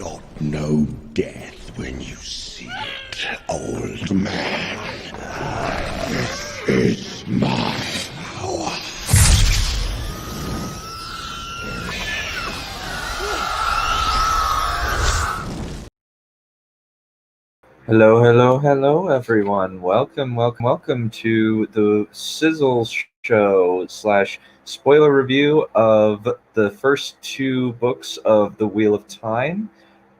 not know death when you see it, old man. This is my power. Hello, hello, hello, everyone. Welcome to the Sizzle Show / spoiler review of the first two books of The Wheel of Time.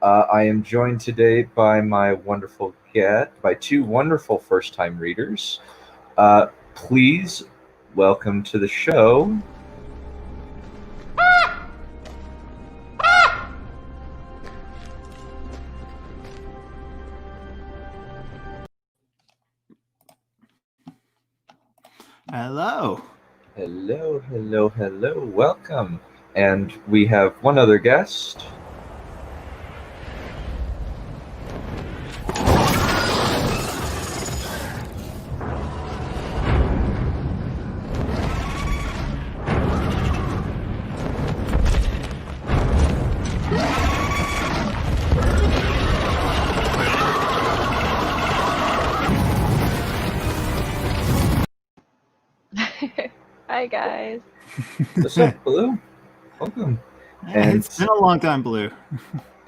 I am joined today by by two wonderful first-time readers. Please welcome to the show. Hello. Hello. Welcome. And we have one other guest. Hi guys. What's up, Blue? Welcome. And it's been a long time, Blue.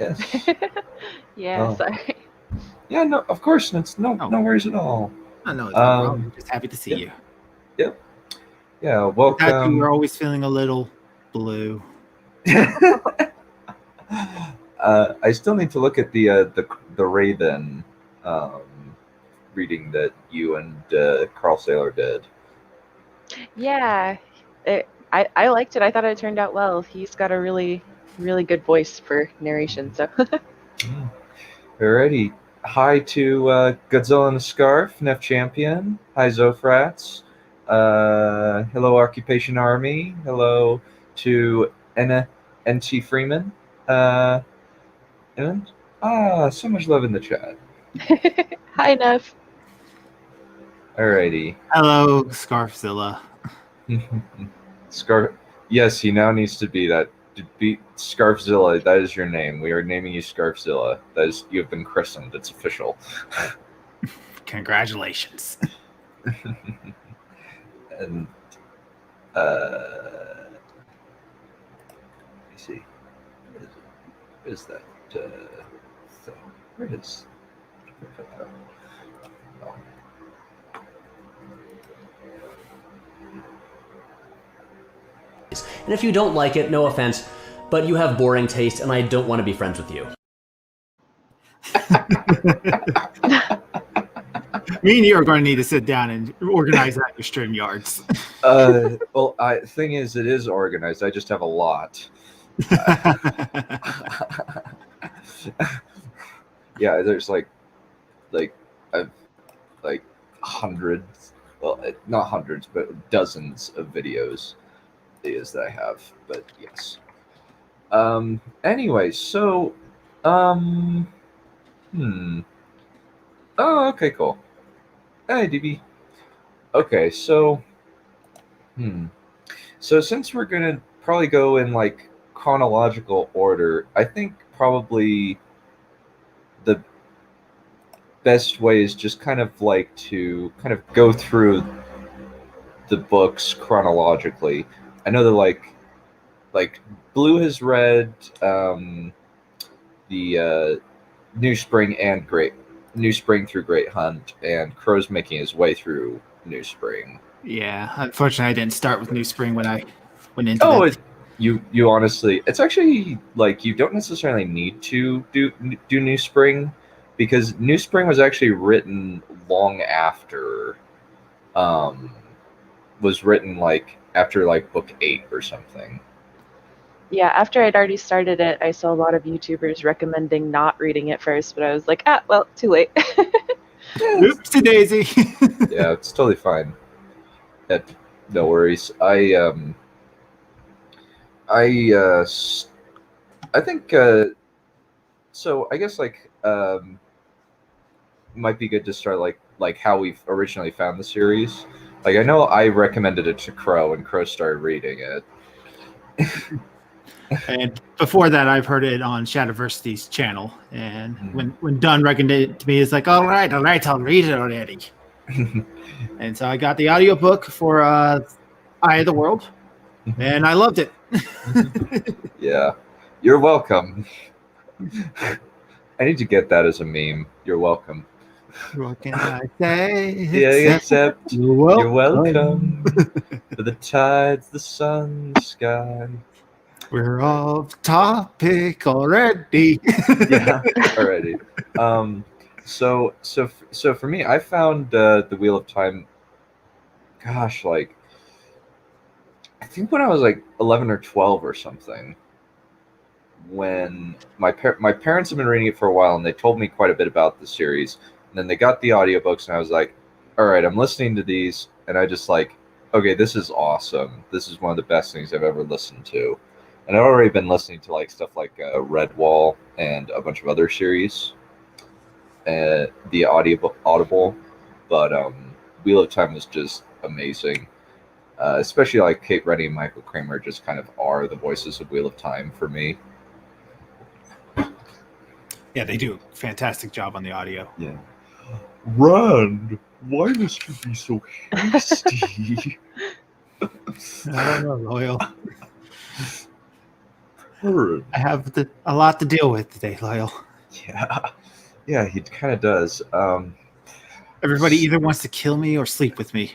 Yes. Yeah, sorry. Yeah, no, of course. It's no worries at all. I know. I'm just happy to see you. Yep. Yeah, welcome. You're always feeling a little blue. I still need to look at the Raven reading that you and Carl Saylor did. Yeah, I liked it. I thought it turned out well. He's got a really good voice for narration. So. Alrighty. Hi to Godzilla and the Scarf, Nef Champion. Hi, Zofrats. Hello, Occupation Army. Hello to NT Freeman. And so much love in the chat. Hi, Nef. Alrighty. Hello, Scarfzilla. Scarf. Yes, he now needs to be that. To be Scarfzilla. That is your name. We are naming you Scarfzilla. That is, you have been christened. It's official. Congratulations. And let me see. Where is that? Where is? Oh. And if you don't like it, no offense, but you have boring taste and I don't want to be friends with you. Me and you are going to need to sit down and organize that your stream yards. Well, thing is, it is organized. I just have a lot. Yeah, there's like hundreds. Well, not hundreds, but dozens of videos that I have. But yes. Anyway, so Oh, okay, cool. Hey, DB. Okay, so so since we're gonna probably go in like chronological order, I think probably the best way is just kind of like to kind of go through the books chronologically. I know that like Blue has read the New Spring through Great Hunt, and Crow's making his way through New Spring. Yeah, unfortunately, I didn't start with New Spring when I went into that. You honestly, it's actually like you don't necessarily need to do New Spring, because New Spring was actually written long after, was written like after like book 8 or something. Yeah, after I'd already started it, I saw a lot of YouTubers recommending not reading it first, but I was like, well, too late. Oopsie daisy. Yeah, it's totally fine. No worries. I think so. I guess might be good to start like how we originally found the series. I know I recommended it to Crow, and Crow started reading it. And before that, I've heard it on Shadowversity's channel. And when Dunn recommended it to me, it's like, all right, I'll read it already. And so I got the audiobook for Eye of the World, and I loved it. Yeah, you're welcome. I need to get that as a meme. You're welcome. What can I say? Yeah, except you're welcome. welcome. For the tides, the sun, the sky. We're off topic already. Yeah, already. So for me, I found the Wheel of Time. Gosh, like I think when I was like 11 or 12 or something. When my parents have been reading it for a while, and they told me quite a bit about the series. And then they got the audiobooks, and I was like, all right, I'm listening to these, and I just like, okay, this is awesome. This is one of the best things I've ever listened to. And I've already been listening to like stuff like Redwall and a bunch of other series, the Audible, but Wheel of Time was just amazing. Especially like Kate Rennie and Michael Kramer just kind of are the voices of Wheel of Time for me. Yeah, they do a fantastic job on the audio. Yeah. Rand, why must you be so hasty? I don't know, Loyal. Rand. I have a lot to deal with today, Loyal. Yeah, he kind of does. Everybody either wants to kill me or sleep with me.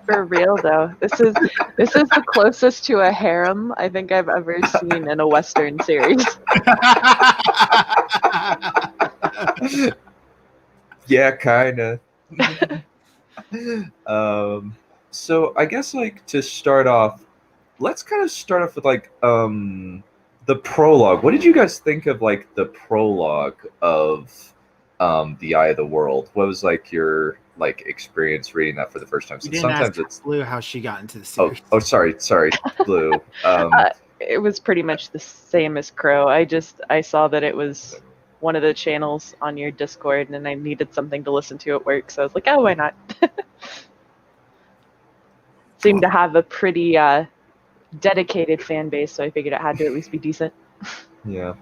For real though, this is the closest to a harem I think I've ever seen in a Western series. Yeah, kind of. So I guess like to start off, let's kind of start off with like the prologue. What did you guys think of like the prologue of the Eye of the World? What was like your like experience reading that for the first time? You So didn't sometimes ask it's Blue how she got into the series. oh sorry, Blue. It was pretty much the same as Crow. I saw that it was one of the channels on your Discord, and I needed something to listen to at work, so I was like, oh, why not? Seemed to have a pretty dedicated fan base, so I figured it had to at least be decent. Yeah.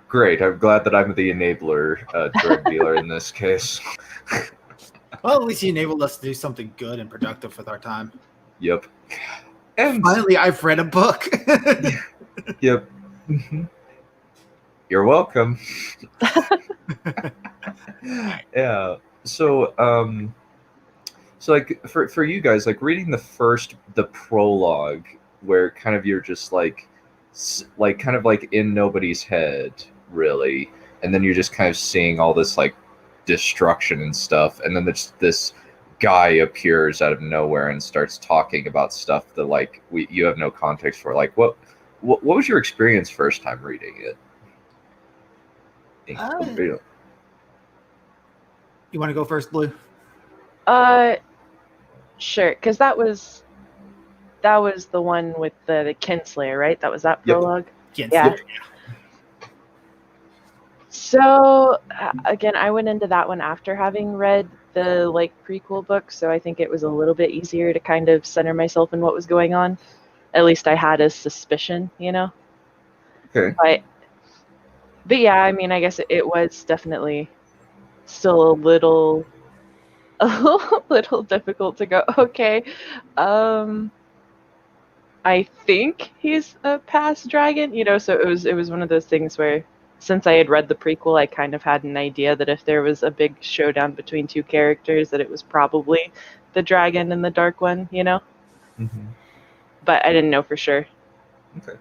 Great. I'm glad that I'm the enabler, drug dealer in this case. Well, at least you enabled us to do something good and productive with our time. Yep. And Finally, I've read a book. yep. Mhm. You're welcome. Yeah. So like for you guys, like reading the prologue, where kind of you're just like kind of like in nobody's head, really, and then you're just kind of seeing all this like destruction and stuff, and then there's this guy appears out of nowhere and starts talking about stuff that like you have no context for. Like what was your experience first time reading it? You want to go first, Blue? Sure, because that was the one with the Kinslayer, right? That was that prologue. Yes. Yeah. Yep. So again, I went into that one after having read the like prequel book, so I think it was a little bit easier to kind of center myself in what was going on. At least I had a suspicion, you know. Okay. But yeah, I mean, I guess it was definitely still a little difficult to go, okay, I think he's a past dragon, you know, so it was one of those things where since I had read the prequel, I kind of had an idea that if there was a big showdown between two characters, that it was probably the dragon and the dark one, you know? Mm-hmm. But I didn't know for sure. Okay.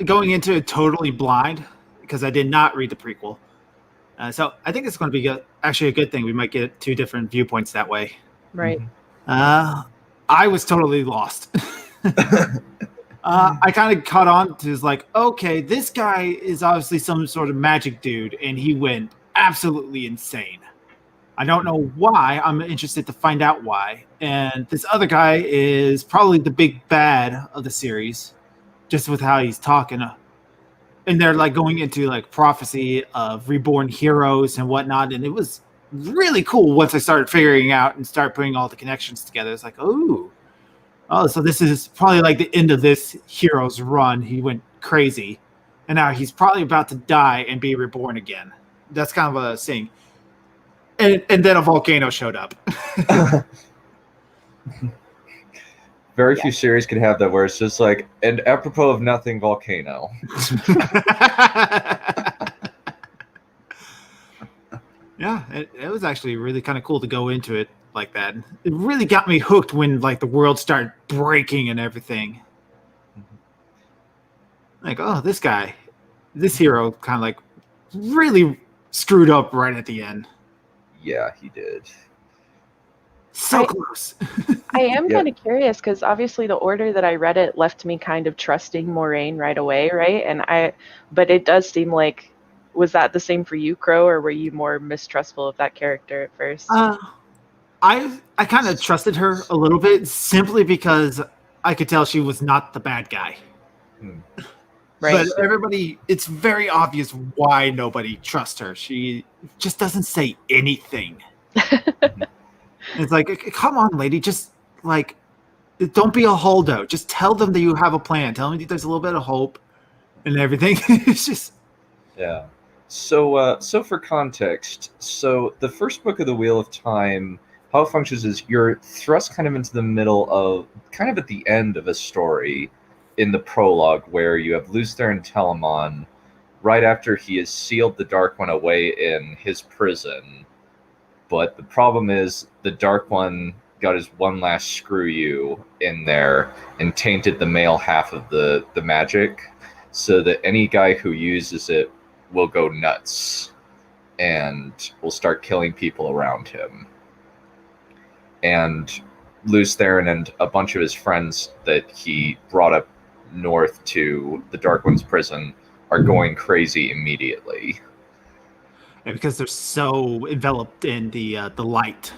Going into it totally blind because I did not read the prequel. So I think it's going to be actually a good thing. We might get two different viewpoints that way. Right. I was totally lost. I kind of caught on to like, okay, this guy is obviously some sort of magic dude, and he went absolutely insane. I don't know why. I'm interested to find out why. And this other guy is probably the big bad of the series, just with how he's talking. And they're like going into like prophecy of reborn heroes and whatnot. And it was really cool once I started figuring out and start putting all the connections together. It's like, oh, oh, so this is probably like the end of this hero's run. He went crazy, and now he's probably about to die and be reborn again. That's kind of a thing. And then a volcano showed up. Very few series can have that where it's just like an apropos of nothing volcano. Yeah, it was actually really kind of cool to go into it like that. It really got me hooked when like the world started breaking and everything. Like, oh, this hero kind of like really screwed up right at the end. Yeah, he did. So close. I am kind of curious because obviously the order that I read it left me kind of trusting Moraine right away, right? But it does seem like, was that the same for you, Crow, or were you more mistrustful of that character at first? I kind of trusted her a little bit simply because I could tell she was not the bad guy. Right. But everybody, it's very obvious why nobody trusts her. She just doesn't say anything. It's like, come on, lady, just like, don't be a holdout. Just tell them that you have a plan. Tell them that there's a little bit of hope and everything. It's just... Yeah. So for context, so the first book of the Wheel of Time, how it functions is you're thrust kind of into the middle of, kind of at the end of a story in the prologue where you have Lews Therin Telamon right after he has sealed the Dark One away in his prison. But the problem is the Dark One got his one last screw you in there and tainted the male half of the magic so that any guy who uses it will go nuts and will start killing people around him. And Lews Therin and a bunch of his friends that he brought up north to the Dark One's prison are going crazy immediately. And because they're so enveloped in the light,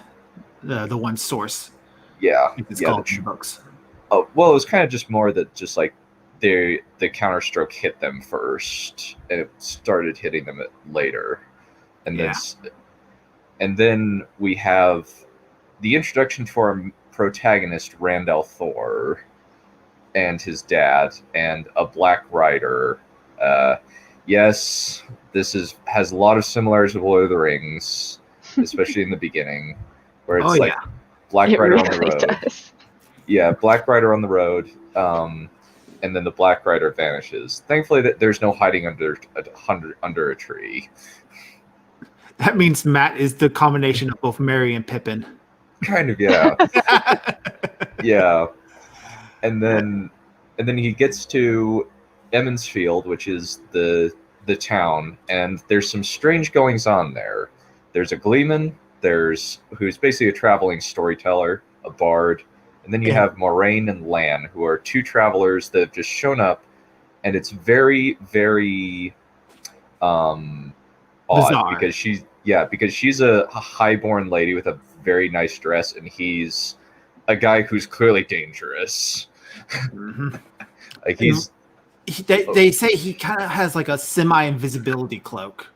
the one source. Yeah. It's called in the books. Oh, well, it was kind of just more that just like the counterstroke hit them first, and it started hitting them later, and then we have the introduction to our protagonist Randall Thor and his dad and a Black Rider. Yes, this has a lot of similarities with Lord of the Rings, especially in the beginning, where it's Black Rider on the road. Does. Yeah, Black Rider on the road, and then the Black Rider vanishes. Thankfully, there's no hiding under a tree. That means Matt is the combination of both Merry and Pippin. Kind of, yeah. Yeah. And then he gets to Emmons Field, which is the town, and there's some strange goings on there. There's a Gleeman, who's basically a traveling storyteller, a bard, and then you have Moraine and Lan, who are two travelers that have just shown up, and it's very, very odd bizarre. because she's a highborn lady with a very nice dress, and he's a guy who's clearly dangerous. Mm-hmm. Like he's. They say he kind of has like a semi-invisibility cloak.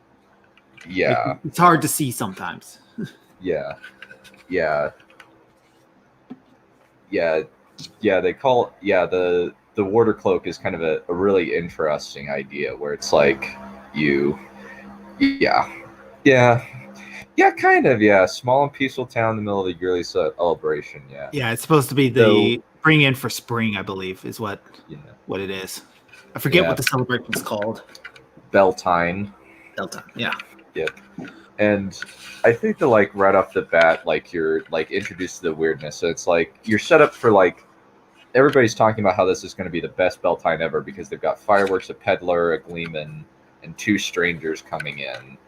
Yeah. Like, it's hard to see sometimes. Yeah. They call the warder cloak is kind of a really interesting idea where it's like kind of small and peaceful town in the middle of a yearly celebration. Yeah, it's supposed to be the bring in for spring, I believe, is what it is. I forget what the celebration is called. Beltane. Yeah. Yep. And I think that like right off the bat, like you're like introduced to the weirdness. So it's like you're set up for like everybody's talking about how this is going to be the best Beltane ever because they've got fireworks, a peddler, a gleeman, and two strangers coming in.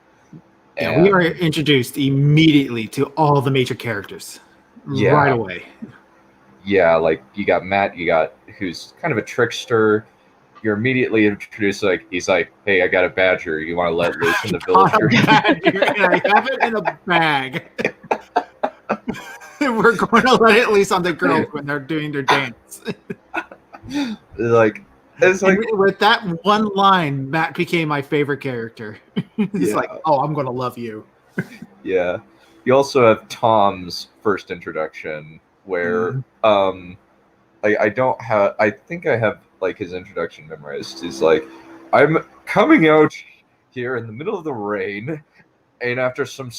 And we are introduced immediately to all the major characters right away. Yeah, like you got Matt, who's kind of a trickster. You're immediately introduced, like, he's like, hey, I got a badger. You want to let loose in the villager? I have it in a bag. We're going to let it loose on the girls when they're doing their dance. It's like with that one line, Matt became my favorite character. He's like, oh, I'm going to love you. Yeah. You also have Tom's first introduction where I don't have. I think I have like his introduction memorized. He's like, I'm coming out here in the middle of the rain, and after some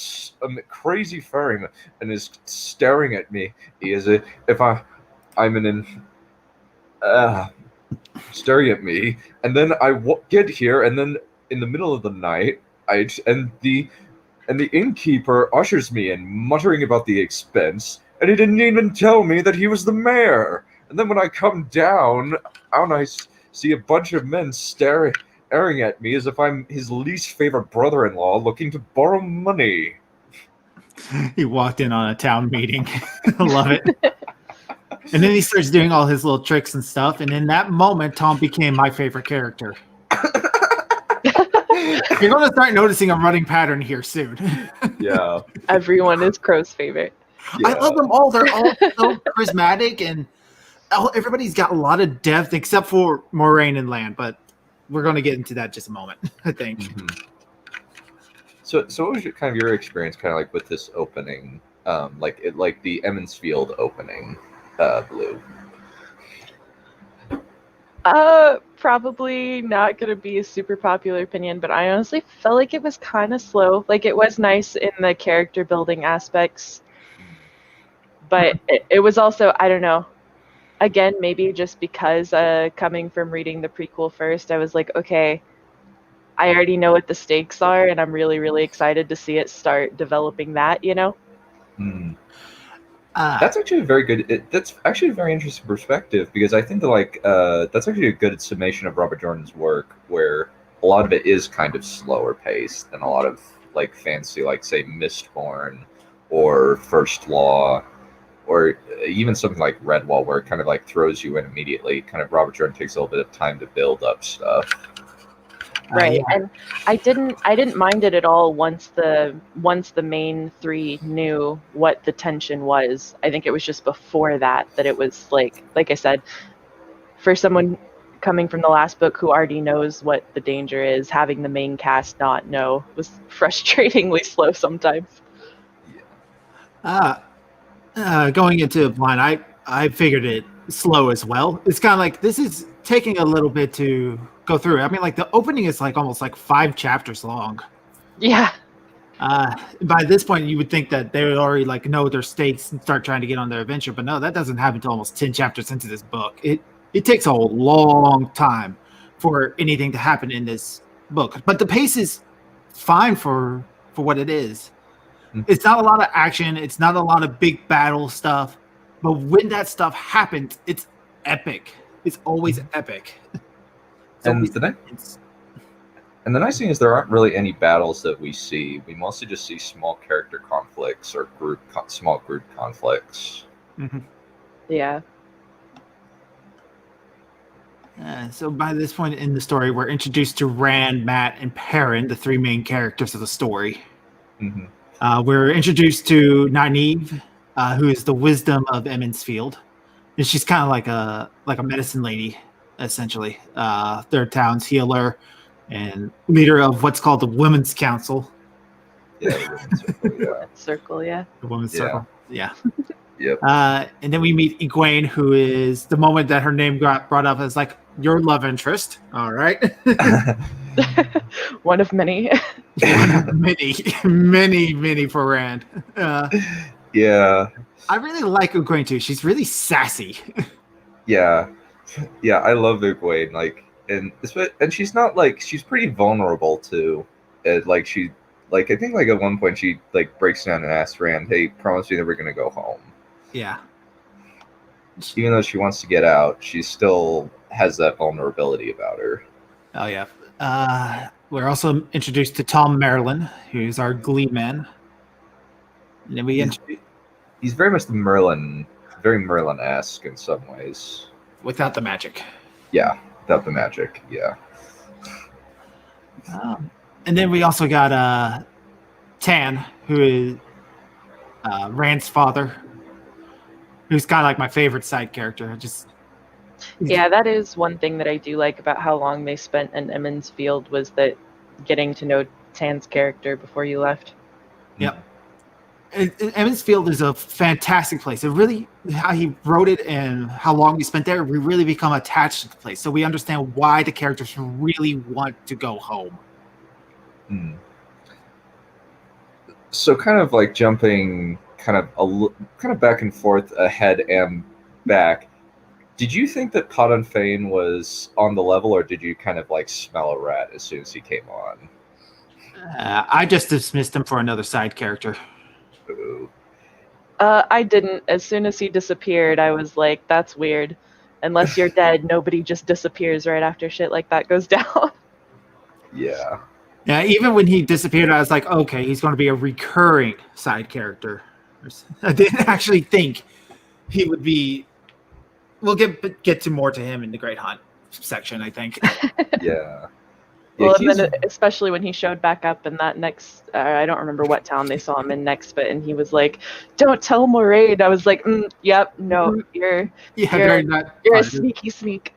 crazy ferryman, and is staring at me. He is a, if I'm staring at me, and then I get here, and then in the middle of the night, and the innkeeper ushers me in, muttering about the expense, and he didn't even tell me that he was the mayor. And then when I come down, I see a bunch of men staring at me as if I'm his least favorite brother-in-law looking to borrow money. He walked in on a town meeting. I love it. And then he starts doing all his little tricks and stuff. And in that moment, Tom became my favorite character. You're going to start noticing a running pattern here soon. Yeah. Everyone is Crow's favorite. Yeah. I love them all. They're all so charismatic, and everybody's got a lot of depth except for Moraine and Land. But we're going to get into that in just a moment, I think. Mm-hmm. So what was your experience kind of like with this opening, like the Emmons Field opening, Blue? Probably not gonna be a super popular opinion, but I honestly felt like it was kind of slow. Like, it was nice in the character building aspects, but it was also, I don't know. Again, maybe just because coming from reading the prequel first, I was like, okay, I already know what the stakes are, and I'm really, really excited to see it start developing that, you know? Mm. That's actually a very good. That's actually a very interesting perspective, because I think that that's actually a good summation of Robert Jordan's work, where a lot of it is kind of slower paced than a lot of like fancy, like say Mistborn or First Law, or even something like Redwall, where it kind of like throws you in immediately. Kind of Robert Jordan takes a little bit of time to build up stuff. Right, Yeah. and I didn't mind it at all once the main three knew what the tension was. I think it was just before that it was like I said, for someone coming from the last book who already knows what the danger is, having the main cast not know was frustratingly slow sometimes. Going into Blind, I figured it slow as well. It's kind of like this is taking a little bit to go through. I mean, like the opening is like almost like 5 chapters long. Yeah. By this point, you would think that they would already like know their stakes and start trying to get on their adventure, but no, that doesn't happen until almost 10 chapters into this book. It takes a long time for anything to happen in this book, but the pace is fine for what it is. It's not a lot of action. It's not a lot of big battle stuff. But when that stuff happens, it's epic. It's always epic. And the nice thing is there aren't really any battles that we see. We mostly just see small character conflicts or small group conflicts. Mm-hmm. Yeah. So by this point in the story, we're introduced to Rand, Matt, and Perrin, the 3 main characters of the story. Mm-hmm. We're introduced to Nynaeve, who is the wisdom of Emmons Field, and she's kind of like a medicine lady, essentially. Their town's healer and leader of what's called the Women's Council. Yeah, the Women's Circle, yeah. Circle, yeah. The Women's Circle, yeah. Yep. And then we meet Egwene, who is the moment that her name got brought up as like your love interest. All right. One of many. many for Rand. Yeah. I really like Egwene too. She's really sassy. Yeah. I love Egwene. Like, and she's not like, she's pretty vulnerable too. Like she, like I think like at one point she like breaks down and asks Rand, "Hey, promise me that we're gonna go home." Yeah. Even though she wants to get out, she still has that vulnerability about her. Oh yeah. We're also introduced to Tom Merlin, who's our Glee man. And then he's very much very Merlin-esque in some ways. Without the magic. Yeah, without the magic. Yeah. And then we also got Tan, who is Rand's father, who's kind of like my favorite side character. Yeah, that is one thing that I do like about how long they spent in Emmons Field, was that getting to know Tan's character before you left. Yep. Emmons Field is a fantastic place. It really, how he wrote it and how long we spent there, we really become attached to the place. So we understand why the characters really want to go home. Hmm. So kind of like jumping kind of back and forth, ahead and back. Did you think that Cotton Fane was on the level, or did you kind of like smell a rat as soon as he came on? I just dismissed him for another side character. Ooh. I didn't. As soon as he disappeared, I was like, that's weird. Unless you're dead, nobody just disappears right after shit like that goes down. Yeah. Yeah, even when he disappeared, I was like, okay, he's going to be a recurring side character. I didn't actually think he would be. We'll get to more to him in the Great Hunt section, I think. Yeah. Well, Yeah, and then especially when he showed back up in that next, I don't remember what town they saw him in next, but and he was like, "Don't tell Moraine." I was like, "Yep, no, you're a sneaky sneak."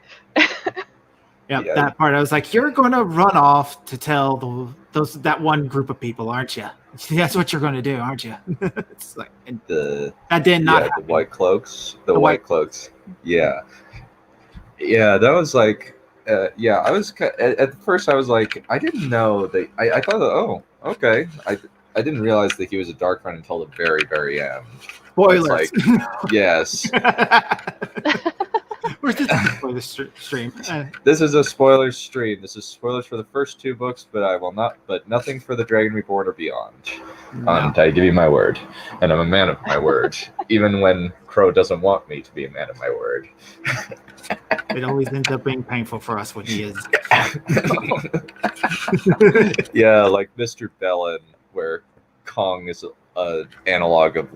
Yeah, that part. I was like, "You're going to run off to tell that one group of people, aren't you? That's what you're going to do, aren't you?" It's like, that did not happen. The white cloaks. The white cloaks. Yeah. Yeah, that was like. Yeah, I was at first. I was like, I didn't know that. I thought that. Oh, okay. I didn't realize that he was a Dark Friend until the very, very end. Spoilers. Like, yes. Where's this spoiler stream? This is a spoiler stream. This is spoilers for the first 2 books, but I will not. But nothing for the Dragon Reborn or beyond. No. I give you my word, and I'm a man of my word, even when Crow doesn't want me to be a man of my word. It always ends up being painful for us when he is. Yeah, like Mr. Bellin, where Kong is an analog of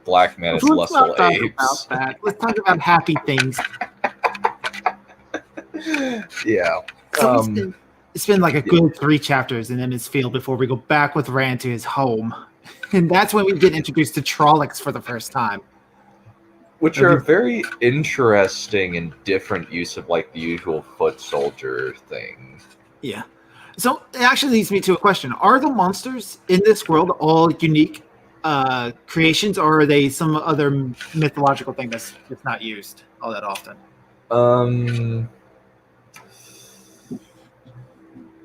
Black Man as Lustful Apes. Let's talk about happy things. Yeah. So it's been like a good 3 chapters in Emmons Field before we go back with Rand to his home. And that's when we get introduced to Trollocs for the first time. Which are a very interesting and different use of like the usual foot soldier thing. Yeah. So it actually leads me to a question. Are the monsters in this world all unique creations, or are they some other mythological thing that's not used all that often?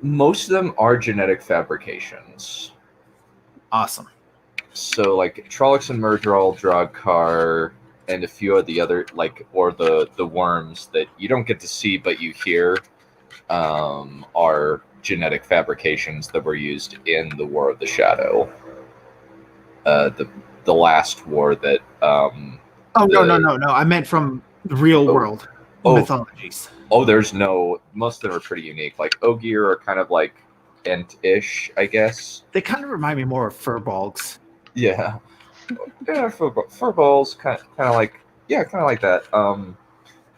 Most of them are genetic fabrications. Awesome. So like Trollocs and Murdral, Drogkar, and a few of the other or the worms that you don't get to see but you hear are genetic fabrications that were used in the War of the Shadow. The last war that no. I meant from the real world mythologies. Most of them are pretty unique. Like Ogier are kind of like Ent-ish, I guess. They kind of remind me more of furbolgs. Yeah. Yeah, furballs kind of like that.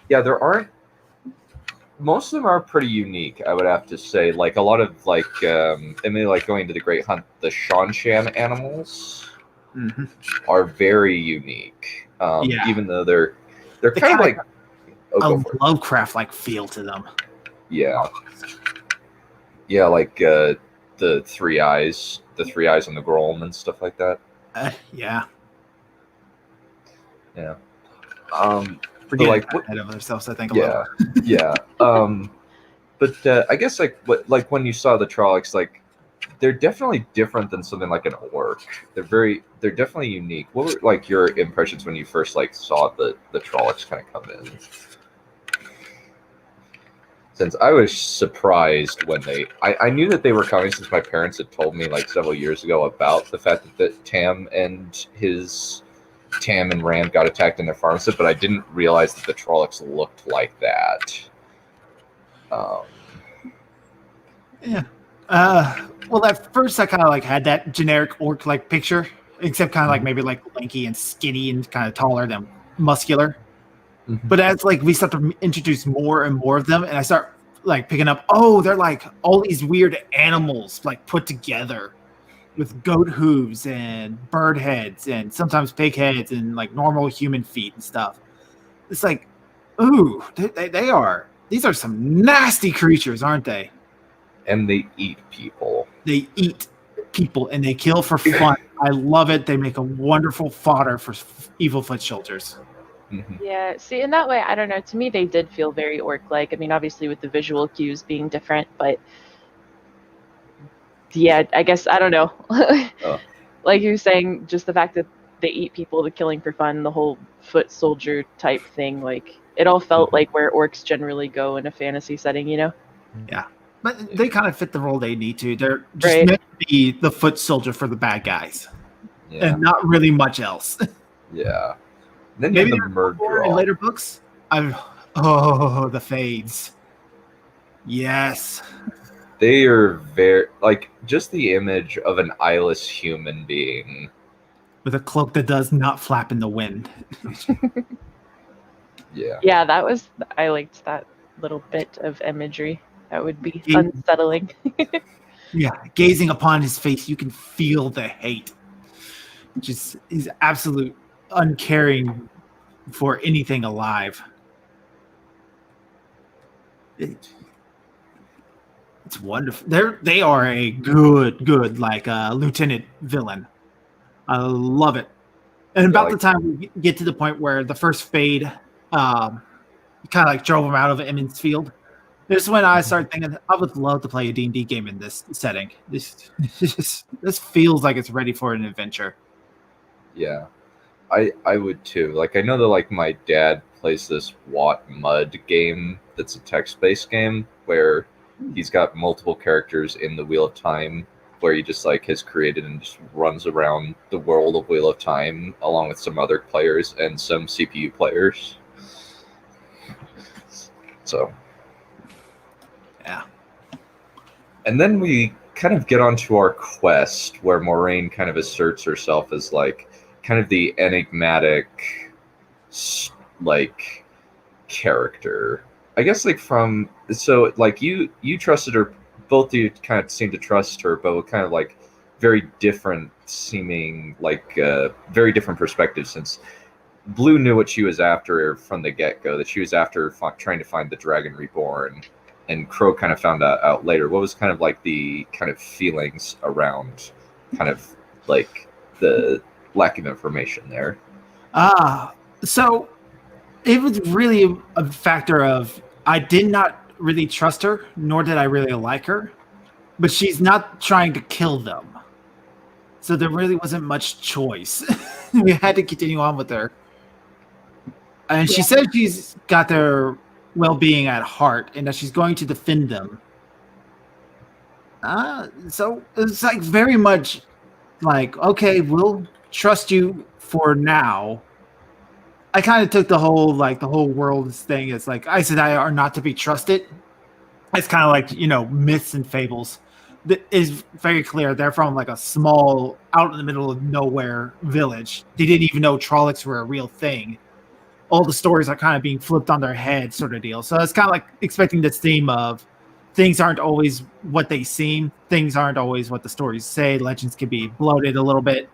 Yeah, there aren't. Most of them are pretty unique, I would have to say. Like a lot of going to the Great Hunt, the Shanshan animals are very unique. Even though they're kind of like a Lovecraft-like feel to them. Yeah. Yeah, like the 3 eyes on the Grom and stuff like that. Yeah. Yeah. Forget ahead of ourselves, I think. Yeah. But I guess like when you saw the Trollocs, like they're definitely different than something like an orc. They're definitely unique. What were like your impressions when you first like saw the Trollocs kind of come in? Since I was surprised when I knew that they were coming since my parents had told me like several years ago about the fact that Tam and Rand got attacked in their farmstead, but I didn't realize that the Trollocs looked like that. Yeah. Well, at first I kind of like had that generic orc like picture, except kind of like maybe like lanky and skinny and kind of taller than muscular. Mm-hmm. But as like we start to introduce more and more of them, and I start like picking up, they're like all these weird animals like put together with goat hooves and bird heads and sometimes pig heads and like normal human feet and stuff. It's like, these are some nasty creatures, aren't they? And they eat people. They eat people and they kill for fun. I love it. They make a wonderful fodder for evil foot soldiers. Mhm. Yeah, see, in that way, I don't know. To me, they did feel very orc-like. I mean, obviously with the visual cues being different, but yeah, I guess I don't know. Oh. Like you were saying, just the fact that they eat people, the killing for fun, the whole foot soldier type thing, like it all felt Mhm. like where orcs generally go in a fantasy setting, you know? Yeah. But they kind of fit the role they need to. They're just Right. meant to be the foot soldier for the bad guys. Yeah. And not really much else. Yeah. Then you have Maybe the there's more in Murdraw. later books. The fades. Yes. They are very like just the image of an eyeless human being. With a cloak that does not flap in the wind. Yeah. Yeah, I liked that little bit of imagery. That would be Yeah. unsettling. Yeah. Gazing upon his face, you can feel the hate. Just he's absolute uncaring for anything alive. It's wonderful. They are a good like lieutenant villain. I love it. And about the time we get to the point where the first fade kind of like drove him out of Emmons Field. This is when I started thinking I would love to play a D&D game in this setting. This feels like it's ready for an adventure. Yeah. I would too. Like I know that like my dad plays this Watt Mud game that's a text-based game where he's got multiple characters in the Wheel of Time where he just like has created and just runs around the world of Wheel of Time along with some other players and some CPU players. So yeah. And then we kind of get onto our quest where Moraine kind of asserts herself as like kind of the enigmatic like character. I guess like from so like you trusted her, both of you kind of seem to trust her, but with kind of like very different seeming like very different perspectives, since Blue knew what she was after from the get-go, that she was after trying to find the Dragon Reborn, and Crow kind of found that out later. What was kind of like the kind of feelings around kind of like the lack of information there? So it was really a factor of I did not really trust her, nor did I really like her, but she's not trying to kill them. So there really wasn't much choice. We had to continue on with her. And she said she's got their well-being at heart and that she's going to defend them. So it's like very much like, okay, we'll trust you for now. I kind of took the whole world's thing as like Aes Sedai are not to be trusted. It's kind of like, myths and fables. That is very clear. They're from like a small, out in the middle of nowhere village. They didn't even know Trollocs were a real thing. All the stories are kind of being flipped on their head, sort of deal. So it's kind of like expecting this theme of things aren't always what they seem. Things aren't always what the stories say. Legends can be bloated a little bit.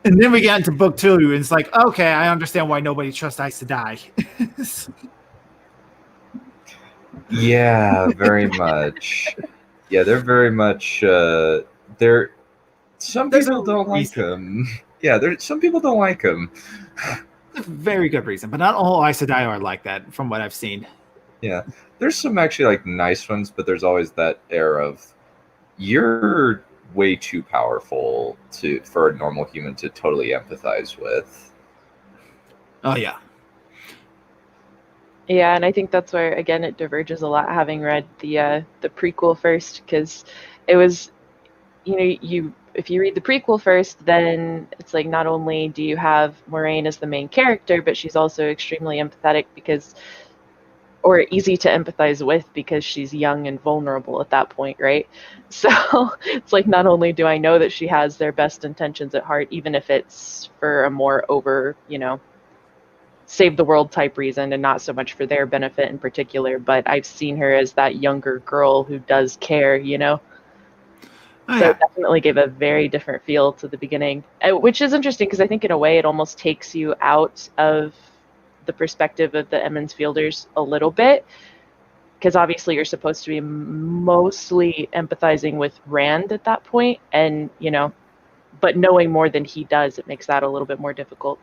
And then we get into book 2, and it's like, okay, I understand why nobody trusts Aes Sedai. Yeah, very much. Yeah, they're very much. They're some There's people a don't like reason. them. Yeah, some people don't like them. A very good reason, but not all Aes Sedai are like that, from what I've seen. Yeah, there's some actually like nice ones, but there's always that air of you're way too powerful for a normal human to totally empathize with. Oh yeah. Yeah, and I think that's where again it diverges a lot, having read the prequel first, because it was, if you read the prequel first, then it's like not only do you have Moraine as the main character, but she's also extremely empathetic or easy to empathize with because she's young and vulnerable at that point, right? So it's like not only do I know that she has their best intentions at heart, even if it's for a more over, save the world type reason and not so much for their benefit in particular, but I've seen her as that younger girl who does care, Oh, So it definitely gave a very different feel to the beginning, which is interesting because I think in a way it almost takes you out of the perspective of the Emmons Fielders a little bit, because obviously you're supposed to be mostly empathizing with Rand at that point, and but knowing more than he does, it makes that a little bit more difficult.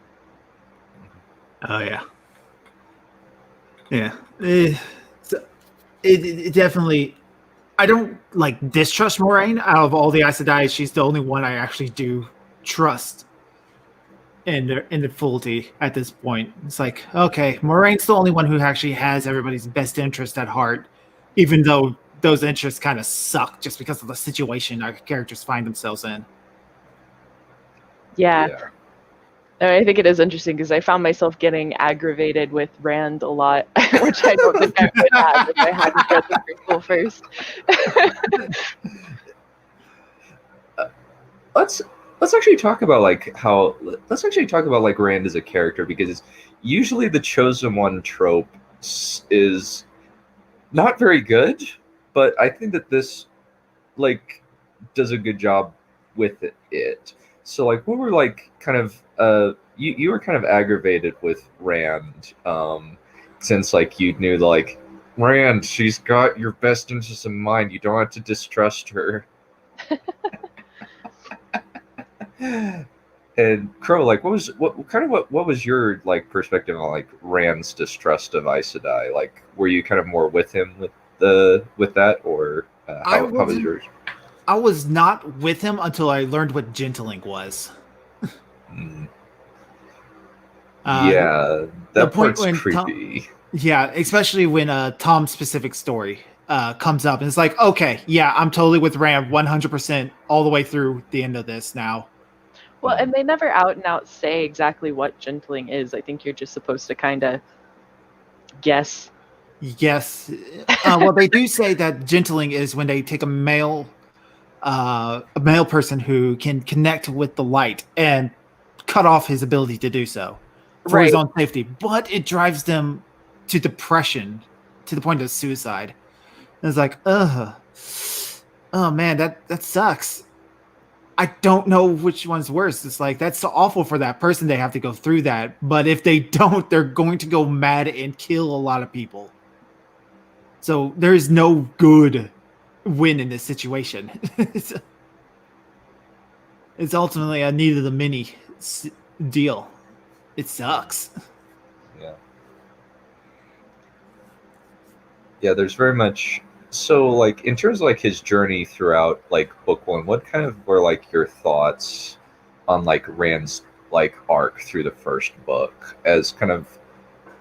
Oh yeah, yeah. It definitely. I don't like distrust Moraine. Out of all the Aes Sedai, she's the only one I actually do trust in the fullity at this point. It's like, okay, Moraine's the only one who actually has everybody's best interest at heart, even though those interests kind of suck just because of the situation our characters find themselves in. Yeah. And I think it is interesting because I found myself getting aggravated with Rand a lot, which I don't think I would have if I hadn't read the prequel first. Let's actually talk about Rand as a character, because usually the chosen one trope is not very good, but I think that this like does a good job with it. So like, what were like kind of you were kind of aggravated with Rand, since like you knew like Rand, she's got your best interests in mind. You don't have to distrust her. And Crow, like, what was your like perspective on like Rand's distrust of Aes Sedai? Like, were you kind of more with him with that, or how was yours? I was not with him until I learned what gentling was. Yeah, that part's creepy. Yeah, especially when Tom's specific story comes up, and it's like, okay, yeah, I'm totally with Rand 100% all the way through the end of this now. Well, and they never out and out say exactly what gentling is. I think you're just supposed to kind of guess. Yes. Well, they do say that gentling is when they take a male person who can connect with the light and cut off his ability to do so for his own safety. But it drives them to depression to the point of suicide. And it's like, oh man, that sucks. I don't know which one's worse. It's like, that's so awful for that person. They have to go through that. But if they don't, they're going to go mad and kill a lot of people. So there is no good win in this situation. It's ultimately a need of the many deal. It sucks. Yeah, there's very much. So, like, in terms of like his journey throughout like book one, what kind of were like your thoughts on like Rand's like arc through the first book as kind of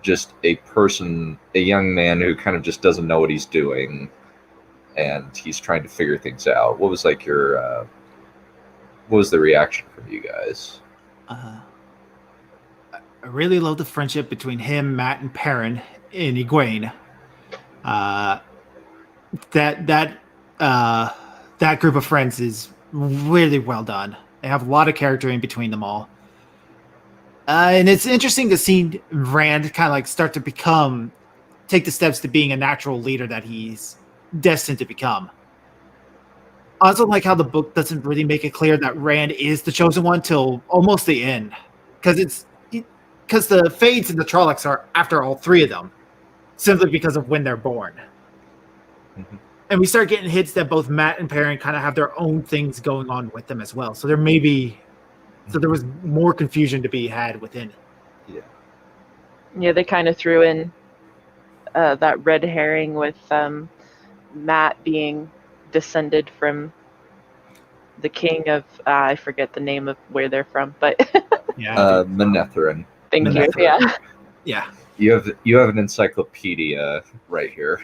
just a person, a young man who kind of just doesn't know what he's doing, and he's trying to figure things out? What was like your what was the reaction from you guys? I really love the friendship between him, Matt, and Perrin and Egwene. That group of friends is really well done. They have a lot of character in between them all. And it's interesting to see Rand kind of like start to take the steps to being a natural leader that he's destined to become. I also like how the book doesn't really make it clear that Rand is the chosen one till almost the end. Because the Fades and the Trollocs are after all three of them, simply because of when they're born. Mm-hmm. And we start getting hints that both Matt and Perrin kind of have their own things going on with them as well. So there was more confusion to be had within it. Yeah, they kind of threw in that red herring with Matt being descended from the king of I forget the name of where they're from, but Manetheren. Thank you. Yeah. You have an encyclopedia right here.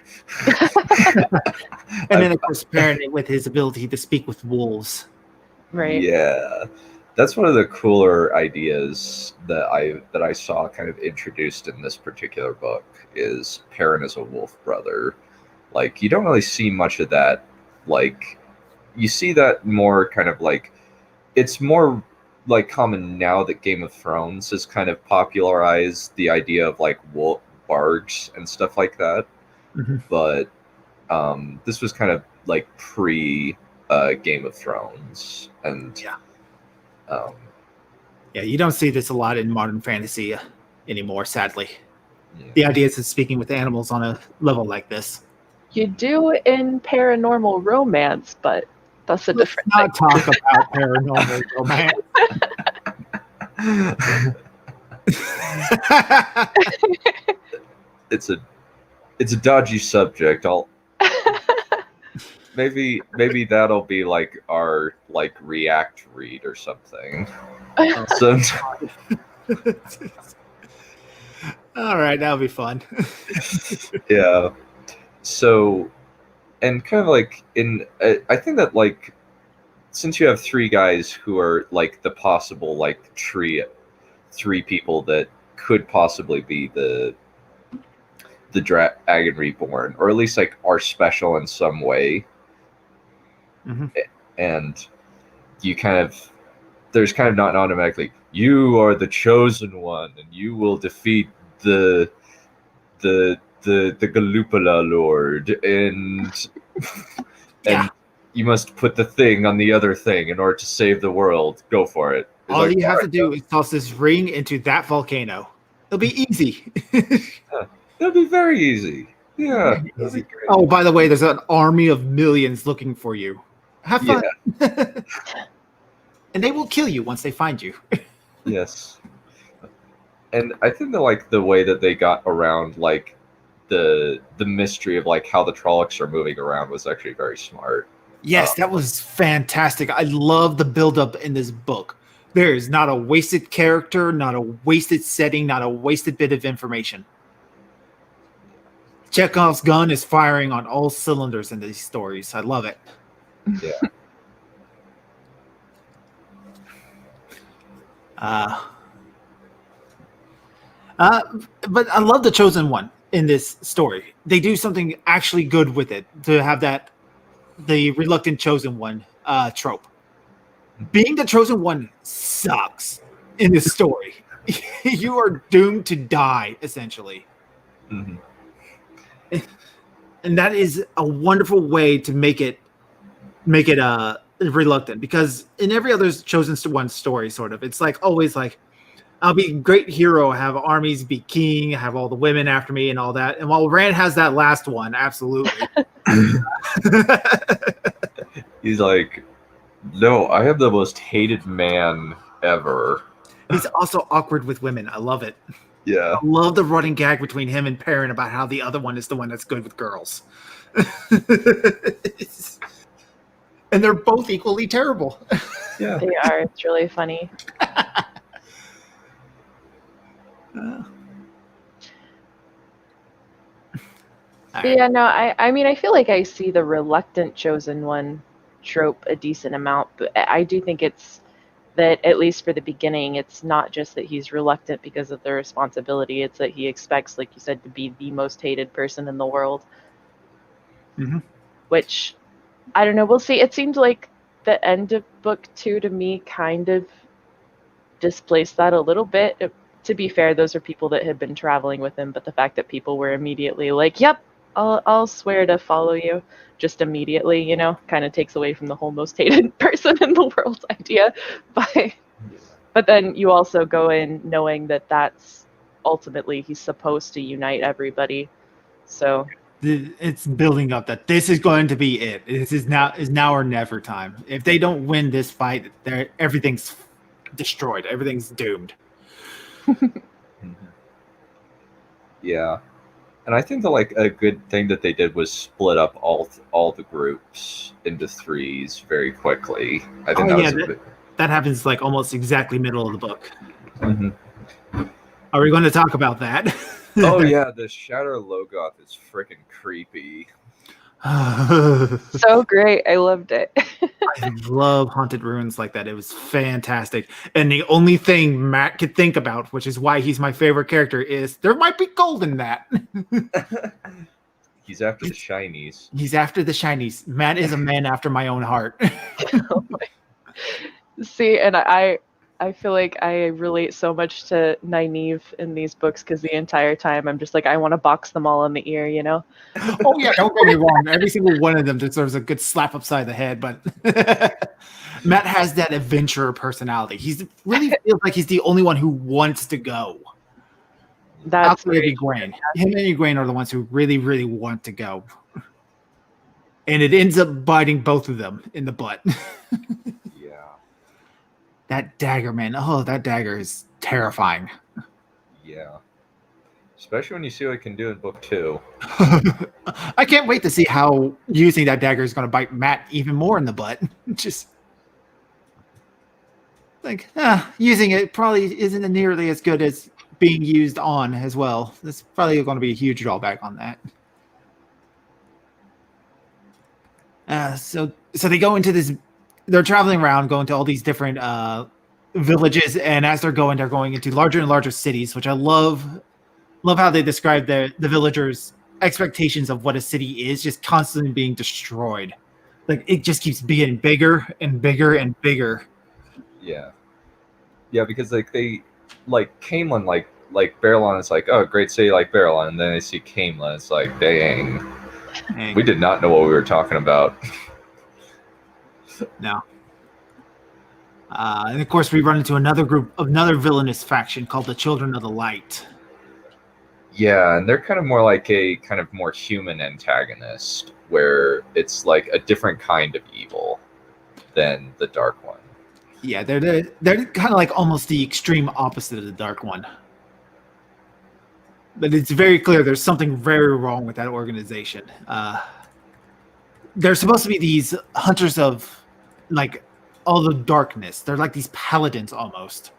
And then of course pairing it with his ability to speak with wolves. Right. Yeah. That's one of the cooler ideas that I saw kind of introduced in this particular book is Perrin as a wolf brother. Like, you don't really see much of that. Like, you see that more kind of like, it's more like common now that Game of Thrones has kind of popularized the idea of like wolf bargs and stuff like that. Mm-hmm. But this was kind of like pre Game of Thrones, and you don't see this a lot in modern fantasy anymore, sadly. The idea is speaking with animals on a level like this. You do in paranormal romance, but That's a Let's different not talk about paranormal romance. It's a dodgy subject. Maybe that'll be like our like react read or something. So All right, that'll be fun. yeah. So, and kind of like I think that like since you have three guys who are like the possible like three people that could possibly be the Dragon Reborn, or at least like are special in some way, and you kind of there's kind of not automatically you are the chosen one and you will defeat the Galupala Lord and Yeah. you must put the thing on the other thing in order to save the world. Go for it. It's All like, you have to do is toss this ring into that volcano. It'll be easy. That'd be very easy. Yeah. Very easy. Oh, by the way, there's an army of millions looking for you. Have fun. Yeah. And they will kill you once they find you. Yes. And I think that like the way that they got around like the mystery of like how the Trollocs are moving around was actually very smart. Yes, that was fantastic. I love the buildup in this book. There is not a wasted character, not a wasted setting, not a wasted bit of information. Chekhov's gun is firing on all cylinders in these stories. I love it. Yeah. But I love the Chosen One in this story. They do something actually good with it to have that the reluctant Chosen One trope. Being the Chosen One sucks in this story. You are doomed to die, essentially. Mm-hmm. And that is a wonderful way to make it reluctant, because in every other Chosen One story, sort of, it's like always like, I'll be a great hero, have armies, be king, have all the women after me and all that. And while Rand has that last one, absolutely. He's like, no, I am the most hated man ever. He's also awkward with women. I love it. Yeah. I love the running gag between him and Perion about how the other one is the one that's good with girls. And they're both equally terrible. Yeah. They are. It's really funny. Yeah, no, I mean, I feel like I see the reluctant Chosen One trope a decent amount, but I do think it's that, at least for the beginning, it's not just that he's reluctant because of the responsibility, it's that he expects, like you said, to be the most hated person in the world. Mm-hmm. Which, I don't know, we'll see. It seemed like the end of book 2 to me kind of displaced that a little bit. To be fair, those are people that had been traveling with him, but the fact that people were immediately like, yep, I'll swear to follow you, just immediately, you know, kind of takes away from the whole most hated person in the world idea. But then you also go in knowing that that's ultimately he's supposed to unite everybody. So it's building up that this is going to be it. This is now or never time. If they don't win this fight, everything's destroyed. Everything's doomed. Yeah. And I think that like a good thing that they did was split up all the groups into threes very quickly. I think that happens like almost exactly middle of the book. Mm-hmm. Are we going to talk about that? Oh yeah, the Shatter Logoth is freaking creepy. So great. I loved it. I love Haunted Ruins like that. It was fantastic. And the only thing Matt could think about, which is why he's my favorite character, is there might be gold in that. He's after the shinies. He's after the shinies. Matt is a man after my own heart. See, and I feel like I relate so much to Nynaeve in these books because the entire time I'm just like, I want to box them all in the ear, you know? Oh, yeah, don't get me wrong. Every single one of them deserves a good slap upside the head, but Matt has that adventurer personality. He really feels like he's the only one who wants to go. That's Egwene. Him and Egwene are the ones who really, really want to go. and it ends up biting both of them in the butt. Yeah. That dagger, man. Oh, that dagger is terrifying. Yeah. Especially when you see what it can do in book 2. I can't wait to see how using that dagger is going to bite Matt even more in the butt. Just like using it probably isn't nearly as good as being used on as well. That's probably going to be a huge drawback on that. So they go into this. They're traveling around, going to all these different villages, and as they're going into larger and larger cities, which I love. Love how they describe the villagers' expectations of what a city is, just constantly being destroyed. Like it just keeps getting bigger and bigger and bigger. Yeah. Yeah, because like they like Camelin, like Barrelon is like, oh, great city like Barrelon, and then they see Camelin, it's like, dang. We did not know what we were talking about. No. And of course, we run into another villainous faction called the Children of the Light. Yeah, and they're kind of more like a kind of more human antagonist, where it's like a different kind of evil than the Dark One. Yeah, they're kind of like almost the extreme opposite of the Dark One. But it's very clear there's something very wrong with that organization. They're supposed to be these hunters of like all the darkness. They're like these paladins almost.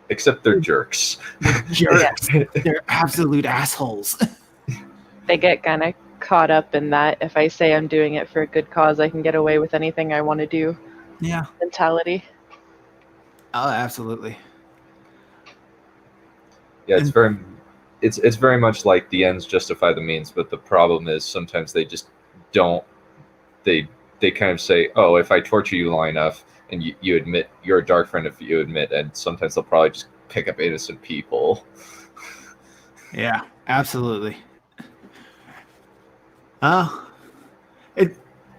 Except they're jerks. Jerks. They're absolute assholes. They get kind of caught up in that. If I say I'm doing it for a good cause, I can get away with anything I want to do. Yeah. Mentality. Oh, absolutely. Yeah, it's very much like the ends justify the means, but the problem is sometimes they just don't. They kind of say, oh, if I torture you long enough, and you admit you're a dark friend, if you admit, and sometimes they'll probably just pick up innocent people. Yeah, absolutely.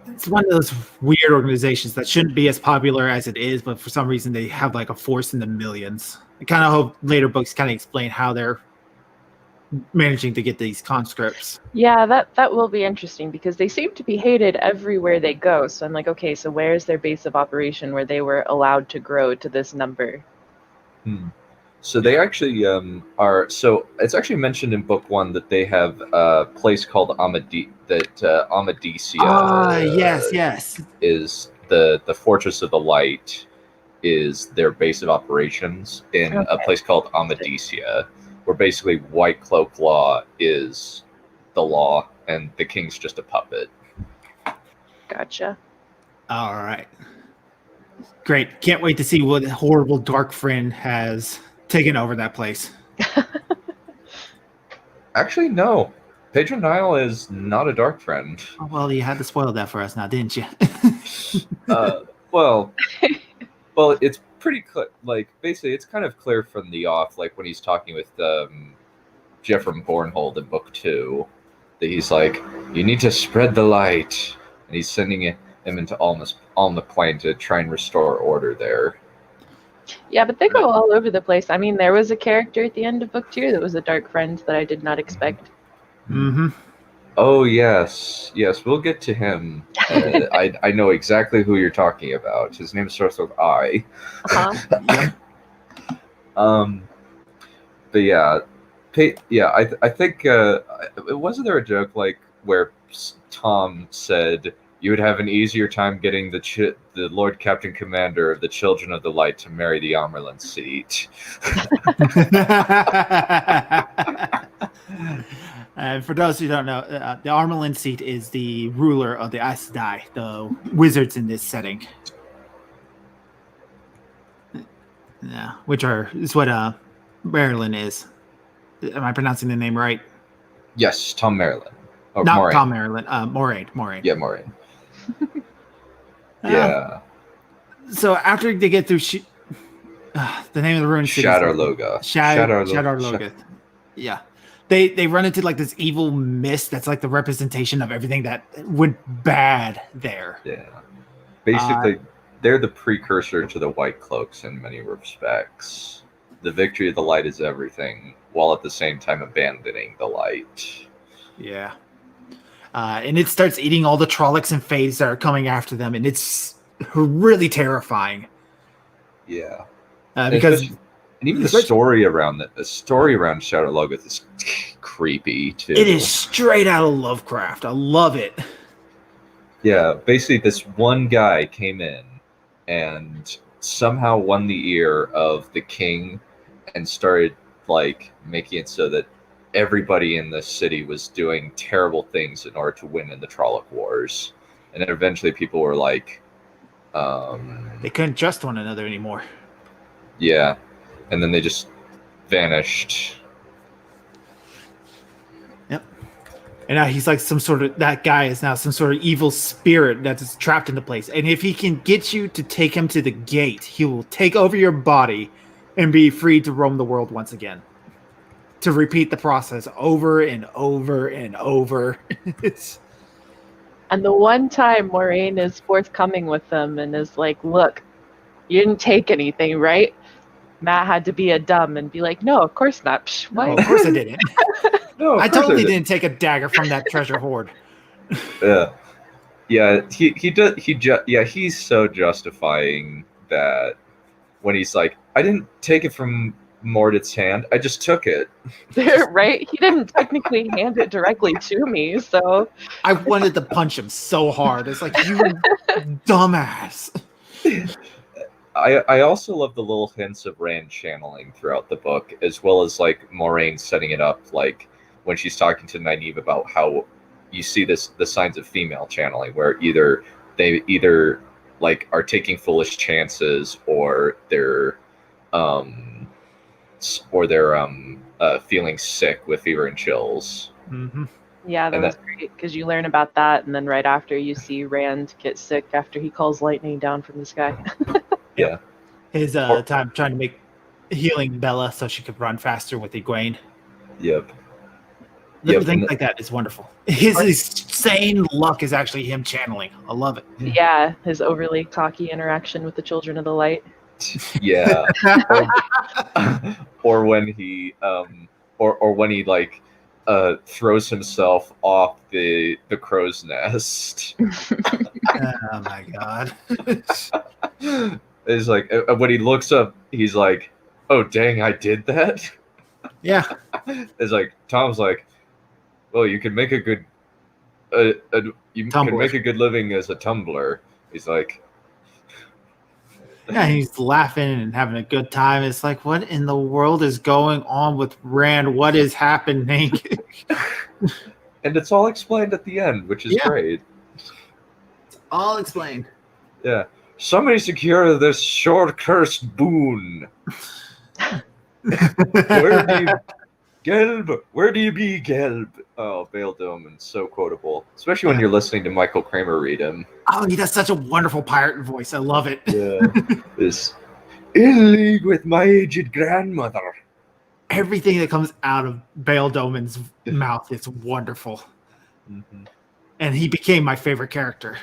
It's one of those weird organizations that shouldn't be as popular as it is, but for some reason they have like a force in the millions. I kind of hope later books kind of explain how they're managing to get these conscripts. Yeah, that will be interesting because they seem to be hated everywhere they go. So I'm like, okay, so where's their base of operation where they were allowed to grow to this number? So they actually are. So it's actually mentioned in book 1 that they have a place called Amadecia. Yes. Is the Fortress of the Light is their base of operations in a place called Amadecia, where basically White Cloak law is the law and the king's just a puppet. Gotcha. All right. Great. Can't wait to see what horrible dark friend has taken over that place. Actually, no. Pedro Nile is not a dark friend. Oh, well, you had to spoil that for us now, didn't you? Well, it's pretty clear. Like, basically, it's kind of clear from the off, like when he's talking with Jeffrey Bornhold in book 2, that he's like, you need to spread the light. And he's sending him into Alma Plain to try and restore order there. Yeah, but they go all over the place. I mean, there was a character at the end of book 2 that was a dark friend that I did not expect. Mm-hmm. Oh, yes, we'll get to him. I know exactly who you're talking about. His name starts with I. Uh-huh. But yeah, I think wasn't there a joke like where Tom said you would have an easier time getting the Lord Captain Commander of the Children of the Light to marry the Amerlin seat. For those who don't know, the Amerlin seat is the ruler of the Aes Sedai, the wizards in this setting. Yeah, is what Marilyn is. Am I pronouncing the name right? Yes, Tom Marilyn. Oh, Not Moraine. Tom Marilyn. Moraine. Yeah, Moraine. Yeah. So after they get through the name of the ruined city, Shadar-Logoth. Shadar-Logoth. Yeah. They run into like this evil mist that's like the representation of everything that went bad there. Yeah. Basically, they're the precursor to the White Cloaks in many respects. The victory of the light is everything, while at the same time abandoning the light. Yeah. and it starts eating all the Trollocs and Fades that are coming after them, and it's really terrifying. Yeah. Because and even the story around Shadow Logoth is creepy too. it is straight out of Lovecraft. I love it. Yeah, basically this one guy came in and somehow won the ear of the king and started like making it so that everybody in the city was doing terrible things in order to win in the Trolloc Wars. And then eventually people were like they couldn't trust one another anymore. Yeah. And then they just vanished. Yep. And now he's like that guy is now some sort of evil spirit that's trapped in the place. And if he can get you to take him to the gate, he will take over your body and be free to roam the world once again. To repeat the process over and over and over. And the one time Moraine is forthcoming with them and is like, look, you didn't take anything, right? Matt had to be a dumb and be like, no, of course not. Psh, what? No, of course I didn't. No, I totally didn't take a dagger from that treasure hoard. Yeah, he's so justifying that when he's like, I didn't take it from Mordred's hand, I just took it. Right? He didn't technically hand it directly to me, so I wanted to punch him so hard. It's like, you dumbass. I also love the little hints of Rand channeling throughout the book, as well as like Moraine setting it up, like when she's talking to Nynaeve about how you see the signs of female channeling, where they like are taking foolish chances, or they're feeling sick with fever and chills. Mm-hmm. yeah, that was great because you learn about that, and then right after you see Rand get sick after he calls lightning down from the sky. Yeah. His time trying to make healing Bella so she could run faster with Egwene. Yep. Little things like that is wonderful. His insane luck is actually him channeling. I love it. Yeah, his overly cocky interaction with the Children of the Light. Yeah. or when he when he like throws himself off the crow's nest. Oh my god. It's like when he looks up, he's like, "Oh dang, I did that." Yeah. It's like Tom's like, "Well, you can make a good can make a good living as a tumbler." He's like, yeah, he's laughing and having a good time. It's like, what in the world is going on with Rand? What is happening? and it's all explained at the end, which is great. It's all explained. Yeah. Somebody secure this short cursed boon. Where do you be, Gelb? Oh, Bale Doman, so quotable. Especially when you're listening to Michael Kramer read him. Oh, he does such a wonderful pirate voice. I love it. Yeah. This in league with my aged grandmother. Everything that comes out of Bale Doman's mouth is wonderful. Mm-hmm. And he became my favorite character.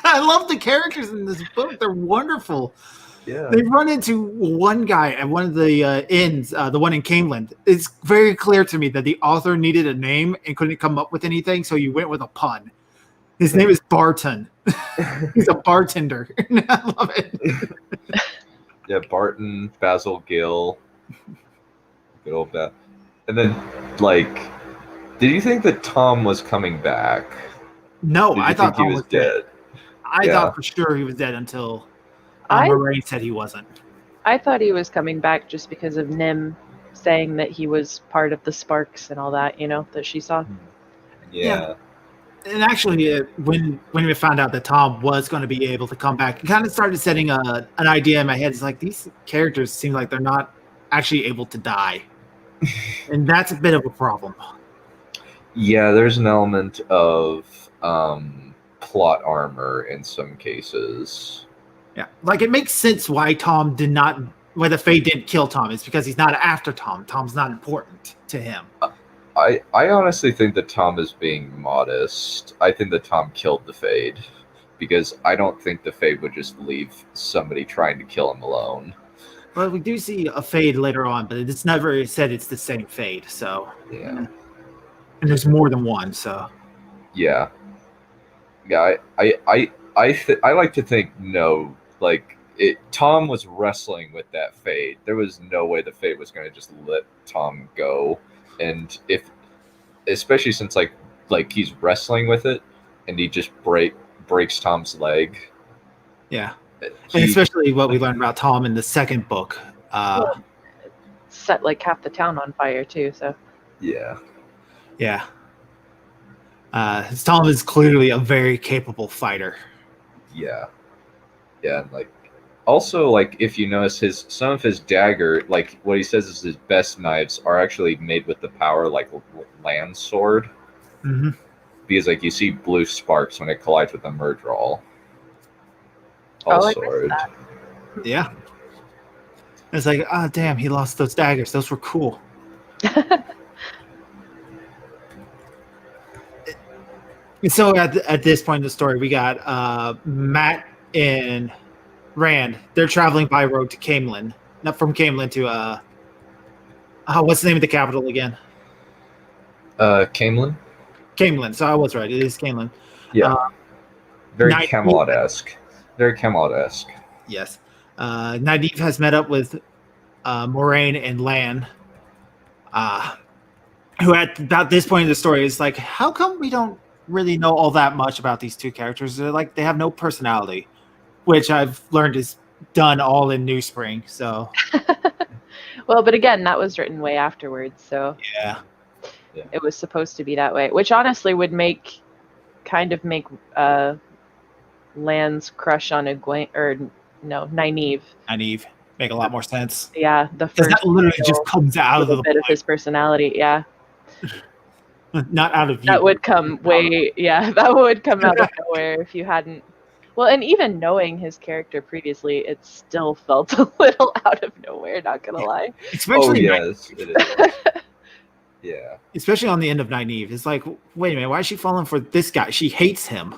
I love the characters in this book. They're wonderful. Yeah. They run into one guy at one of the inns, the one in Caneland. It's very clear to me that the author needed a name and couldn't come up with anything, so you went with a pun. His name is Barton. He's a bartender. I love it. Yeah, Barton, Basil Gill. Good old Bat. And then, like, did you think that Tom was coming back? No, I thought Tom was dead. I thought for sure he was dead until Moraine said he wasn't. I thought he was coming back just because of Nim saying that he was part of the Sparks and all that, that she saw. Yeah. And actually, when we found out that Tom was going to be able to come back, it kind of started setting an idea in my head. It's like, these characters seem like they're not actually able to die. And that's a bit of a problem. Yeah, there's an element of plot armor in some cases. Yeah, like it makes sense why the Fae didn't kill Tom. It's because he's not after Tom. Tom's not important to him. I honestly think that Tom is being modest. I think that Tom killed the Fade because I don't think the Fade would just leave somebody trying to kill him alone. Well, we do see a fade later on, but it's never said it's the same fade. So, Yeah. and there's more than one. So, Yeah. Yeah. I like to think no. Like Tom was wrestling with that fade. There was no way the fade was going to just let Tom go, and especially since like he's wrestling with it, and he just breaks Tom's leg. yeah. And especially what we learned about Tom in the second book. Set like half the town on fire too. So Yeah. Yeah. Tom is clearly a very capable fighter. Yeah. Yeah. And like, also, like, if you notice some of his dagger, like what he says is his best knives are actually made with the power like land sword. Mm-hmm. Because like you see blue sparks when it collides with a Murdral. I missed Sword. that. Yeah. It's like, oh, damn, he lost those daggers. Those were cool. So at this point in the story, we got Matt and Rand. They're traveling by road to Camelin. Not from Camelin to what's the name of the capital again? Camelin? Camelin. So I was right. It is Camelin. Yeah. Very Nynaeve- Camelot-esque. Very Camelot-esque. Yes. Nynaeve has met up with Moraine and Lan, who at about this point in the story is like, how come we don't really know all that much about these two characters? They're like, they have no personality, which I've learned is done all in New Spring. So, Well, but again, that was written way afterwards, so yeah. it was supposed to be that way, which honestly would make Lan's crush on Nynaeve. Nynaeve make a lot more sense. Yeah, the Because first that literally just comes out of little the bit of his personality. Yeah, not out of you. that would come that would come out of nowhere if you hadn't. Well, and even knowing his character previously, it still felt a little out of nowhere. Not gonna lie. Especially yes, it is. Yeah. Especially on the end of Nynaeve. It's like, wait a minute, why is she falling for this guy? She hates him.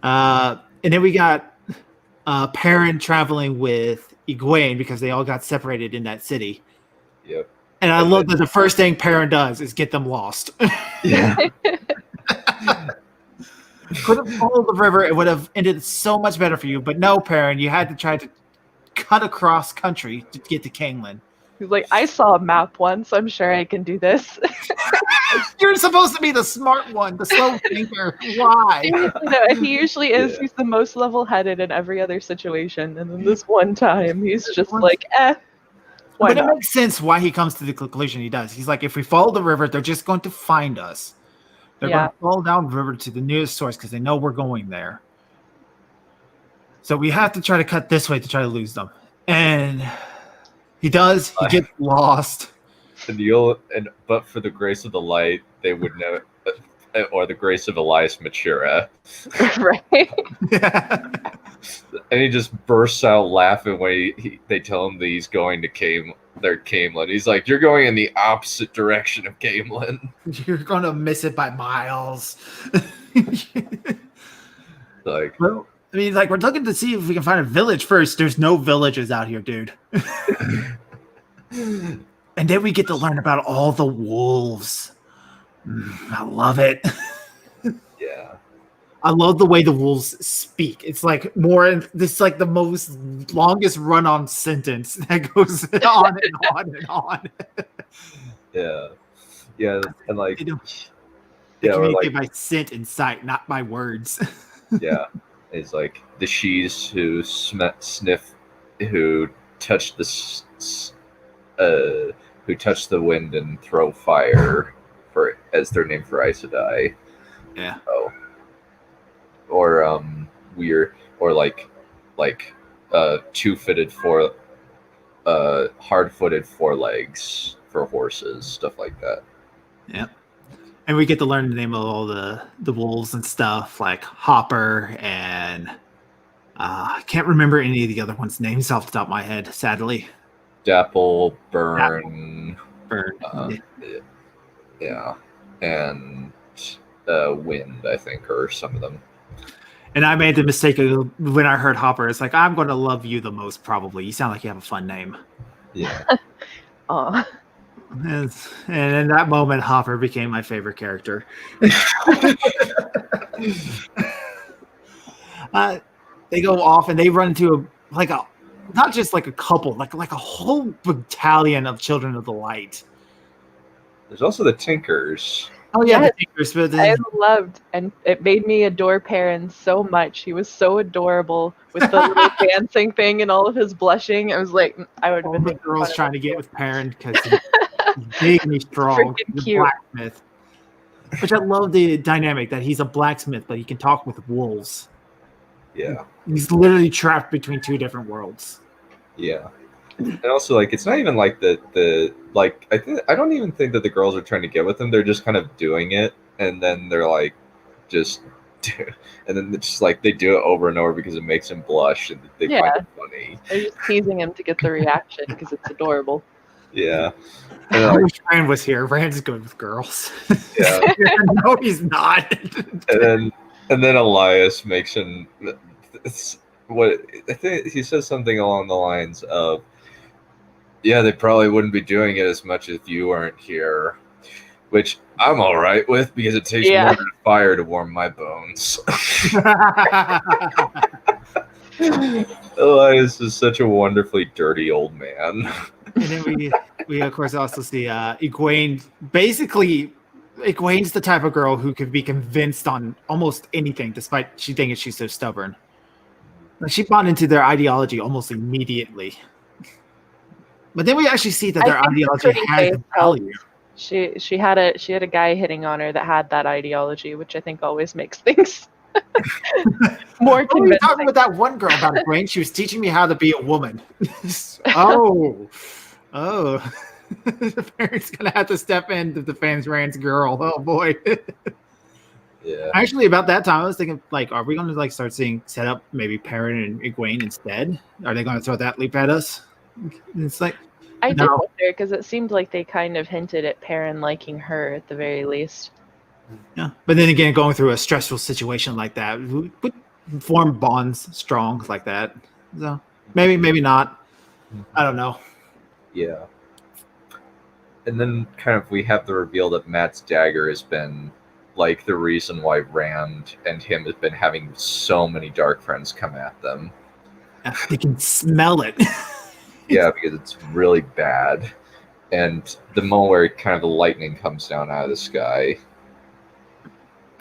And then we got Perion traveling with Egwene because they all got separated in that city. Yep. And I love that the first thing Perion does is get them lost. Yeah. Could have followed the river, it would have ended so much better for you. But no, Perion, you had to try to cut across country to get to Camelin. He's like, I saw a map once. I'm sure I can do this. You're supposed to be the smart one, the slow thinker. Why? No, he usually is. Yeah. He's the most level-headed in every other situation, and then this one time, he's just like, why But not? it makes sense why he comes to the conclusion he does. He's like, if we follow the river, they're just going to find us. They're going to follow down the river to the nearest source because they know we're going there. So we have to try to cut this way to try to lose them. And he does. He gets lost. But for the grace of the light, they would know, or the grace of Elias Matura. Right? Yeah. And he just bursts out laughing when they tell him that he's going to Camelin. He's like, "You're going in the opposite direction of Camelin." You're going to miss it by miles. Like, Well, I mean, like, we're looking to see if we can find a village first. There's no villages out here, dude. And then we get to learn about all the wolves. I love it. yeah, I love the way the wolves speak. It's like this is like the most longest run-on sentence that goes on and on and on. yeah, and like, They or communicate like, by scent and sight, not by words. yeah, it's like the she's who sniff, who touch who touch the wind and throw fire as their name for Aes Sedai. Yeah. Oh. Or weird, or like two-footed hard-footed forelegs for horses, stuff like that. Yeah. And we get to learn the name of all the wolves and stuff, like Hopper and I can't remember any of the other ones' names off the top of my head, sadly. Dapple, Burn. Burn. Yeah. And Wind, I think, or some of them. And I made the mistake of when I heard Hopper, it's like, I'm going to love you the most, probably. You sound like you have a fun name. Yeah. Aw. And in that moment, Hopper became my favorite character. They go off and they run into not just like a couple, like a whole battalion of Children of the Light. There's also the Tinkers. Oh yeah, Yes. the Tinkers, but I loved, and it made me adore Perion so much. He was so adorable with the little dancing thing and all of his blushing. I was like, I would have all been the making girls fun trying of to him. get with Perrin because he's big and he's strong. Freaking He's a cute. blacksmith. Which I love the dynamic that he's a blacksmith, but he can talk with wolves. Yeah. He's literally trapped between two different worlds. Yeah. And also, like, it's not even like the like I don't even think that the girls are trying to get with him. They're just kind of doing it, and then they're like, just, and then it's just like they do it over and over because it makes him blush, and they find Yeah. it funny. They're just teasing him to get the reaction because it's adorable. Yeah. And I like, wish Rand was here. Rand's good with girls. yeah. No, he's not. And then Elias makes him. It's what I think he says something along the lines of, "Yeah, they probably wouldn't be doing it as much if you weren't here," which I'm all right with because it takes Yeah. more than fire to warm my bones. Elias is such a wonderfully dirty old man. And then we of course also see Egwene. Basically, Egwene's the type of girl who could be convinced on almost anything, despite she thinks she's so stubborn. Like, she bought into their ideology almost immediately. But then we actually see that their I think ideology the pretty has face value. She had a guy hitting on her that had that ideology, which I think always makes things more Oh, you're convincing. talking with that one girl about Egwene. She was teaching me how to be a woman. Oh. The parents gonna have to step in to defend Rand's girl. Oh boy. Yeah. Actually, about that time, I was thinking, like, are we gonna start seeing set up maybe Perrin and Egwene instead? Are they gonna throw that leap at us? It's like, I did No. wonder because it seemed like they kind of hinted at Perrin liking her at the very least. yeah. But then again, going through a stressful situation like that would form bonds strong like that. So maybe not. I don't know. Yeah. And then kind of we have the reveal that Matt's dagger has been like the reason why Rand and him have been having so many dark friends come at them. They can smell it. Yeah, because it's really bad. And the moment where kind of the lightning comes down out of the sky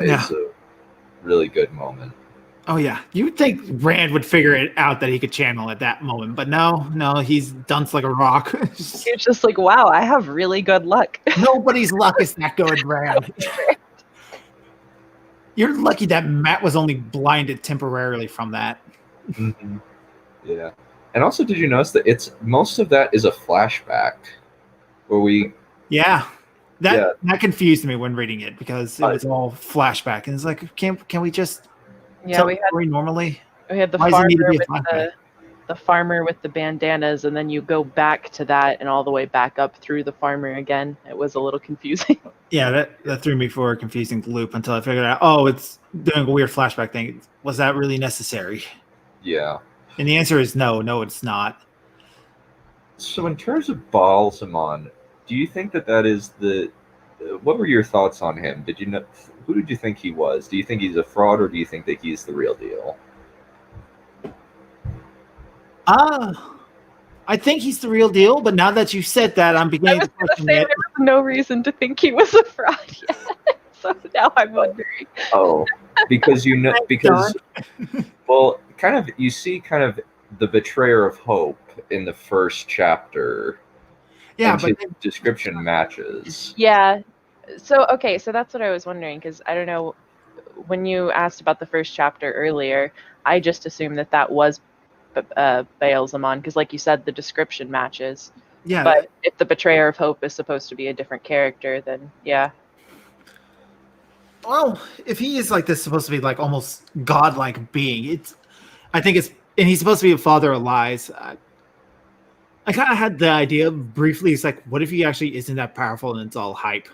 Yeah. is a really good moment. Oh yeah, you would think Rand would figure it out that he could channel at that moment, but no, he's dunce like a rock. It's just like, wow, I have really good luck. Nobody's luck is that good, Rand. You're lucky that Matt was only blinded temporarily from that. Mm-hmm. Yeah. And also, did you notice that most of that is a flashback where we Yeah. That confused me when reading it because it was all flashback, and it's like, can we just Yeah, tell we the story normally? had the Why does it need to farmer be a with flashback? the farmer with the bandanas, and then you go back to that and all the way back up through the farmer again. It was a little confusing. Yeah, that threw me for a confusing loop until I figured out, oh, it's doing a weird flashback thing. Was that really necessary? Yeah. And the answer is no, it's not. So in terms of Balsamon, do you think that is the... what were your thoughts on him? Did you know... who did you think he was? Do you think he's a fraud, or do you think that he's the real deal? I think he's the real deal, but now that you said that, I'm I beginning was to gonna question say it. there was no reason to think he was a fraud yet. So now I'm wondering. Oh, because well, kind of, you see kind of the betrayer of hope in the first chapter. Yeah, and but his description matches. Yeah. So that's what I was wondering, because I don't know, when you asked about the first chapter earlier, I just assumed that was Baalzamon, because like you said, the description matches. yeah, But if the betrayer of hope is supposed to be a different character, then yeah. well, if he is like this, supposed to be like almost godlike being, and he's supposed to be a father of lies. I kind of had the idea briefly. It's like, what if he actually isn't that powerful and it's all hype?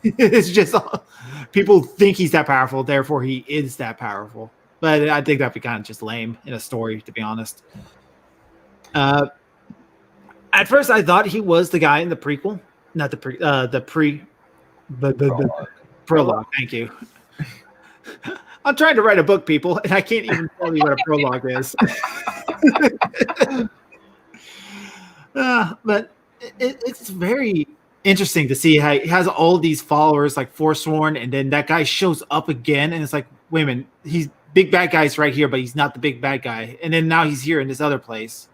It's just all, people think he's that powerful, therefore he is that powerful. But I think that'd be kind of just lame in a story, to be honest. At first, I thought he was the guy in the prequel, not the prologue. Thank you. I'm trying to write a book, people, and I can't even tell you what a prologue is. But it's very interesting to see how he has all these followers, like Forsworn, and then that guy shows up again, and it's like, wait a minute, he's big bad guy's right here, but he's not the big bad guy, and then now he's here in this other place.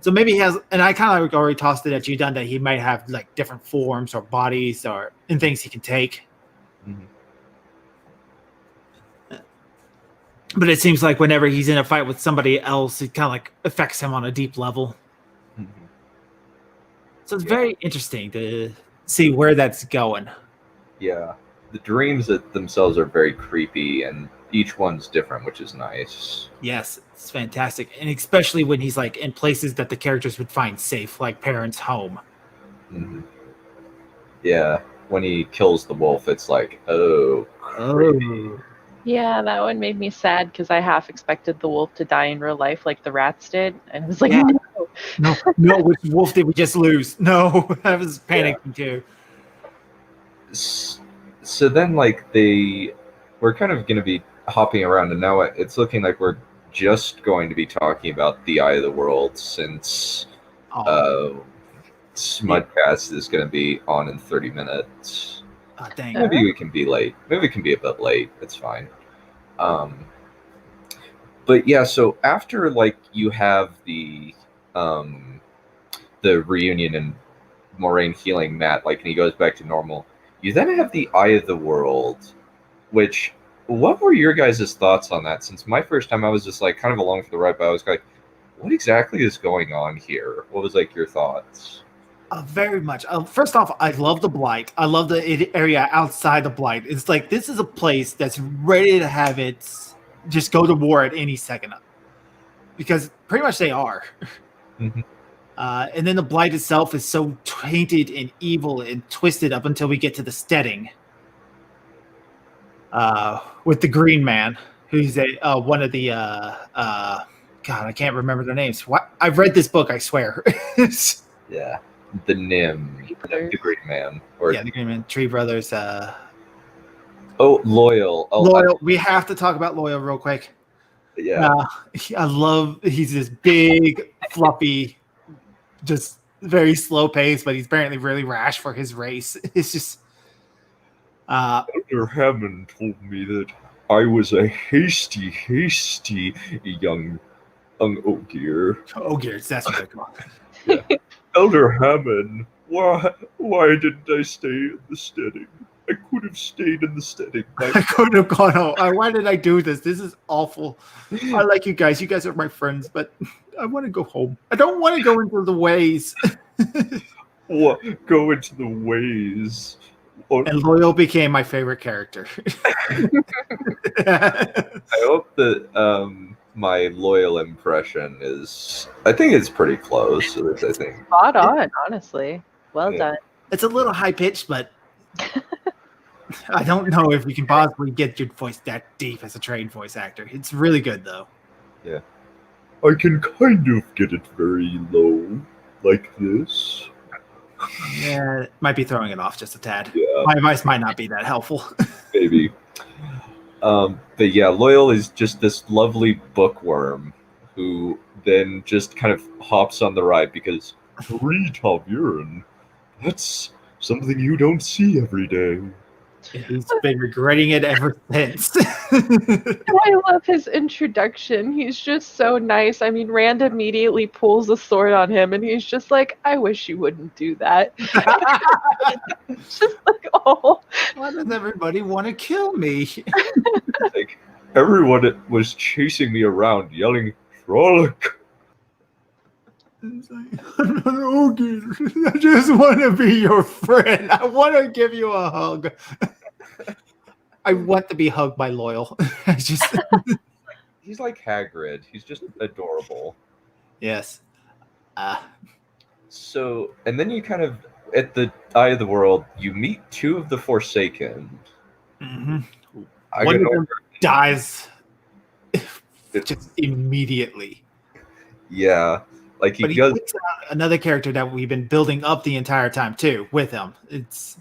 So maybe he has, and I kind of already tossed it at you, Done, that he might have like different forms or bodies and things he can take. Mhm. But it seems like whenever he's in a fight with somebody else, it kind of like affects him on a deep level. Mhm. So it's very interesting to see where that's going. Yeah. The dreams themselves are very creepy, and each one's different, which is nice. Yes, it's fantastic. And especially when he's like in places that the characters would find safe, like parents' home. Mm-hmm. Yeah. When he kills the wolf, it's like, oh, creepy. Yeah, that one made me sad because I half expected the wolf to die in real life like the rats did. And it was like, Yeah. no. No, which wolf did we just lose? No, I was panicking too. So then, like, we're kind of going to be hopping around, and now it's looking like we're just going to be talking about the Eye of the World, since Smudcast is going to be on in 30 minutes. Oh, dang. Maybe we can be late. Maybe we can be a bit late. It's fine. But yeah, so after like you have the reunion and Moraine healing Matt, like, and he goes back to normal, you then have the Eye of the World, which, what were your guys' thoughts on that? Since my first time I was just like kind of along for the ride, but I was like, what exactly is going on here? What was like your thoughts? Very much. First off, I love the Blight. I love the area outside the Blight. It's like this is a place that's ready to have its just go to war at any second, because pretty much they are. Mm-hmm. And then the Blight itself is so tainted and evil and twisted up until we get to the Steading with the Green Man, who's one of the God, I can't remember their names. What? I've read this book, I swear. Yeah. The Nim, the Green Man. Or, yeah, the Green Man, Tree Brothers. Loyal. Oh, Loyal. We have to talk about Loyal real quick. Yeah. He's this big, fluffy, just very slow pace, but he's apparently really rash for his race. It's just. Elder Hammond told me that I was a hasty young Ogier. Ogiers, that's what they're called. Yeah. Elder Hammond, why didn't I stay in the Steading? I could have stayed in the Steading. I could have gone home. Why did I do this? This is awful. I like you guys. You guys are my friends, but I want to go home. I don't want to go into the ways. What? Go into the ways. And Loyal became my favorite character. I hope that my Loyal impression is, I think it's pretty close. I think Spot on, honestly. Well done. It's a little high pitched, but I don't know if you can possibly get your voice that deep as a trained voice actor. It's really good, though. Yeah. I can kind of get it very low, like this. Yeah, it might be throwing it off just a tad. Yeah. My advice might not be that helpful. Maybe. But yeah, Loyal is just this lovely bookworm who then just kind of hops on the ride because free Taviran, that's something you don't see every day. He's been regretting it ever since. I love his introduction. He's just so nice. I mean, Rand immediately pulls a sword on him, and he's just like, I wish you wouldn't do that. It's just like, oh. Why does everybody want to kill me? Like, everyone was chasing me around, yelling, Frolic. It's like, I'm not okay. I just want to be your friend. I want to give you a hug. I want to be hugged by Loyal. I just He's like Hagrid. He's just adorable. yes. So, and then you kind of, at the Eye of the World, you meet two of the Forsaken. One of them dies just immediately. Yeah, like he But he goes. takes out another character that we've been building up the entire time too with him. It's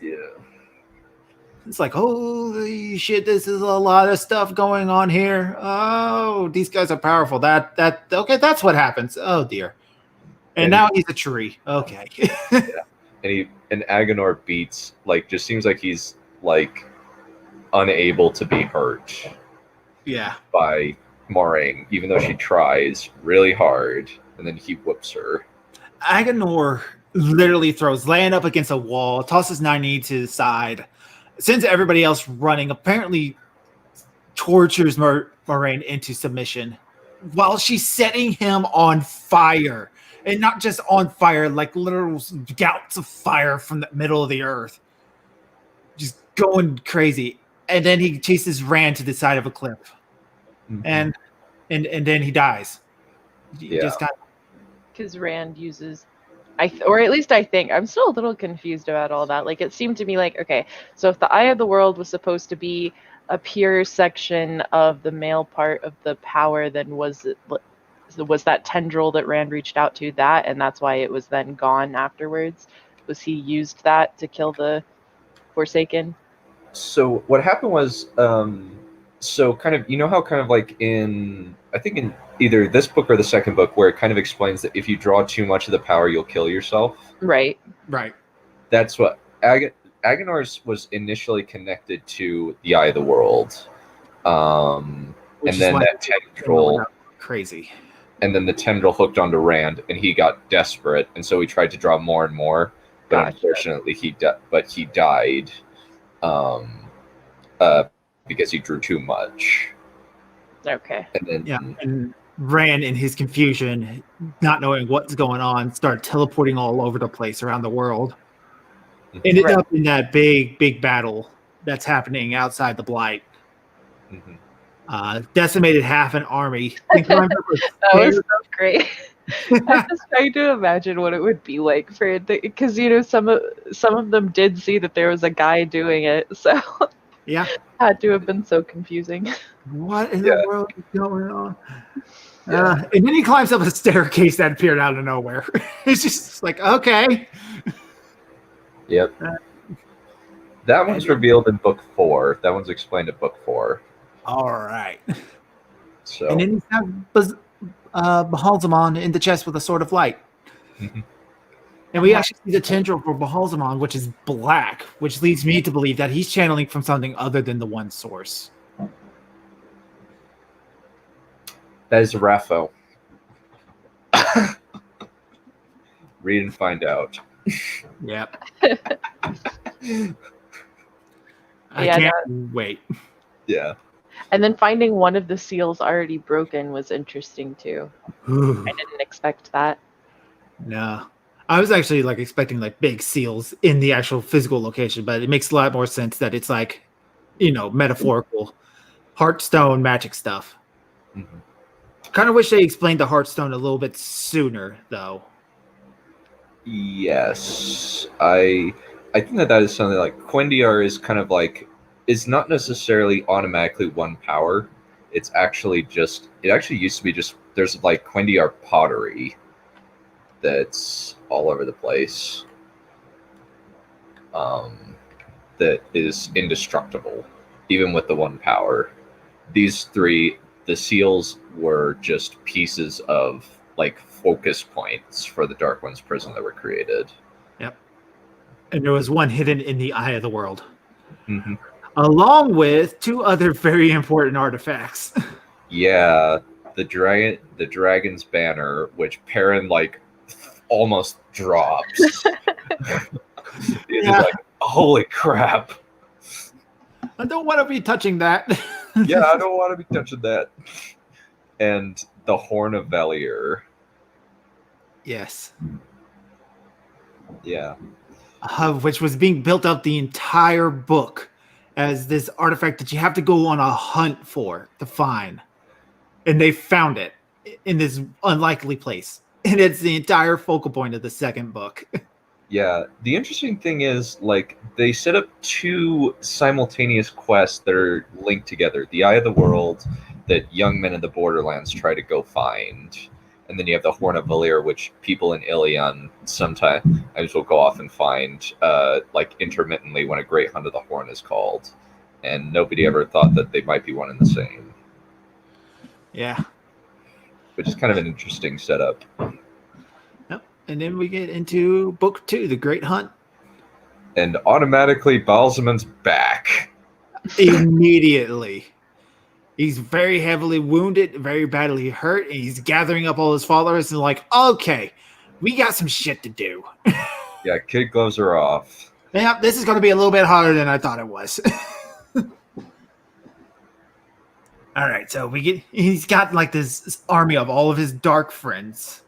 like, holy shit, this is a lot of stuff going on here. Oh, these guys are powerful. Okay, that's what happens. Oh dear. And now he's a tree. Okay. And Agenor beats, like, just seems like he's like unable to be hurt. Yeah. By Moraine, even though she tries really hard, and then he whoops her. Agenor literally throws Lan up against a wall, tosses Nynaeve to the side, sends everybody else running, apparently tortures Moraine into submission while she's setting him on fire. And not just on fire, like literal gouts of fire from the middle of the earth. Just going crazy. And then he chases Rand to the side of a cliff. And then he dies. Just kind of, because Rand uses, or at least I think, I'm still a little confused about all that. Like, it seemed to me like, okay, so if the Eye of the World was supposed to be a pure section of the male part of the power, then was that tendril that Rand reached out to that, and that's why it was then gone afterwards? Was he used that to kill the Forsaken? So what happened was, so kind of, you know how kind of like in, I think in either this book or the second book, where it kind of explains that if you draw too much of the power, you'll kill yourself. Right. That's what Agenor's was initially connected to the Eye of the World. And then that tendril crazy. And then the tendril hooked onto Rand, and he got desperate, and so he tried to draw more and more. But unfortunately, he died because he drew too much. Okay. And then and Rand, in his confusion, not knowing what's going on, started teleporting all over the place around the world. Ended up in that big battle that's happening outside the Blight. Decimated half an army. That was so great. I'm just trying to imagine what it would be like for it, because some of them did see that there was a guy doing it, so yeah, had to have been so confusing. What in the world is going on? And then he climbs up a staircase that appeared out of nowhere. It's just like, okay. Yep. That one's revealed in book 4. That one's explained in book 4. All right. So. And then you have Bahalzamon in the chest with a sword of light. And we actually see the tendril for Bahalzamon, which is black, which leads me to believe that he's channeling from something other than the one source. That is Rapho. Read and find out. Yep. I can't wait. Yeah. And then finding one of the seals already broken was interesting too. I didn't expect that. No. I was actually expecting big seals in the actual physical location, but it makes a lot more sense that it's metaphorical Heartstone magic stuff. Kind of wish they explained the Heartstone a little bit sooner, though. Yes, I think that is something like Quendiar is kind of is not necessarily automatically one power. It's actually just, it actually used to be just, there's Quendiar pottery that's all over the place. That is indestructible, even with the one power. These three, the seals were just pieces of focus points for the Dark One's prison that were created. Yep. And there was one hidden in the Eye of the World. Along with 2 other very important artifacts. Yeah, the dragon's banner, which Perrin almost drops. It's holy crap. I don't want to be touching that. Yeah, I don't want to be touching that. And the Horn of Valier. Yes. Yeah. Which was being built up the entire book as this artifact that you have to go on a hunt for to find. And they found it in this unlikely place. And it's the entire focal point of the second book. Yeah, the interesting thing is, like, they set up two simultaneous quests that are linked together. The Eye of the World, that young men in the Borderlands try to go find. And then you have the Horn of Valir, which people in Ilion sometimes will go off and find, like, intermittently when a Great Hunt of the Horn is called. And nobody ever thought that they might be one and the same, Yeah. which is kind of an interesting setup. Yep. And then we get into book 2, The Great Hunt. And automatically, Balzaman's back. Immediately. He's very heavily wounded, very badly hurt, and he's gathering up all his followers and like, okay, we got some shit to do. Yeah, kid gloves are off. Yeah, this is going to be a little bit harder than I thought it was. All right, so he's got like this army of all of his dark friends.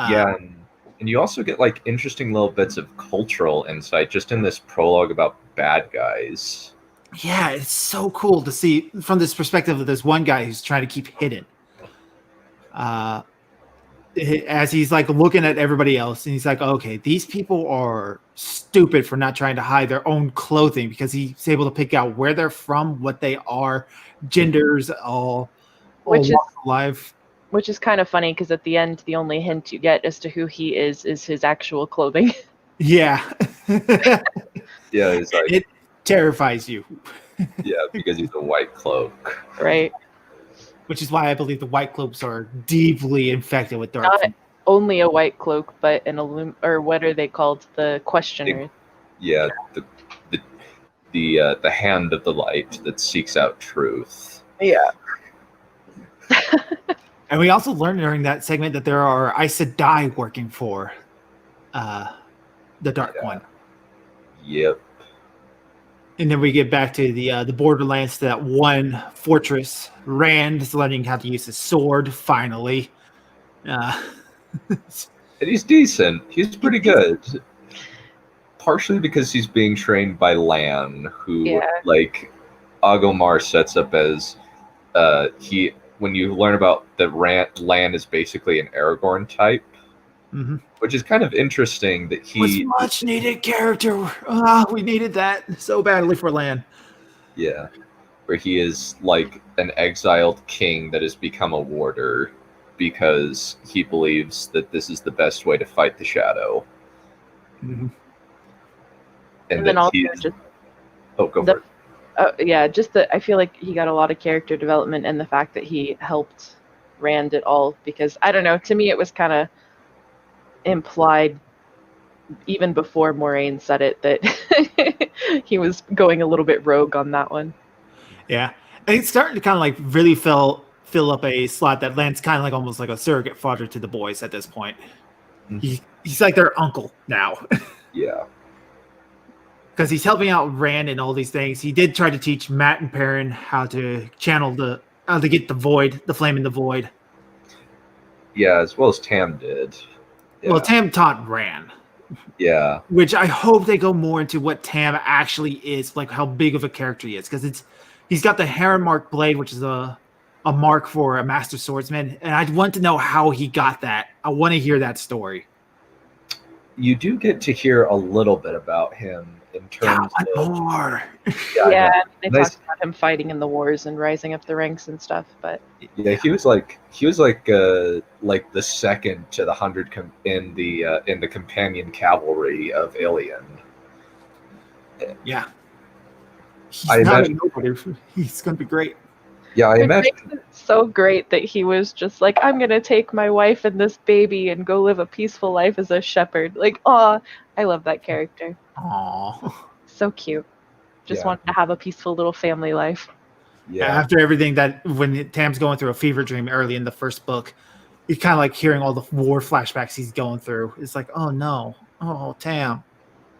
Yeah, and you also get like interesting little bits of cultural insight just in this prologue about bad guys. Yeah, it's so cool to see from this perspective of this one guy who's trying to keep hidden. As he's like looking at everybody else, and he's like, okay, these people are stupid for not trying to hide their own clothing, because he's able to pick out where they're from, what they are, genders, all Which walks of life. Which is kind of funny because at the end, the only hint you get as to who he is his actual clothing. Yeah. Yeah, it's like, It terrifies you. yeah, because he's a white cloak. Right. Which is why I believe the white cloaks are deeply infected with dark. Not only a white cloak, but an or what are they called? The questioner. Yeah, the hand of the light that seeks out truth. Yeah. And we also learned during that segment that there are Aes Sedai working for the Dark One. Yep. And then we get back to the Borderlands, to that one fortress. Rand is learning how to use his sword, finally. And he's decent. He's pretty good. Partially because he's being trained by Lan, who, like, Agomar sets up as when you learn about that Lan is basically an Aragorn type, which is kind of interesting that he was much needed character. We needed that so badly for Lan. Yeah, where he is like an exiled king that has become a warder because he believes that this is the best way to fight the shadow. Mm-hmm. And then also just go for it. Yeah, just that I feel like he got a lot of character development, and the fact that he helped Rand at all, because I don't know, to me it was kind of implied even before Moraine said it that he was going a little bit rogue on that one. Yeah, and it's starting to kind of like really fill up a slot that Lan's kind of like almost like a surrogate father to the boys at this point. Mm-hmm. He's like their uncle now. Yeah. Because he's helping out Rand and all these things. He did try to teach Matt and Perrin how to channel how to get the void, the flame in the void. Yeah, as well as Tam did. Yeah. Well, Tam taught Rand. Yeah. Which I hope they go more into what Tam actually is, like how big of a character he is. Because he's got the Heron Mark blade, which is a mark for a master swordsman. And I want to know how he got that. I want to hear that story. You do get to hear a little bit about him. In terms of more. Yeah, they talked about him fighting in the wars and rising up the ranks and stuff. But yeah, he was like the second to the 100 in the companion cavalry of Ilion. Yeah, I imagine he's going to be great. Yeah, I imagine makes it so great that he was just like, I'm going to take my wife and this baby and go live a peaceful life as a shepherd. Like, I love that character. Aww. So cute. Just wanted to have a peaceful little family life. Yeah. After everything when Tam's going through a fever dream early in the first book, he's kind of like hearing all the war flashbacks he's going through. It's like, oh no. Oh, Tam.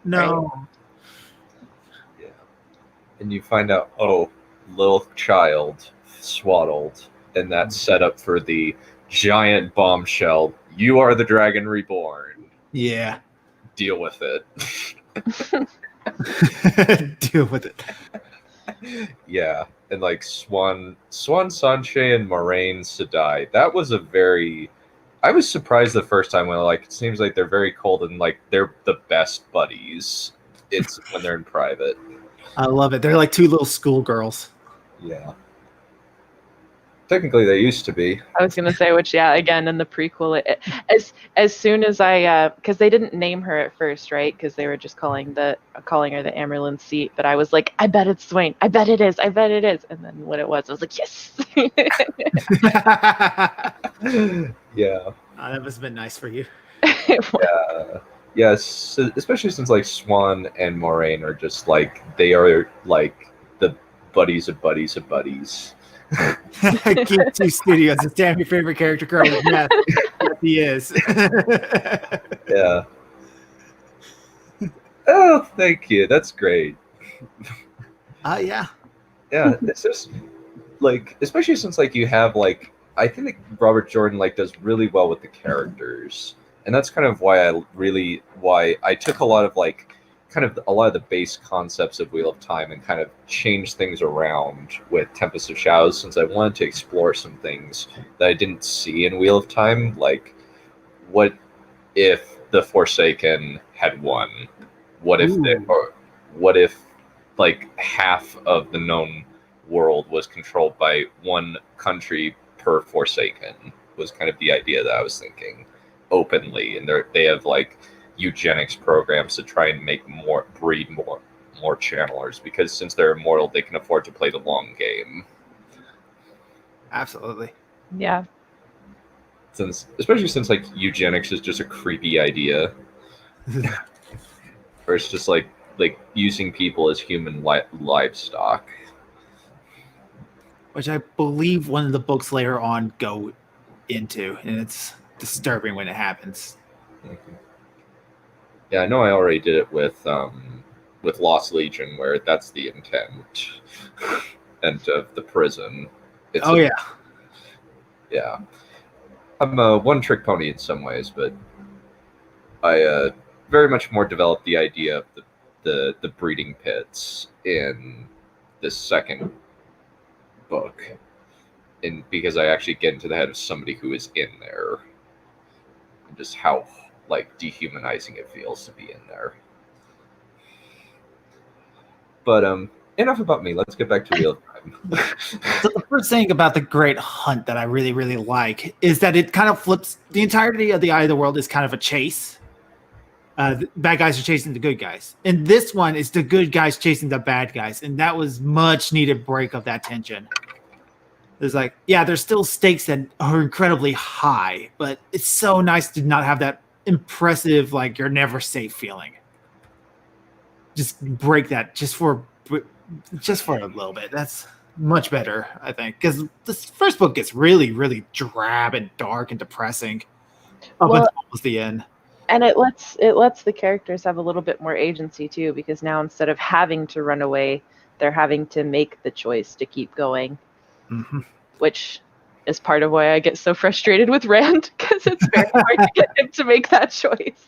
No. Right. Yeah. And you find out, little child swaddled, and that's set up for the giant bombshell. You are the dragon reborn. Yeah. Deal with it. Deal with it. Yeah. And like Swan Sanche and Moraine Sedai. That was a very I was surprised the first time when like it seems like they're very cold and like they're the best buddies. It's when they're in private. I love it. They're like two little schoolgirls. Yeah. Technically, they used to be. I was gonna say, which again in the prequel, as soon as I because they didn't name her at first, right? Because they were just calling her the Amerlin seat. But I was like, I bet it's Swain. I bet it is. I bet it is. And then when it was, I was like, yes. Yeah. That must have been nice for you. Yeah. Yes, especially since like Swan and Moraine are just like they are like the buddies of buddies of buddies. Geek 2 Studios is damn your favorite character, Carl. Yes, he is. Yeah. Oh, thank you. That's great. Yeah. Yeah, it's just like, especially since like you have like, I think that Robert Jordan like does really well with the characters, and that's kind of why I took a lot of like kind of a lot of the base concepts of Wheel of Time and kind of changed things around with Tempest of Shadows, since I wanted to explore some things that I didn't see in Wheel of Time, like what if the Forsaken had won? What if like half of the known world was controlled by one country per Forsaken? Was kind of the idea that I was thinking openly, and they have like eugenics programs to try and breed more channelers, because since they're immortal, they can afford to play the long game. Absolutely. Yeah. Especially since like eugenics is just a creepy idea, or it's just like using people as human livestock, which I believe one of the books later on go into, and it's disturbing when it happens. Mm-hmm. Yeah, I know I already did it with Lost Legion, where that's the intent, and of the prison. Yeah. I'm a one-trick pony in some ways, but I very much more developed the idea of the breeding pits in this second book, because I actually get into the head of somebody who is in there, and just how like dehumanizing it feels to be in there. But enough about me. Let's get back to Wheel of Time. So the first thing about the Great Hunt that I really, really like is that it kind of flips the entirety of the Eye of the World is kind of a chase. The bad guys are chasing the good guys. And this one is the good guys chasing the bad guys. And that was much needed break of that tension. There's like, yeah, there's still stakes that are incredibly high, but it's so nice to not have that impressive, like you're never safe feeling. Just break that just for a little bit. That's much better, I think, because this first book gets really, really drab and dark and depressing up until almost the end. And it lets the characters have a little bit more agency too, because now instead of having to run away, they're having to make the choice to keep going, which is part of why I get so frustrated with Rand, because it's very hard to get him to make that choice.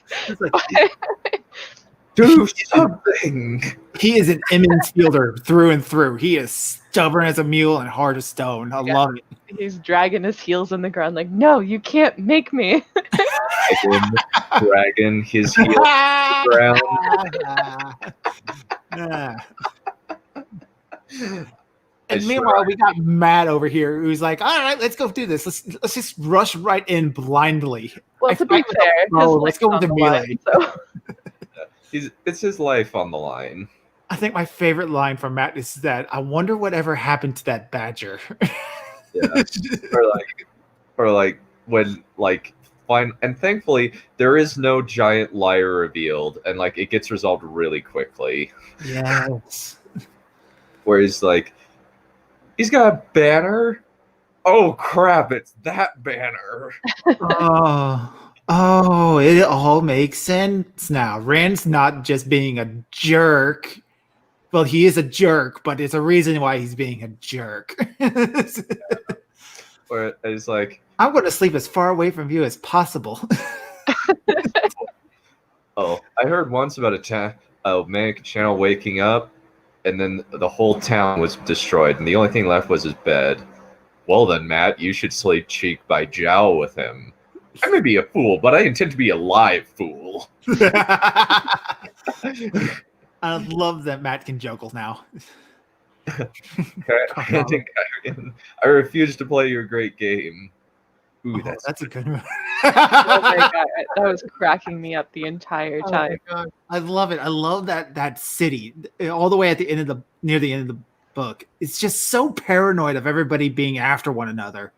Do something. He is an Emmons fielder through and through. He is stubborn as a mule and hard as stone. I love it. He's dragging his heels in the ground like, no, you can't make me. Dragging his heels in the ground. And meanwhile, we got Matt over here who's like, all right, let's go do this. Let's just rush right in blindly. Well, to be fair, let's go with the melee. It's his life on the line. I think my favorite line from Matt is that I wonder whatever happened to that badger. Yeah. or like when like fine, and thankfully there is no giant liar revealed, and like it gets resolved really quickly. Yes. Where he's like, he's got a banner. Oh crap! It's that banner. Oh, it all makes sense now. Rand's not just being a jerk. Well, he is a jerk, but it's a reason why he's being a jerk. Where it's like, I'm going to sleep as far away from you as possible. Oh, I heard once about a manic channel waking up, and then the whole town was destroyed, and the only thing left was his bed. Well then, Matt, you should sleep cheek by jowl with him. I may be a fool, but I intend to be a live fool. I love that Matt can juggle now. I refuse to play your great game. Ooh, that's a good one. Oh my god, that was cracking me up the entire time. Oh my God. I love it. I love that city all the way at the end of near the end of the book. It's just so paranoid of everybody being after one another.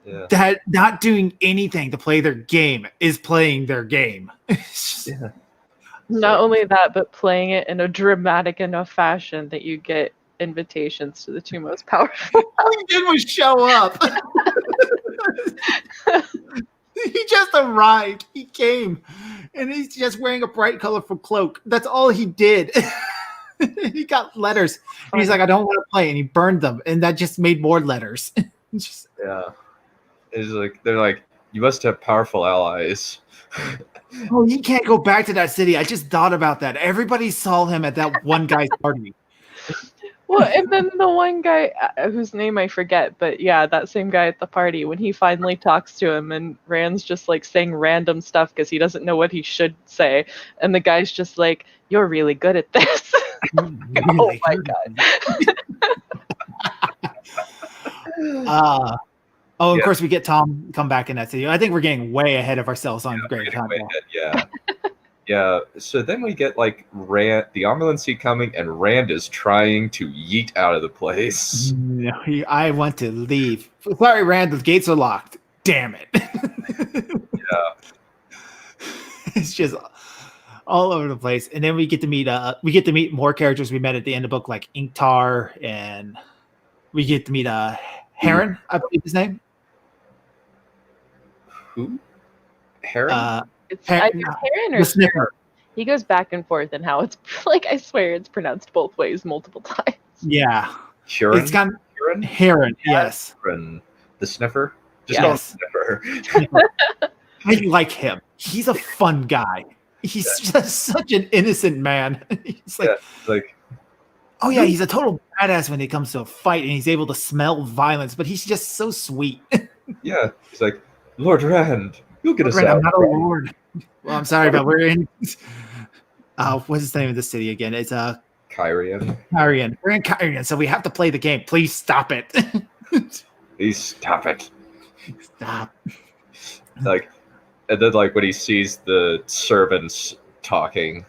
Yeah. That not doing anything to play their game is playing their game. Yeah. Not only that, but playing it in a dramatic enough fashion that you get invitations to the two most powerful. All he did was show up. He just arrived. He came, and he's just wearing a bright, colorful cloak. That's all he did. He got letters. And he's like, I don't want to play, and he burned them, and that just made more letters. Yeah. It's like they're like, you must have powerful allies. Oh, you can't go back to that city. I just thought about that. Everybody saw him at that one guy's party. Well, and then the one guy whose name I forget, but yeah, that same guy at the party, when he finally talks to him and Rand's just like saying random stuff because he doesn't know what he should say. And the guy's just like, you're really good at this. Oh my God. Of course, we get Tom come back in that city. I think we're getting way ahead of ourselves on Great Control. Yeah. Yeah. So then we get like Rand, the ambulance coming, and Rand is trying to yeet out of the place. No, I want to leave. Sorry, Rand, the gates are locked. Damn it. Yeah. It's just all over the place. And then we get to meet more characters we met at the end of the book, like Inktar, and we get to meet Heron, I believe his name. Who? Heron? It's either Perion or Sniffer. He goes back and forth in how it's like, I swear it's pronounced both ways multiple times. Yeah. Heron? It's got Heron, yes. Heron. The Sniffer? Just Yes. call him Sniffer. I like him. He's a fun guy. He's just such an innocent man. He's like, oh yeah, he's a total badass when it comes to a fight, and he's able to smell violence, but he's just so sweet. Yeah. He's like, Lord Rand, you'll get us Rand, out. I'm not a lord. Well, I'm sorry, but we're in. What's the name of the city again? It's Kyrian. Perion. We're in Perion, so we have to play the game. Please stop it. Please stop it. Stop. Like, and then like when he sees the servants talking,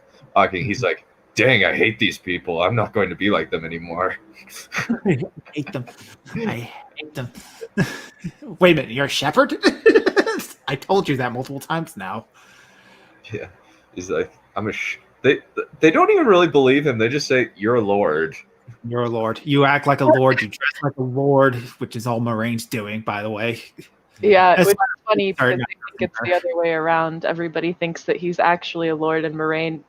he's like, dang, I hate these people. I'm not going to be like them anymore. I hate them. I hate them. Wait a minute, you're a shepherd? I told you that multiple times now. Yeah. He's like, they don't even really believe him. They just say, you're a lord. You're a lord. You act like a lord. You dress like a lord, which is all Moraine's doing, by the way. Yeah, That's which is funny because I not think it's the other way around. Everybody thinks that he's actually a lord, and Moraine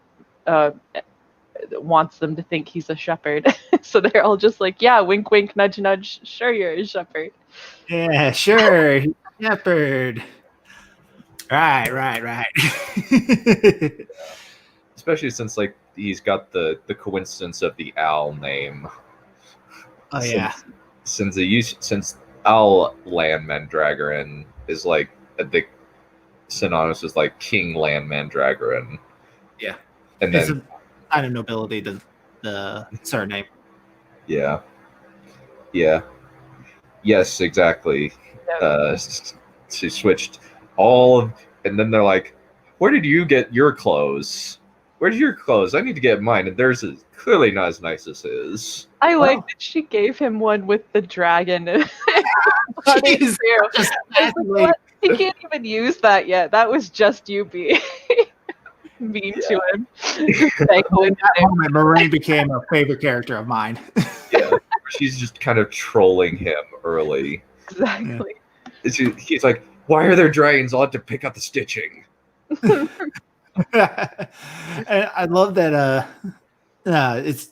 wants them to think he's a shepherd. So they're all just like, yeah, wink, wink, nudge, nudge. Sure, you're a shepherd. Yeah, sure. Shepherd. Right. Especially since like he's got the coincidence of the owl name. Oh yeah. Since Owl Land Mandragoran is like the synonymous is like King Land Mandragoran. Yeah. And It's then a sign of nobility, the surname. yeah. Yes, exactly. She switched and then they're like, where did you get your clothes? Where's your clothes? I need to get mine. And theirs is clearly not as nice as his. I like that she gave him one with the dragon. Jeez, just I was like, what? He can't even use that yet. That was just you being mean to him. Thankfully, in that moment, Moraine became a favorite character of mine. Yeah, she's just kind of trolling him early. exactly. He's like, why are there dragons? I'll have to pick up the stitching. And I love that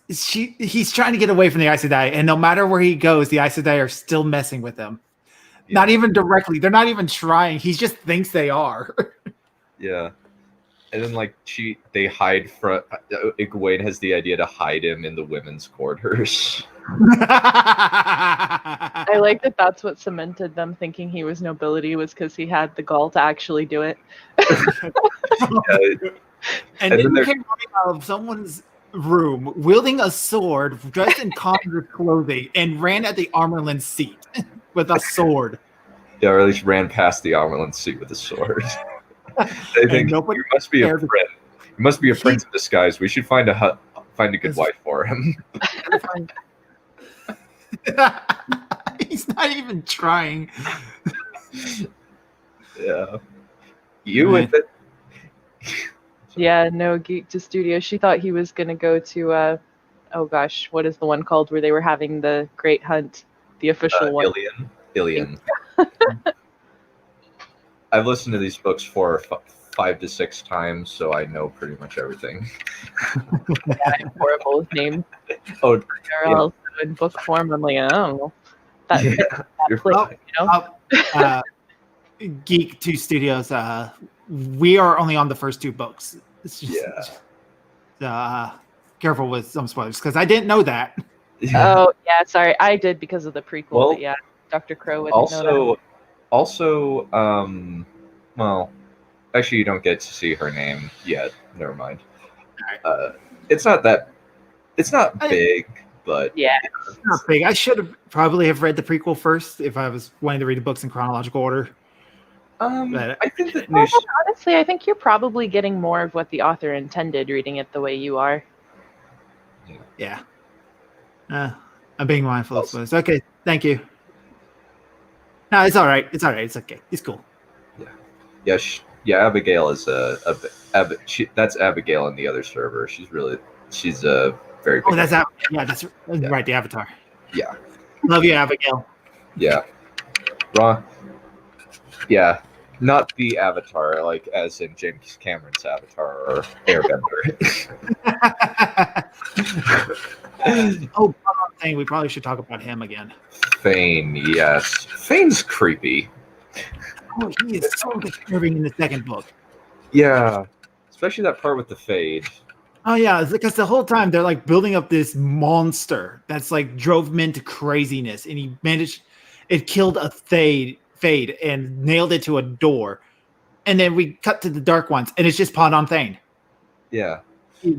he's trying to get away from the Aes Sedai, and no matter where he goes, the Aes Sedai are still messing with him. Yeah. Not even directly. They're not even trying. He just thinks they are. Yeah. And then like they hide from Egwene has the idea to hide him in the women's quarters. I like that. That's what cemented them thinking he was nobility, was because he had the gall to actually do it. And And then then he came running out of someone's room, wielding a sword, dressed in commoner's clothing, and ran at the Armerlin's seat with a sword. Yeah, or at least ran past the Armerlin's seat with a sword. They think nobody he must be a cared. friend. He must be a prince in disguise. We should find a good wife for him. He's not even trying. Yeah. You with it. Yeah, no, Geek to Studio. She thought he was going to go to, oh gosh, what is the one called where they were having the great hunt? The official one. Ilion. I've listened to these books 5 to 6 times, so I know pretty much everything. Yeah, horrible name. Oh, They're all in book form. I'm like, oh, that, yeah, that you're place, fine. you know? Geek 2 Studios, we are only on the first 2 books. It's just, careful with some spoilers, because I didn't know that. Oh, yeah, sorry. I did because of the prequel, Well, but yeah, Dr. Crow wouldn't know that. Also, well, actually, you don't get to see her name yet. Never mind. It's not big, but Yeah. It's not big. I should have probably have read the prequel first if I was wanting to read the books in chronological order. But I think that Well, honestly, I think you're probably getting more of what the author intended reading it the way you are. yeah, I'm being mindful of spoilers. Okay, thank you. No, it's all right. It's all right. It's okay. It's cool. Yeah. Abigail is that's Abigail in the other server. She's a very big. Oh, that's right. The Avatar. Yeah. Love you, Abigail. Yeah. Ron. Yeah. Not the Avatar, like as in James Cameron's Avatar or Airbender. Oh, thing. We probably should talk about him again. Fane, yes. Fane's creepy. Oh, he is so disturbing in the second book. Yeah. Especially that part with the fade. Oh yeah, it's because the whole time they're like building up this monster that's like drove men to craziness, and he managed. It killed a fade and nailed it to a door, and then we cut to the Dark Ones, and it's just Pod on Thane. Yeah.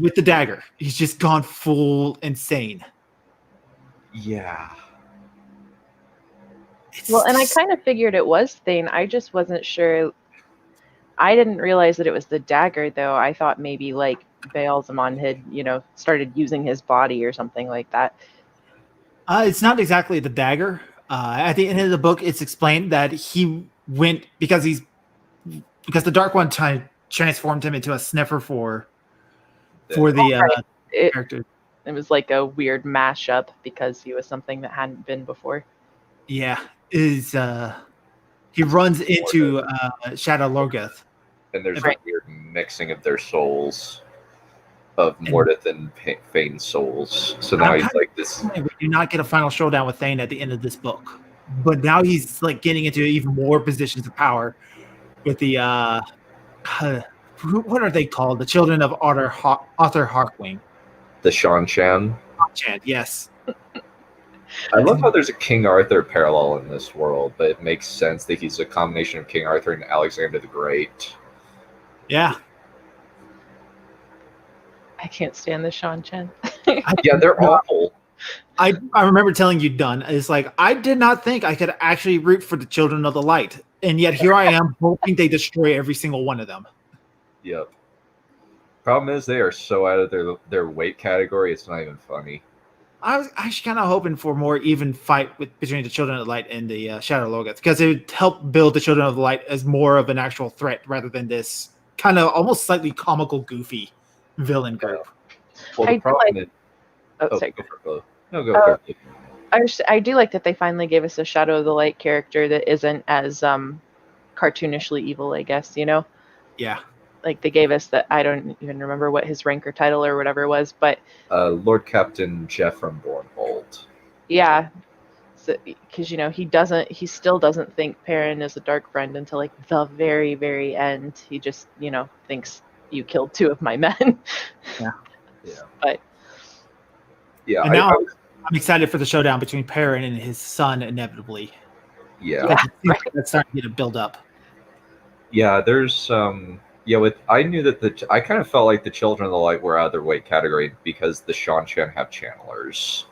With the dagger, he's just gone full insane. Yeah. Well, and I kind of figured it was Thane. I just wasn't sure. I didn't realize that it was the dagger, though. I thought maybe like Baal-Zaman had, started using his body or something like that. It's not exactly the dagger. At the end of the book, it's explained that he went because the Dark One transformed him into a sniffer for the character. It was like a weird mashup because he was something that hadn't been before. Yeah, he runs into Shadow Lorgeth. And there's a weird mixing of their souls, of Mordeth and Fane's souls. So now he's like this. We do not get a final showdown with Thane at the end of this book, but now he's like getting into even more positions of power with the what are they called? The children of Arthur Harkwing. The Shan-Chan. Shan, yes. I love how there's a King Arthur parallel in this world, but it makes sense that he's a combination of King Arthur and Alexander the Great. Yeah. I can't stand the Shan-Chan. Yeah, they're awful. I remember telling you, Dunn, it's like, I did not think I could actually root for the Children of the Light. And yet here I am hoping they destroy every single one of them. Yep. Problem is they are so out of their weight category, it's not even funny. I was actually kind of hoping for more even fight between the Children of the Light and the Shadow Lorgeth, because it would help build the Children of the Light as more of an actual threat rather than this kind of almost slightly comical, goofy villain group. Well, the problem is... sorry. Go for it. No, go for it. I do like that they finally gave us a Shadow of the Light character that isn't as cartoonishly evil, I guess, Yeah. Like they gave us that, I don't even remember what his rank or title or whatever was, but Lord Captain Jeffrem Bornhold. Yeah, because he still doesn't think Perion is a dark friend until like the very, very end. He just thinks you killed 2 of my men. Yeah. But Yeah, And now I'm excited for the showdown between Perion and his son, inevitably. yeah. That's starting to get a build up. Yeah, there's I knew that I kind of felt like the Children of the Light were out of their weight category because the Shanshan have channelers.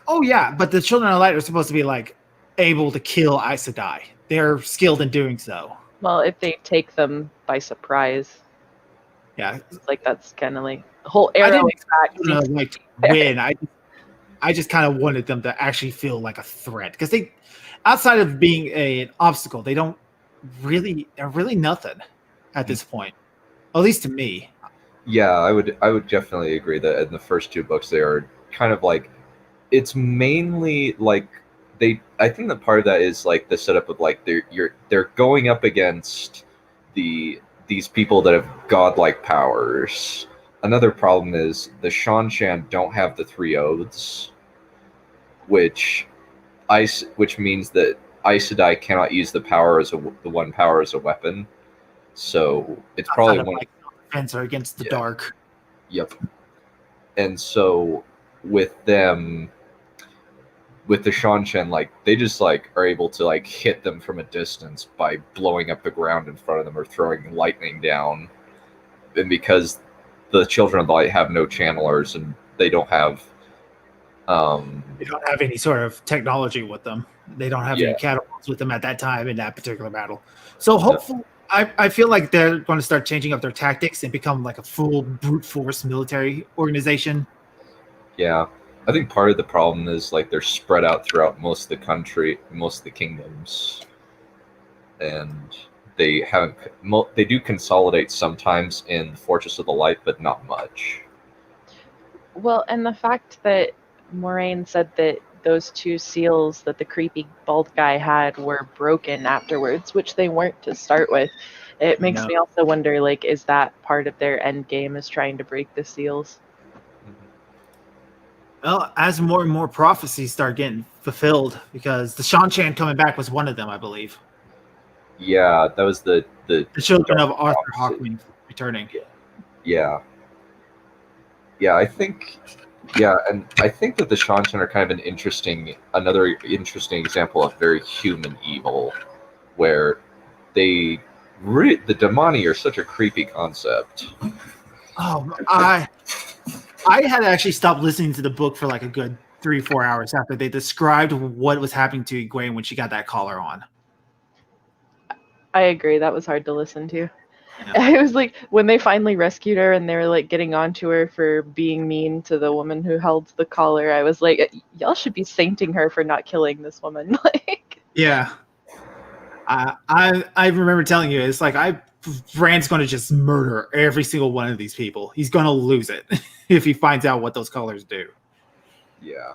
Oh yeah, but the Children of Light are supposed to be like able to kill Aes Sedai. They're skilled in doing so. well, if they take them by surprise, Yeah, like that's kind of like the whole I arrow. didn't Back Children of the Light to win. I just kind of wanted them to actually feel like a threat because they, outside of being an obstacle, they're really nothing at this point. At least to me. Yeah, I would definitely agree that in the first 2 books they are kind of like, it's mainly like I think that part of that is like the setup of like they're going up against these people that have godlike powers. Another problem is the Shanshan don't have the 3 oaths, which means that Aes Sedai cannot use the one power as a weapon. So it's probably one like defense or against the dark. Yep. And so with them, with the Shanshan, like they just like are able to like hit them from a distance by blowing up the ground in front of them or throwing lightning down. And because the Children of the Light have no channelers and they don't have any sort of technology with them. They don't have any catapults with them at that time in that particular battle. So hopefully, I feel like they're going to start changing up their tactics and become like a full brute force military organization. Yeah, I think part of the problem is like they're spread out throughout most of the country, most of the kingdoms, and they haven't. They do consolidate sometimes in the Fortress of the Light, but not much. Well, and the fact that Moraine said that those 2 seals that the creepy bald guy had were broken afterwards, which they weren't to start with. It makes me also wonder, like, is that part of their end game is trying to break the seals? Well, as more and more prophecies start getting fulfilled, because the Shanshan coming back was one of them, I believe. Yeah, that was the children of Arthur Hawkwind returning. Yeah, I think. Yeah, and I think that the Shanshan are kind of another interesting example of very human evil, where the Damani are such a creepy concept. Oh, I had actually stopped listening to the book for like a good 3-4 hours after they described what was happening to Egwene when she got that collar on. I agree. That was hard to listen to. Yeah. It was like when they finally rescued her and they were like getting onto her for being mean to the woman who held the collar. I was like, y'all should be sainting her for not killing this woman. Like, yeah. I remember telling you, it's like Rand's going to just murder every single one of these people. He's going to lose it if he finds out what those colors do. Yeah.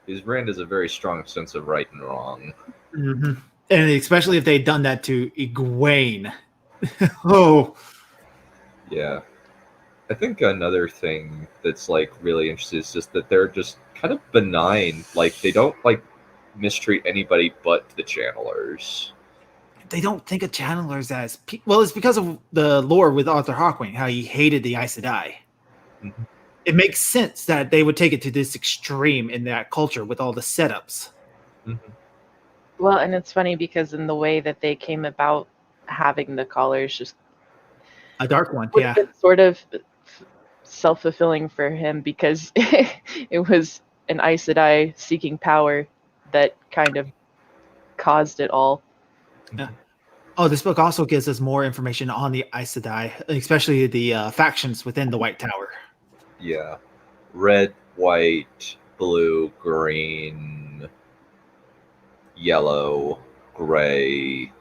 Because Rand has a very strong sense of right and wrong. Mm-hmm. And especially if they'd done that to Egwene. Oh. Yeah. I think another thing that's like really interesting is just that they're just kind of benign. Like they don't like mistreat anybody but the channelers. They don't think of channelers as well. It's because of the lore with Arthur Hawkwind, how he hated the Aes Sedai. Mm-hmm. It makes sense that they would take it to this extreme in that culture with all the setups. Mm-hmm. Well, and it's funny because in the way that they came about having the collars, just a dark one, yeah, sort of self-fulfilling for him because it was an Aes Sedai seeking power that kind of caused it all. Yeah. Oh, this book also gives us more information on the Aes Sedai, especially the factions within the White Tower. Yeah. Red, white, blue, green, yellow, gray,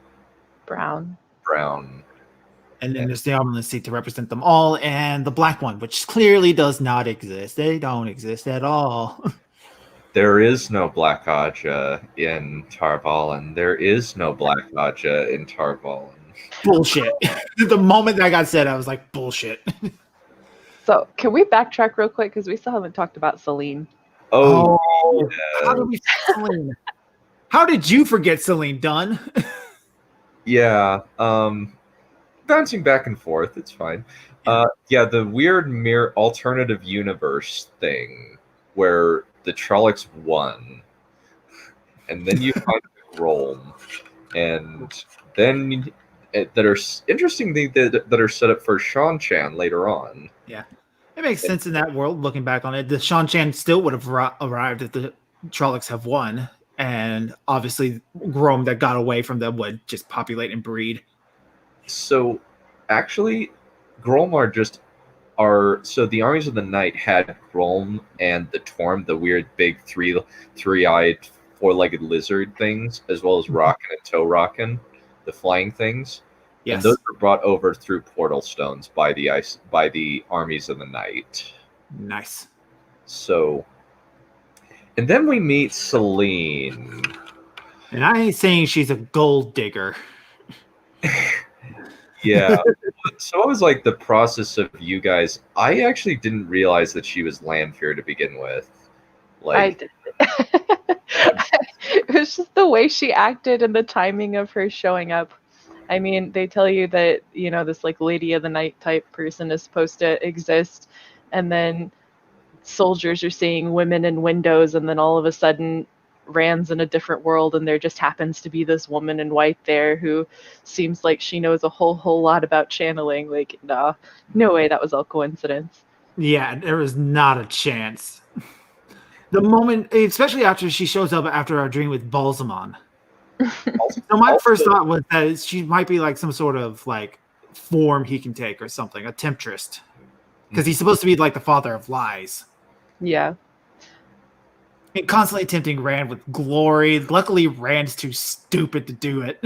brown. And then there's the obelisk to represent them all, and the black one, which clearly does not exist. They don't exist at all. There is no Black Aja in Tar Valon. There is no Black Aja in Tar Valon. Bullshit. The moment that got said, I was like, bullshit. So, can we backtrack real quick? Because we still haven't talked about Selene. Oh, how did we Selene? How did you forget Selene, Dunn? Yeah. bouncing back and forth. It's fine. Yeah, the weird mirror alternative universe thing where the Trollocs won, and then you find Rome, and then that are interesting things that are set up for Shan Chan later on. Yeah, it makes sense in that world. Looking back on it, the Shan Chan still would have arrived if the Trollocs have won, and obviously Rome that got away from them would just populate and breed. So, actually, Grolm so the armies of the night had Grolm and the Torm, the weird big three-eyed, four-legged lizard things, as well as Rockin and Toe Rockin, the flying things. Yes. And those were brought over through portal stones by the armies of the night. Nice. So, and then we meet Celine. And I ain't saying she's a gold digger. Yeah. So it was like the process of you guys. I actually didn't realize that she was Lanfear to begin with. I did. It was just the way she acted and the timing of her showing up. I mean, they tell you that, this like Lady of the Night type person is supposed to exist, and then soldiers are seeing women in windows, and then all of a sudden Rand's in a different world, and there just happens to be this woman in white there who seems like she knows a whole lot about channeling. Like, nah, no way that was all coincidence. Yeah, there was not a chance. The moment, especially after she shows up after our dream with Balsamon. So my first thought was that she might be like some sort of like form he can take or something, a temptress. Because he's supposed to be like the father of lies. Yeah. And constantly tempting Rand with glory. Luckily, Rand's too stupid to do it.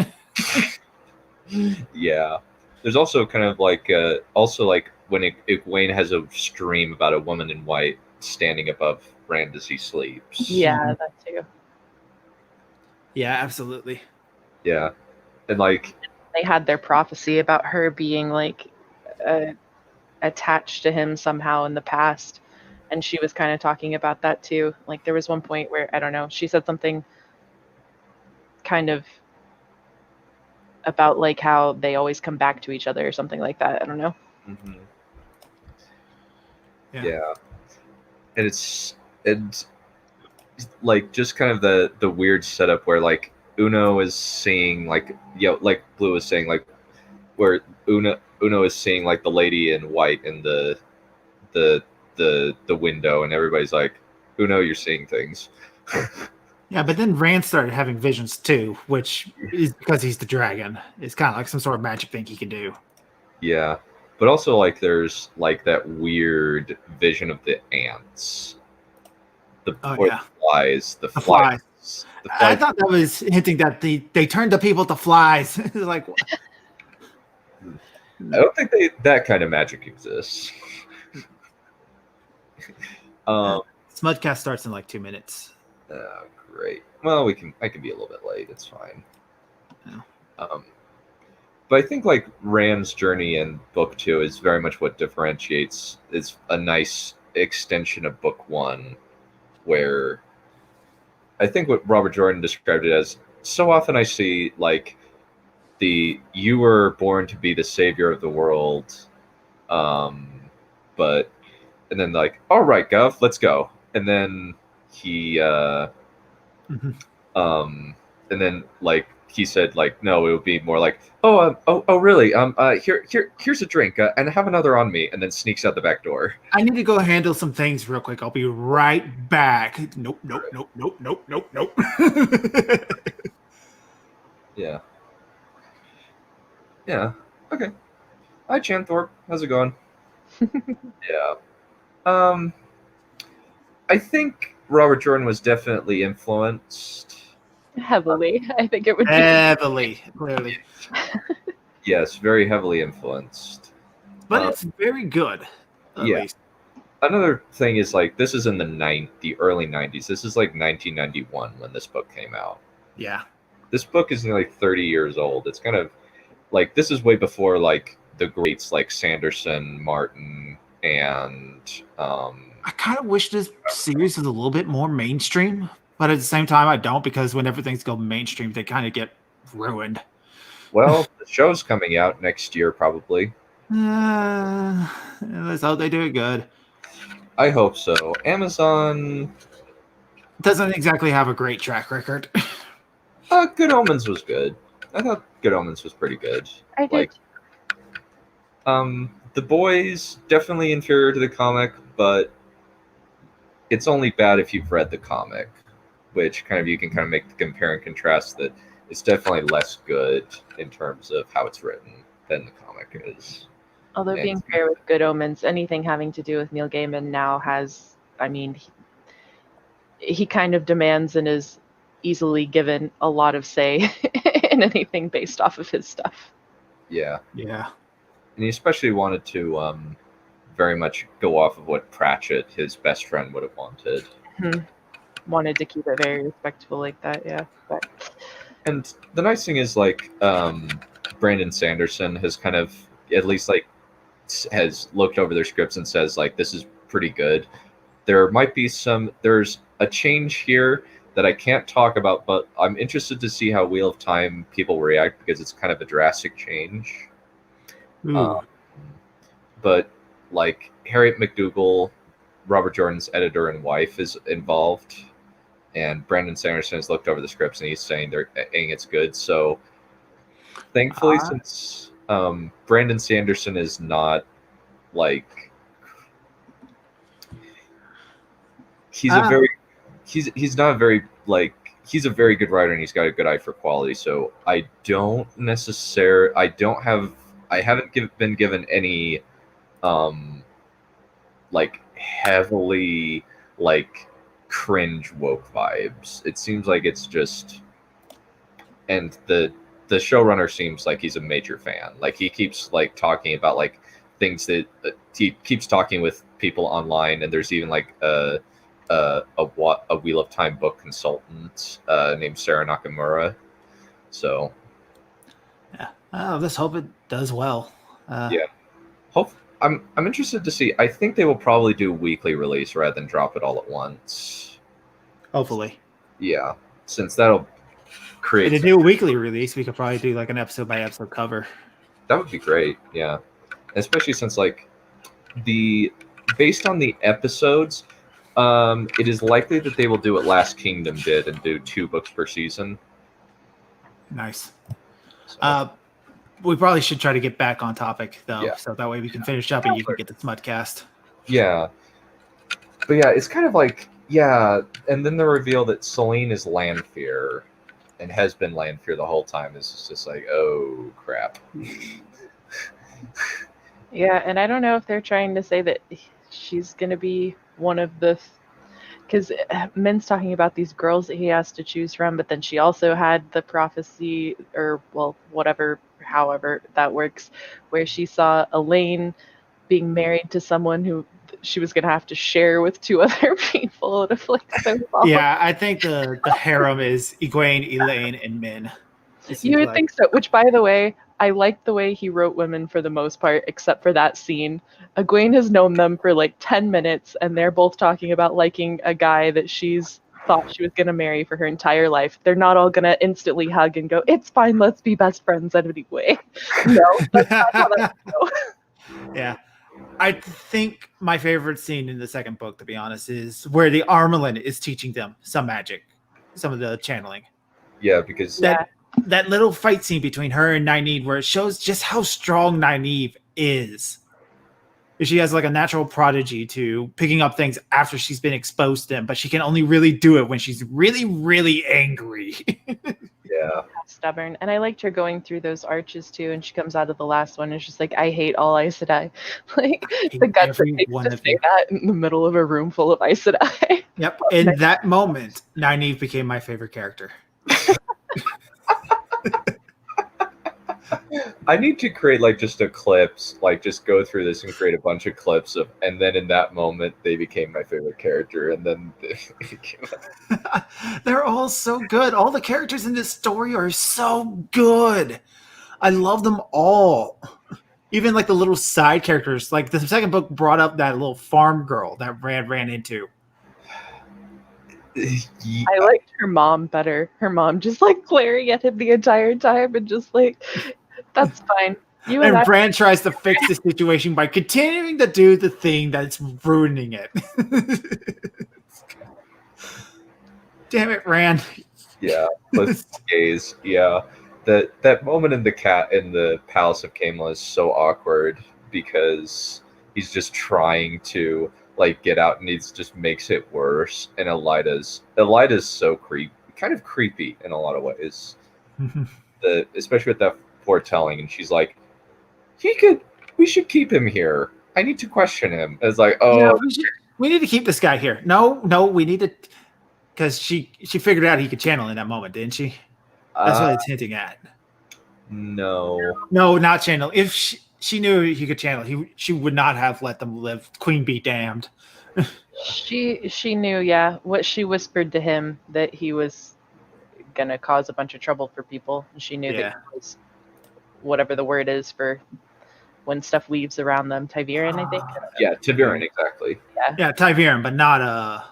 Yeah. There's also kind of like, when Egwene has a dream about a woman in white standing above Rand as he sleeps. Yeah, that too. Yeah, absolutely. Yeah. And like, they had their prophecy about her being like attached to him somehow in the past. And she was kind of talking about that too. Like there was one point where, I don't know, she said something kind of about like how they always come back to each other or something like that. I don't know. mm-hmm. Yeah. And it's like just kind of the weird setup where like Uno is seeing like, like Blue was saying, like where Uno is seeing like the lady in white in the window, and everybody's like, Uno, you're seeing things. Yeah, but then Rand started having visions too, which is because he's the dragon. It's kind of like some sort of magic thing he can do. Yeah, but also like there's like that weird vision of the ants, the flies. The flies. I thought that was hinting that they turned the people to flies. Like, I don't think that kind of magic exists. Smudcast starts in like 2 minutes. Oh, great. Well, I can be a little bit late. It's fine. Yeah. But I think like Rand's journey in book 2 is very much what differentiates. It's a nice extension of book 1, where I think what Robert Jordan described it as, so often I see like you were born to be the savior of the world, but and then like, all right, Gov, let's go. And then he and then like he said like, no, it would be more like, oh really, here's a drink, and have another on me, and then sneaks out the back door. I need to go handle some things real quick. I'll be right back. Nope. Yeah. Okay. Hi, Chanthorpe. How's it going? Yeah. I think Robert Jordan was definitely influenced. Heavily. I think it would be. Heavily, clearly. Yes, very heavily influenced. But it's very good. At least. Another thing is like, this is in the early 90s. This is like 1991 when this book came out. Yeah. This book is like 30 years old. It's kind of like, this is way before like the greats like Sanderson, Martin, and I kind of wish this series was a little bit more mainstream, but at the same time I don't, because when everything's go mainstream they kind of get ruined. Well, the show's coming out next year, probably. Let's hope they do it good. I hope so. Amazon. Doesn't exactly have a great track record. Good Omens was good. I thought Good Omens was pretty good. I did. Like, The Boys definitely inferior to the comic, but it's only bad if you've read the comic, which kind of you can kind of make the compare and contrast that it's definitely less good in terms of how it's written than the comic is. Although being fair with Good Omens, anything having to do with Neil Gaiman now has, I mean, he kind of demands and is easily given a lot of say in anything based off of his stuff. Yeah. Yeah. And he especially wanted to very much go off of what Pratchett, his best friend, would have wanted. Wanted to keep it very respectful like that, yeah. But and the nice thing is, like, Brandon Sanderson has kind of, at least, like, has looked over their scripts and says, like, this is pretty good. There's a change here that I can't talk about, but I'm interested to see how Wheel of Time people react, because it's kind of a drastic change. But, like, Harriet McDougall, Robert Jordan's editor and wife, is involved, and Brandon Sanderson has looked over the scripts and he's saying it's good. So thankfully, since Brandon Sanderson is not, like, he's a very good writer, and he's got a good eye for quality. So I haven't been given any like heavily, like, cringe woke vibes. It seems like it's just, and the showrunner seems like he's a major fan. Like, he keeps, like, talking about, like, things that he keeps talking with people online, and there's even, like, a Wheel of Time book consultant named Sarah Nakamura. So yeah, let's hope it does well. Yeah, I'm interested to see. I think they will probably do weekly release rather than drop it all at once. Hopefully. Yeah, since that'll create. If they do a weekly release, we could probably do, like, an episode by episode cover. That would be great. Yeah, especially since, like, based on the episodes, it is likely that they will do what Last Kingdom did and do 2 books per season. Nice. So. We probably should try to get back on topic, though, Yeah. so that way we can finish up and you can get the Smudcast. Yeah. But yeah, it's kind of like, yeah, and then the reveal that Selene is Lanfear and has been Lanfear the whole time is just like, oh, crap. yeah, and I don't know if they're trying to say that she's going to be one of the... Because Min's talking about these girls that he has to choose from, but then she also had the prophecy, or, well, however that works, where she saw Elaine being married to someone who she was going to have to share with 2 other people. And so yeah, I think the harem is Egwene, Elaine, and Min. You would think so, which, by the way, I like the way he wrote women for the most part, except for that scene. Egwene has known them for like 10 minutes, and they're both talking about liking a guy that she's thought she was going to marry for her entire life. They're not all going to instantly hug and go, it's fine, let's be best friends anyway. No, that's not how that goes. Yeah. I think my favorite scene in the second book, to be honest, is where the Armelin is teaching them some magic, some of the channeling. Yeah, because... That little fight scene between her and Nynaeve, where it shows just how strong Nynaeve is. She has, like, a natural prodigy to picking up things after she's been exposed to them, but she can only really do it when she's really, really angry. Yeah. Stubborn. And I liked her going through those arches too, and she comes out of the last one and she's like, I hate all Aes Sedai. Like, the guts it takes to say that in the middle of a room full of Aes Sedai. Yep. In that moment, Nynaeve became my favorite character. I need to create, like, just a clips, like, just go through this and create a bunch of clips of, and then in that moment they became my favorite character, and then they're all so good. All the characters in this story are so good. I love them all. Even, like, the little side characters. Like, the second book brought up that little farm girl that Rand ran into. I liked her mom better. Her mom just like glaring at him the entire time and just like, that's fine. You and And I. Bran tries to fix the situation by continuing to do the thing that's ruining it. Damn it, Bran. Yeah, let's gaze. Yeah, that moment in the Palace of Camelot is so awkward because he's just trying to like get out and he just makes it worse. And Elida's so kind of creepy in a lot of ways. Especially with that foretelling, and she's like, we should keep him here. I need to question him. It's like, oh, Yeah, we need to keep this guy here. No, we need to, because she figured out he could channel in that moment, didn't she? That's what it's hinting at. No, not channel. If she knew he could channel, she would not have let them live. Queen be damned. She knew, yeah. What she whispered to him that he was gonna cause a bunch of trouble for people. She knew that he was whatever the word is for when stuff weaves around them. Tyverian, I think. yeah, Tiburon, exactly. Yeah, Tyverian, but not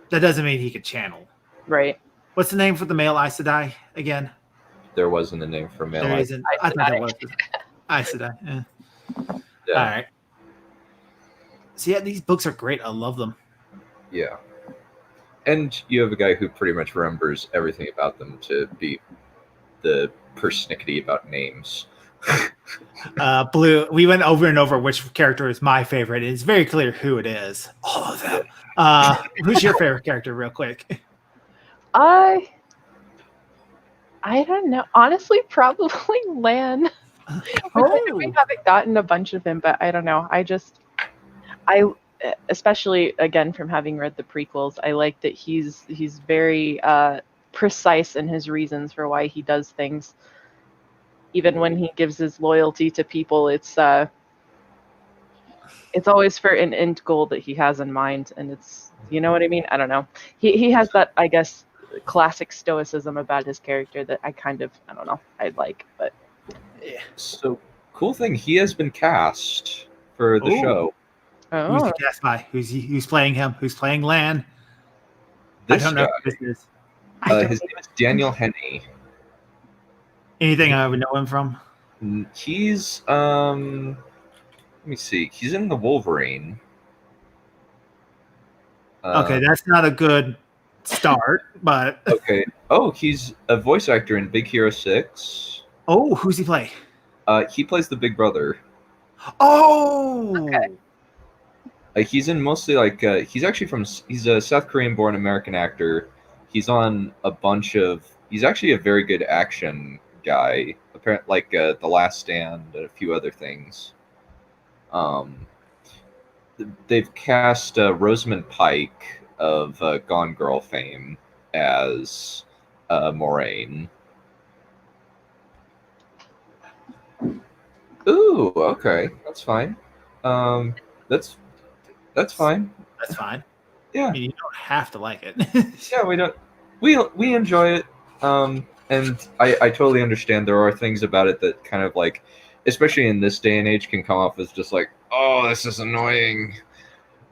that doesn't mean he could channel. Right. What's the name for the male Aes Sedai again? There wasn't a name for male. There isn't. I thought there was. Aes Sedai. Yeah. Yeah. All right. So yeah, these books are great. I love them. Yeah. And you have a guy who pretty much remembers everything about them to be the persnickety about names. Blue. We went over and over which character is my favorite. It's very clear who it is. All of them. Who's your favorite character, real quick? I don't know. Honestly, probably Lan. We haven't gotten a bunch of him, but I don't know. I especially again from having read the prequels, I like that he's very precise in his reasons for why he does things. Even when he gives his loyalty to people, it's always for an end goal that he has in mind, and it's, you know what I mean? I don't know. He has that, I guess, classic stoicism about his character that I don't know, I like, but Yeah. So cool thing, he has been cast for the show. Who's the cast by? Who's playing him? Who's playing Lan? This I don't know guy, who this is. his name is Daniel Henney. Anything I would know him from? He's let me see. He's in the Wolverine. Okay, that's not a good start, but Okay. Oh, he's a voice actor in Big Hero 6. oh, who's he play? He plays the big brother. Oh, okay. He's in mostly he's a South Korean born American actor. He's on a bunch of, he's actually a very good action guy. Apparently, The Last Stand and a few other things. They've cast Rosamund Pike of Gone Girl fame as Moraine. Ooh, okay, that's fine. That's fine. that's fine. Yeah. I mean, you don't have to like it. Yeah, we don't. We enjoy it. And I totally understand there are things about it that kind of like, especially in this day and age, can come off as just like, oh, this is annoying.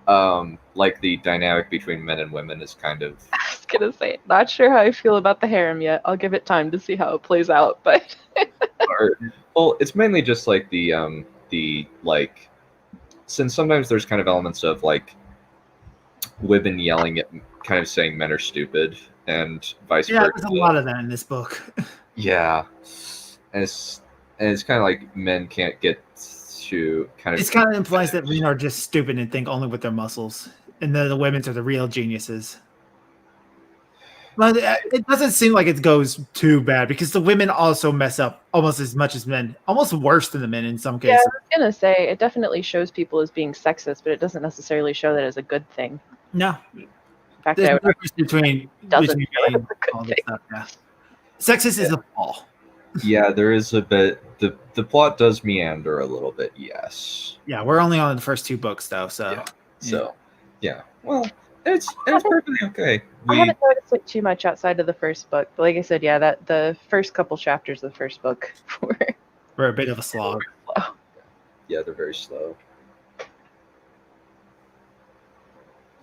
Like the dynamic between men and women is kind of. I was gonna say, not sure how I feel about the harem yet. I'll give it time to see how it plays out, but. Well, it's mainly just like the like, since sometimes there's kind of elements of like women yelling at, kind of saying men are stupid and vice versa. Yeah, there's a lot of that in this book. Yeah, and it's kind of like men can't get to kind of. It's kind of implies that men are just stupid and think only with their muscles, and the women's are the real geniuses. But it doesn't seem like it goes too bad because the women also mess up almost as much as men, almost worse than the men in some cases. Yeah, I was gonna say it definitely shows people as being sexist, but it doesn't necessarily show that as a good thing. No, In fact, there's I a would difference between doesn't being show it as a good all this thing. stuff. Yeah. Sexist is a flaw. Yeah, there is a bit. The plot does meander a little bit. Yes. Yeah, we're only on the first two books though, so Yeah. So, yeah. Well, it's perfectly okay. I haven't noticed it too much outside of the first book, but like I said, yeah, that the first couple chapters of the first book were we're a bit of a slog. Yeah, they're very slow.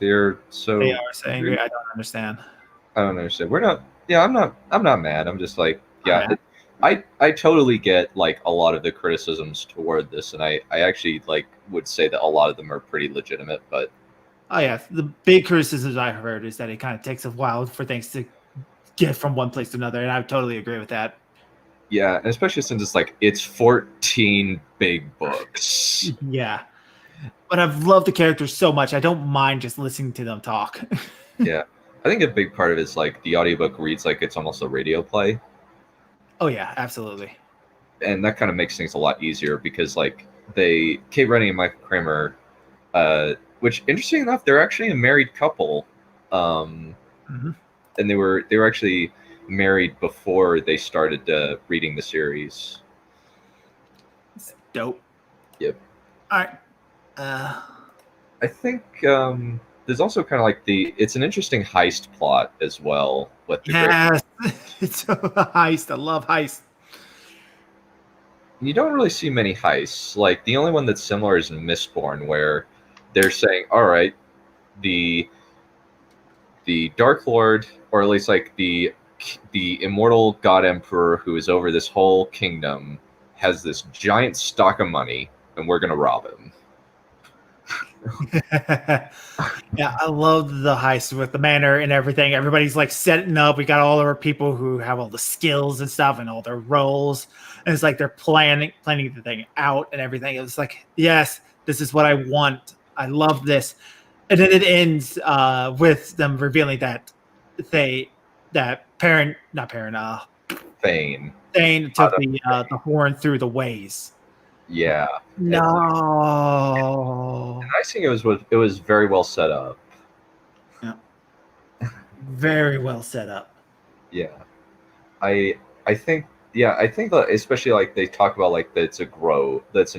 They're so. They are so angry. I don't understand. I don't understand. We're not. Yeah, I'm not. I'm not mad. I'm just like, yeah. Okay. I totally get like a lot of the criticisms toward this, and I actually like would say that a lot of them are pretty legitimate. But Oh yeah, the big criticisms I've heard is that it kind of takes a while for things to get from one place to another, and I totally agree with that. yeah, and especially since it's 14 big books. Yeah, but I've loved the characters so much, I don't mind just listening to them talk. Yeah, I think a big part of it is like the audiobook reads like it's almost a radio play, Oh yeah, absolutely. and that kind of makes things a lot easier because like Kate Rennie and Michael Kramer, which interesting enough, they're actually a married couple, Mhm. and they were actually married before they started reading the series. It's dope. Yep. All right. I think there's also kind of like it's an interesting heist plot as well. With the Yes, it's a heist. I love heist. You don't really see many heists. Like the only one that's similar is in Mistborn, where they're saying, "All right, the Dark Lord, or at least like the immortal God Emperor who is over this whole kingdom, has this giant stock of money, and we're gonna rob him." Yeah, I love the heist with the manor and everything. Everybody's like setting up. We got all of our people who have all the skills and stuff and all their roles. And it's like they're planning the thing out and everything. It was like, yes, this is what I want. I love this. And then it ends with them revealing that Thane. Thane took the horn through the ways. Yeah. No. And I think it was very well set up. Yeah. Very well set up. Yeah. I think that especially like they talk about like that's an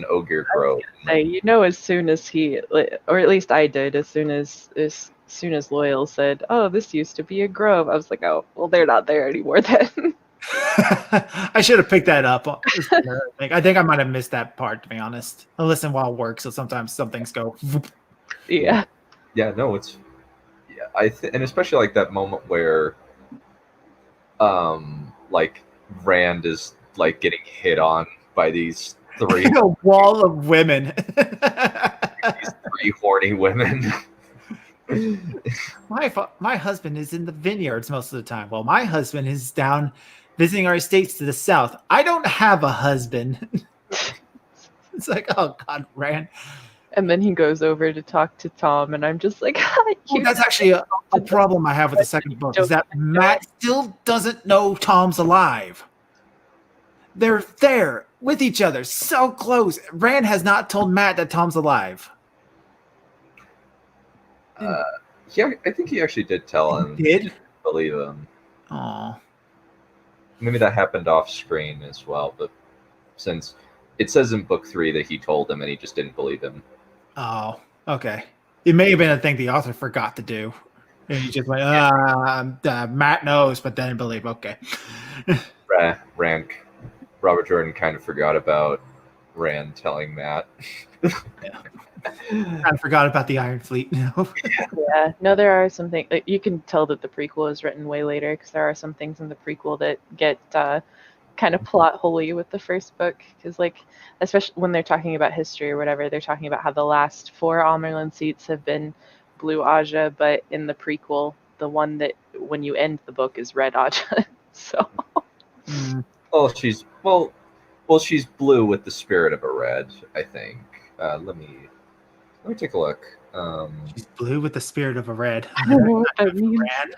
Ogier grove. As soon as he, or at least I did, as soon as Loyal said, "Oh, this used to be a grove," I was like, "Oh, well, they're not there anymore then." I should have picked that up. I think I might have missed that part, to be honest. I listen while work, so sometimes some things go. Yeah. Yeah, no, it's and especially like that moment where, like Rand is like getting hit on by these three A wall of women. these three horny women. My husband is in the vineyards most of the time. Well, my husband is down visiting our estates to the south. I don't have a husband. It's like, oh God, Rand. And then he goes over to talk to Tom, and I'm just like, Well, that's actually a problem I have with the second book, is that Matt still doesn't know Tom's alive. They're there with each other, so close. Rand has not told Matt that Tom's alive. Yeah, I think he actually did tell him. He did? Believe him. Oh. Maybe that happened off screen as well, but since it says in book 3 that he told him and he just didn't believe him. Oh, okay. It may have been a thing the author forgot to do. And he just went, Matt knows, but didn't believe. Okay. Robert Jordan kind of forgot about Rand telling Matt. Kind of forgot about the Iron Fleet now. Yeah, no, there are some things. Like, you can tell that the prequel is written way later because there are some things in the prequel that get kind of plot holy with the first book. Because, like, especially when they're talking about history or whatever, they're talking about how the last 4 Almerlin seats have been Blue Aja, but in the prequel, the one that when you end the book is Red Aja. So. Oh, she's she's blue with the spirit of a red, I think. Let me take a look. She's blue with the spirit of a red. I don't know what that means. Red.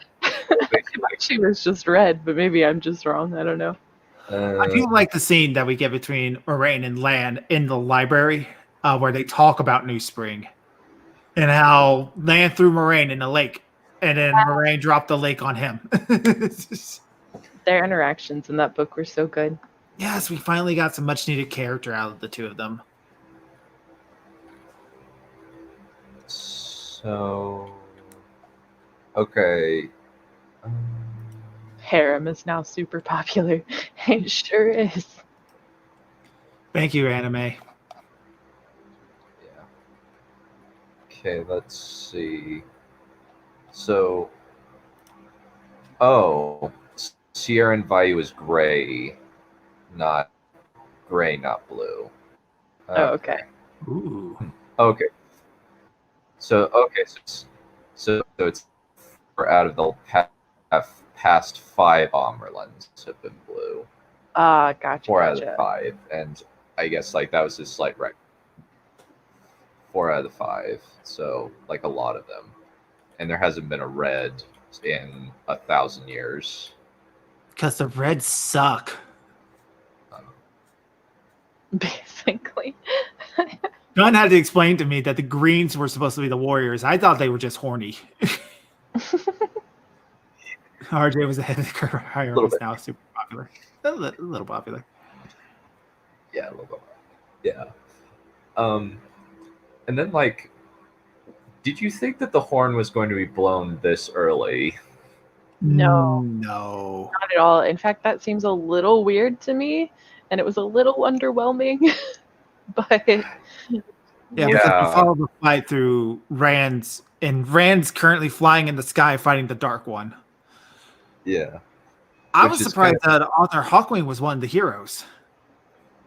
She was just red, but maybe I'm just wrong. I don't know. I do like the scene that we get between Moraine and Lan in the library, where they talk about New Spring and how Lan threw Moraine in the lake, and then Moraine dropped the lake on him. Their interactions in that book were so good. Yes, we finally got some much needed character out of the two of them. So, okay. Harem is now super popular. It sure is. Thank you, anime. Yeah. Okay, let's see. So, oh, Sierra and Vayu is gray, not blue. Oh, okay. Ooh. Okay. So it's 4 out of the past 5 Omberlands have been blue. Ah, gotcha. 4 out of Gotcha. 5, and I guess like that was a slight wreck. 4 out of 5, so like a lot of them, and there hasn't been a red in 1,000 years. Because the Reds suck. Basically. John had to explain to me that the Greens were supposed to be the Warriors. I thought they were just horny. RJ was ahead of the curve. Hierarchy is now super popular. A little popular. Yeah, a little bit. Yeah. And then like, did you think that the horn was going to be blown this early? No. No. Not at all. In fact, that seems a little weird to me, and it was a little underwhelming. But Yeah, because we follow the fight through Rand's, and Rand's currently flying in the sky fighting the Dark One. Yeah. I was surprised that Arthur Hawkwing was one of the heroes.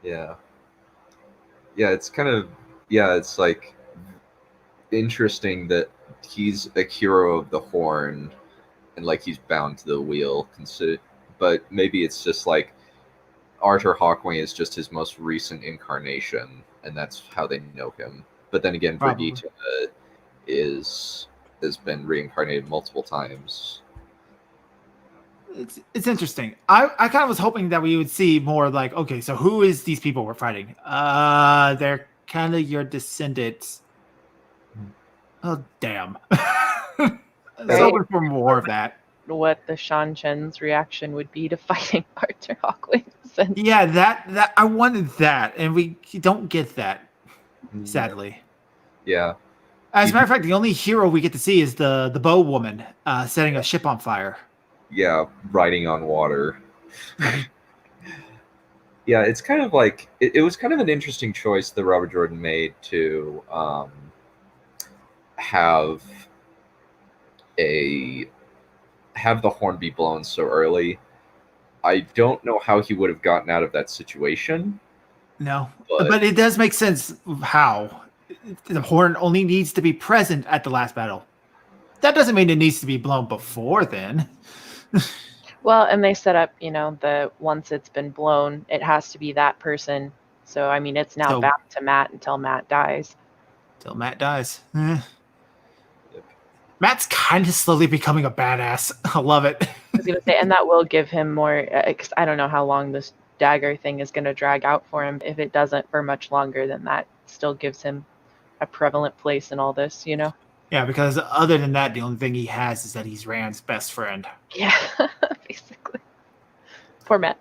Yeah. Yeah, it's kind of, it's like interesting that he's a hero of the horn and like he's bound to the wheel. But maybe it's just like Arthur Hawkwing is just his most recent incarnation, and that's how they know him. But then again, Brigitte has been reincarnated multiple times. It's interesting. I kind of was hoping that we would see more like, okay, so who is these people we're fighting? They're kind of your descendants. Oh, damn. I was hoping for more of that. What the Shan Chen's reaction would be to fighting Arthur Hawkwing. Yeah, that I wanted that, and we don't get that, sadly. Yeah. As a matter of fact, the only hero we get to see is the bow woman setting a ship on fire. Yeah, riding on water. Yeah, it's kind of like it was kind of an interesting choice that Robert Jordan made to have the horn be blown so early. I don't know how he would have gotten out of that situation. No, but it does make sense how the horn only needs to be present at the last battle. That doesn't mean it needs to be blown before then. Well, and they set up, the once it's been blown, it has to be that person. So, I mean, it's now back to Matt until Matt dies. Till Matt dies. Matt's kind of slowly becoming a badass. I love it. I was going to say, and that will give him more, because I don't know how long this dagger thing is going to drag out for him. If it doesn't for much longer, then that still gives him a prevalent place in all this, Yeah, because other than that, the only thing he has is that he's Rand's best friend. Yeah, basically. Poor Matt.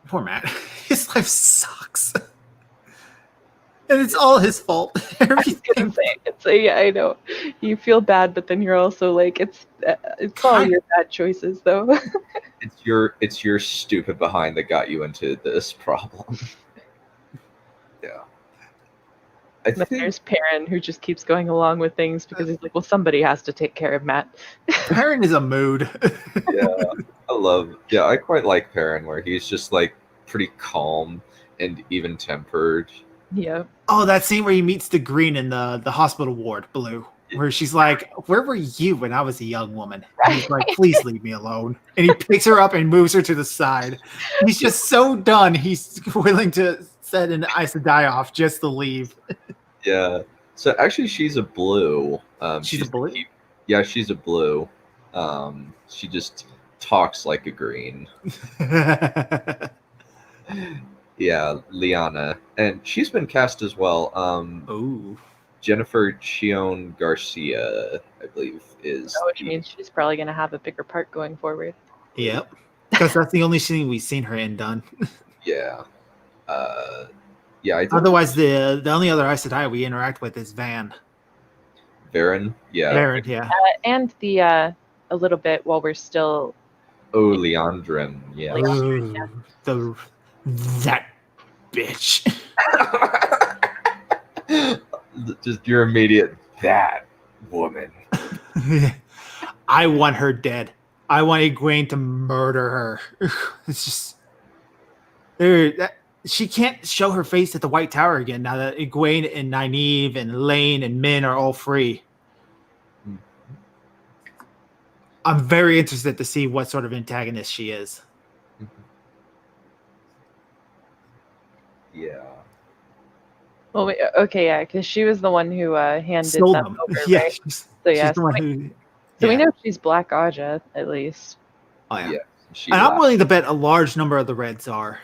Poor Matt. His life sucks. And it's all his fault. Everything. Yeah, I know. You feel bad, but then you're also like, it's all your bad choices, though. It's your stupid behind that got you into this problem. Yeah. But there's Perion, who just keeps going along with things because he's like, well, somebody has to take care of Matt. Perion is a mood. Yeah, I quite like Perion, where he's just like pretty calm and even tempered. Yeah. Oh, that scene where he meets the Green in the hospital ward, Blue, where she's like, where were you when I was a young woman? And he's like, please leave me alone. And he picks her up and moves her to the side. He's just so done. He's willing to set an ice to die off just to leave. Yeah. So actually, she's a Blue. She's a Blue? Yeah, she's a Blue. She just talks like a Green. Yeah, Liana. And she's been cast as well. Jennifer Chion Garcia, I believe, is. Which means she's probably going to have a bigger part going forward. Yep. Because that's the only scene we've seen her in done. Yeah. Otherwise, the only other Aes Sedai we interact with is Van. Varen? Yeah. Varen, yeah. And the a little bit while we're still. Oh, Leandrin, yeah. Ooh, that bitch. Just your immediate, that woman. I want her dead. I want Egwene to murder her. It's just she can't show her face at the White Tower again now that Egwene and Nynaeve and Lane and Min are all free. I'm very interested to see what sort of antagonist she is. Yeah. Well, okay, yeah, because she was the one who handed Stole them them. over, Yeah, right? she's So the one who. So we yeah. know she's Black Aja, at least. Oh yeah. Yeah. She And I'm laughed. willing to bet a large number of the Reds are.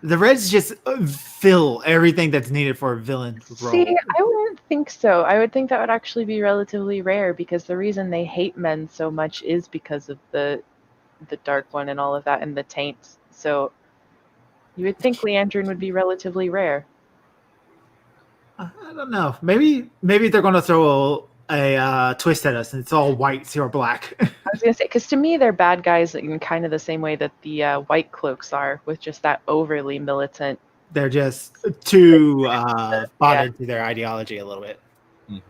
The Reds just fill everything that's needed for a villain role. See, I wouldn't think so. I would think that would actually be relatively rare because the reason they hate men so much is because of the Dark One and all of that and the taints. So you would think Leandrin would be relatively rare. I don't know. Maybe they're going to throw a twist at us, and it's all white or black. I was gonna say, because to me they're bad guys in kind of the same way that the White Cloaks are, with just that overly militant. They're just too bought into their ideology a little bit. Mhm.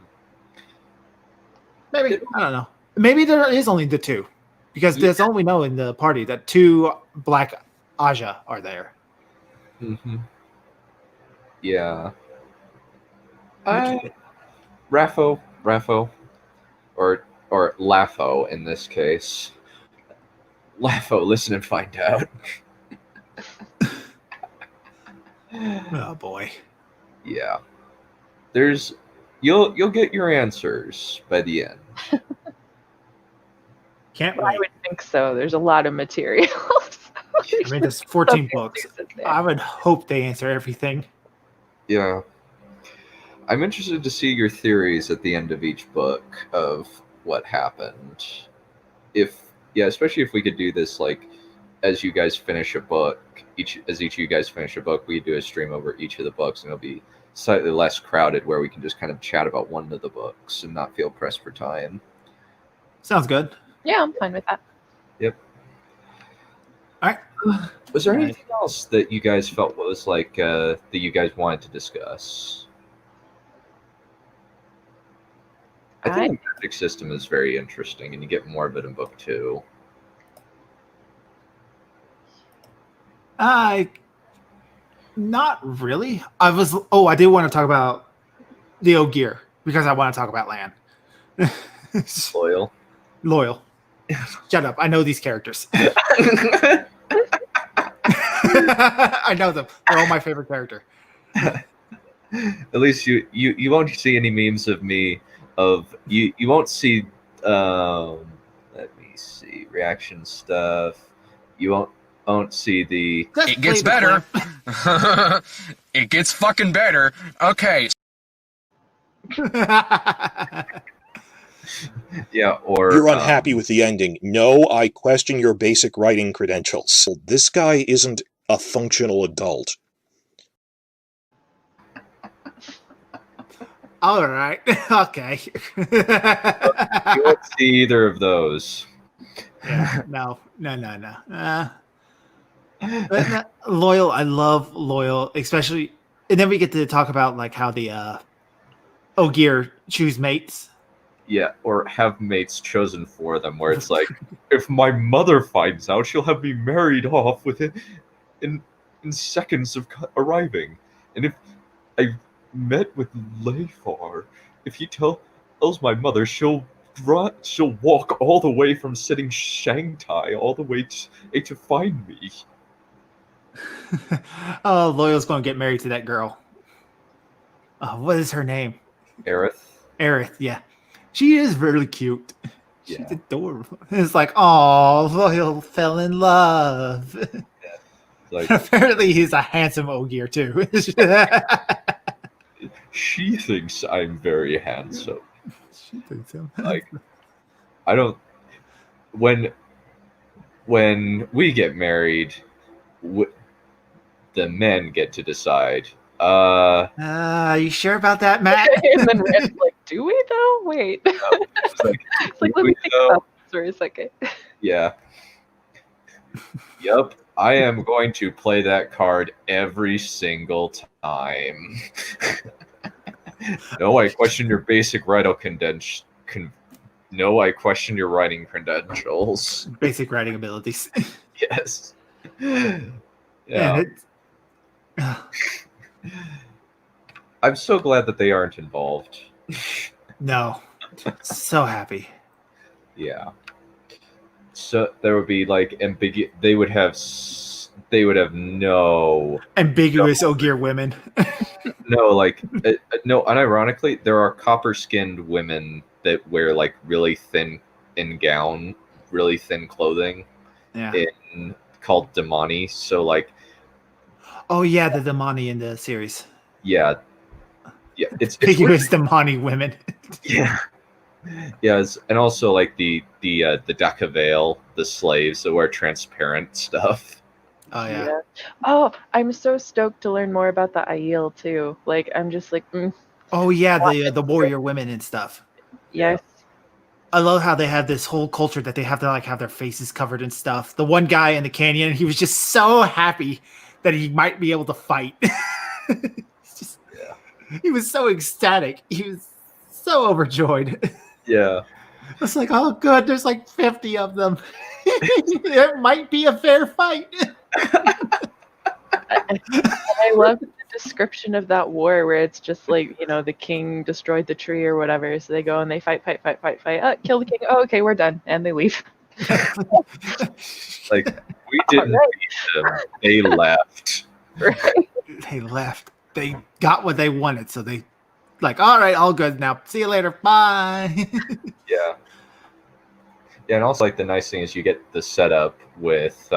Maybe I don't know. Maybe there is only the two, because that's all we know in the party. That two Black Aja are there. Mhm. Yeah. Okay. Raffo, or Laffo in this case. Laffo, listen and find out. Oh boy. Yeah. You'll get your answers by the end. Can't I wait. would think so. There's a lot of materials. I mean, there's 14 books. I would hope they answer everything. Yeah. I'm interested to see your theories at the end of each book of what happened. Especially if we could do this, like, as you guys finish a book, each of you guys finish a book, we do a stream over each of the books, and it'll be slightly less crowded, where we can just kind of chat about one of the books and not feel pressed for time. Sounds good. Yeah, I'm fine with that. Yep. All right. Was there Right. anything else that you guys felt was like that you guys wanted to discuss? I think the magic system is very interesting, and you get more of it in book 2. Not really. I did want to talk about the Ogier because I want to talk about Lan. Loyal. Shut up. I know these characters. I know them. They're all my favorite character. At least you won't see any memes of me. You won't see. Let me see reaction stuff. You won't see the. It gets better. It gets fucking better. Okay. Yeah, or You're unhappy with the ending. No, I question your basic writing credentials. This guy isn't a functional adult. All right. Okay. you won't see either of those. Yeah, no. But Loyal, I love Loyal, especially, and then we get to talk about like how the Ogier choose mates. Yeah, or have mates chosen for them, where it's like, if my mother finds out, she'll have me married off within in seconds of arriving. And if I met with Leifar, if he tells my mother, she'll walk all the way from sitting Shangtai all the way to find me. Oh, Loyal's going to get married to that girl. What is her name? Aerith, yeah. She is really cute. She's Yeah. adorable. It's like, oh, Loyal fell in love. Like, Apparently, he's a handsome Ogier too. she thinks I'm very handsome. She thinks so. Like, I don't. When we get married, the men get to decide. You sure about that, Matt? And then Red's like, do we though? Wait. It's like, It's like, let me think about this for a second. Yeah. Yep. I am going to play that card every single time. No, I question your basic No, I question your writing credentials. Basic writing abilities. Yes. Man, Yeah. I'm so glad that they aren't involved. no. So happy. Yeah. So there would be like They would have no Ambiguous Ogier women. no like no. Unironically, there are copper-skinned women that wear like really thin really thin clothing. Yeah. Called Damani. So like, Oh yeah, the Damani in the series. yeah, it's Ambiguous Damani women. yeah. Yes, and also like the Deka Veil, the slaves that wear transparent stuff. Oh yeah. Oh, I'm so stoked to learn more about the Aiel too. Like, I'm just like, Oh yeah, the warrior women and stuff. yes. I love how they have this whole culture that they have to like have their faces covered and stuff. The one guy in the canyon, he was just so happy that he might be able to fight. He was so ecstatic. He was so overjoyed. Yeah. It's like, oh, good. There's like 50 of them. It might be a fair fight. I love the description of that war where it's just like, the king destroyed the tree or whatever. So they go and they fight. Kill the king. Oh, okay, we're done. And they leave. Like, we didn't beat them. They left. Right. They left. They got what they wanted. So they like, all right, all good now. See you later. Bye. Yeah. Yeah, and also like the nice thing is you get the setup with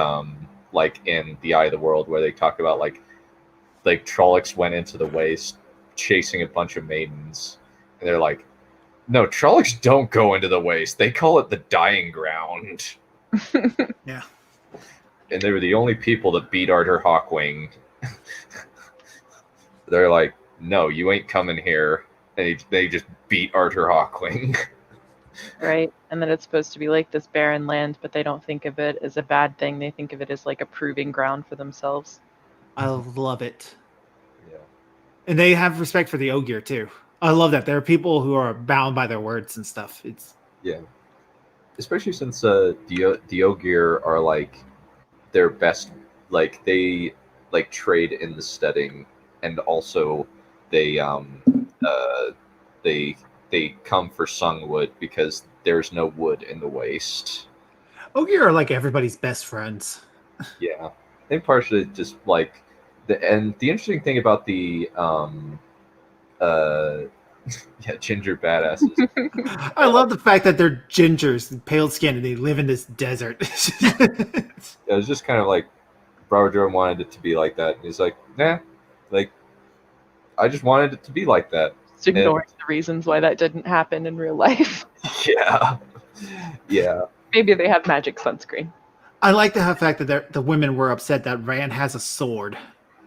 like in the Eye of the World where they talk about like Trollocs went into the waste chasing a bunch of maidens, and they're like, no, Trollocs don't go into the waste. They call it the dying ground. Yeah. And they were the only people that beat Arthur Hawkwing. They're like, no, you ain't coming here. And they just beat Arthur Hawkwing. Right. And then it's supposed to be like this barren land, but they don't think of it as a bad thing. They think of it as like a proving ground for themselves. I love it. Yeah. And they have respect for the Ogier too. I love that. There are people who are bound by their words and stuff. It's especially since the Ogier are like their best, like they like trade in the steading, and also they come for Sungwood because there's no wood in the waste. Ogier are like everybody's best friends. Yeah, they partially just like the interesting thing about the ginger badasses. I love the fact that they're gingers and pale skinned and they live in this desert. It was just kind of like Robert Jordan wanted it to be like that. And he's like, nah, like I just wanted it to be like that. Just ignoring the reasons why that didn't happen in real life. Yeah. Maybe they have magic sunscreen. I like the fact that the women were upset that Rand has a sword.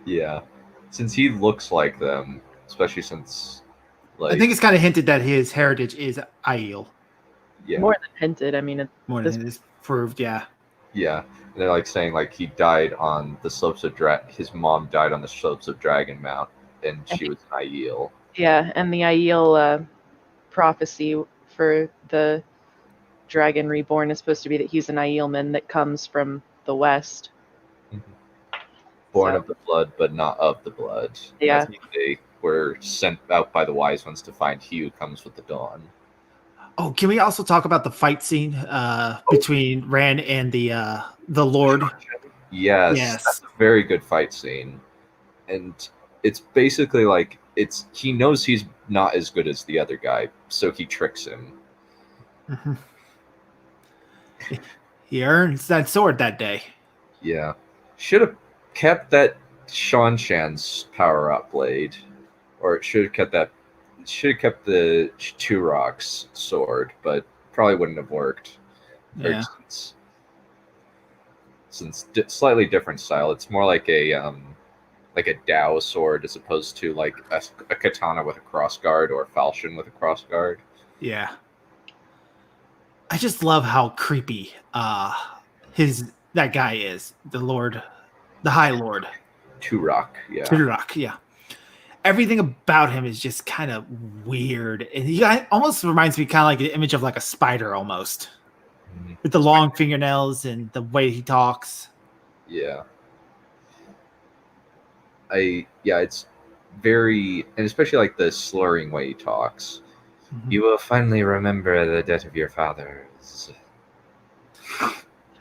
Yeah, since he looks like them, especially since like I think it's kind of hinted that his heritage is Aiel. Yeah. More than hinted. I mean, More than it is proved. Yeah. Yeah, and they're like saying like he died on the slopes of his mom died on the slopes of Dragon Mount, and she was an Aiel. Yeah, and the Aiel prophecy for the Dragon Reborn is supposed to be that he's an Aielman that comes from the west. Born of the blood, but not of the blood. Yeah. I think they were sent out by the wise ones to find he who comes with the dawn. Oh, can we also talk about the fight scene between Rand and the Lord? Yes, that's a very good fight scene, and it's basically like he knows he's not as good as the other guy, so he tricks him. Mm-hmm. He earns that sword that day. Yeah, should have kept that Shan Shan's power up blade, or it should have kept that. Should have kept the Two Rocks sword, but probably wouldn't have worked. Yeah. Since slightly different style, it's more like a Dao sword as opposed to like a katana with a crossguard or a falchion with a crossguard. Yeah. I just love how creepy that guy is, the Lord, the High Lord. Turok, yeah. Turok, yeah. everything about him is just kind of weird, and he almost reminds me kind of like the image of like a spider almost, with the long fingernails and the way he talks. Yeah. It's very, and especially like the slurring way he talks. Mhm. You will finally remember the debt of your fathers.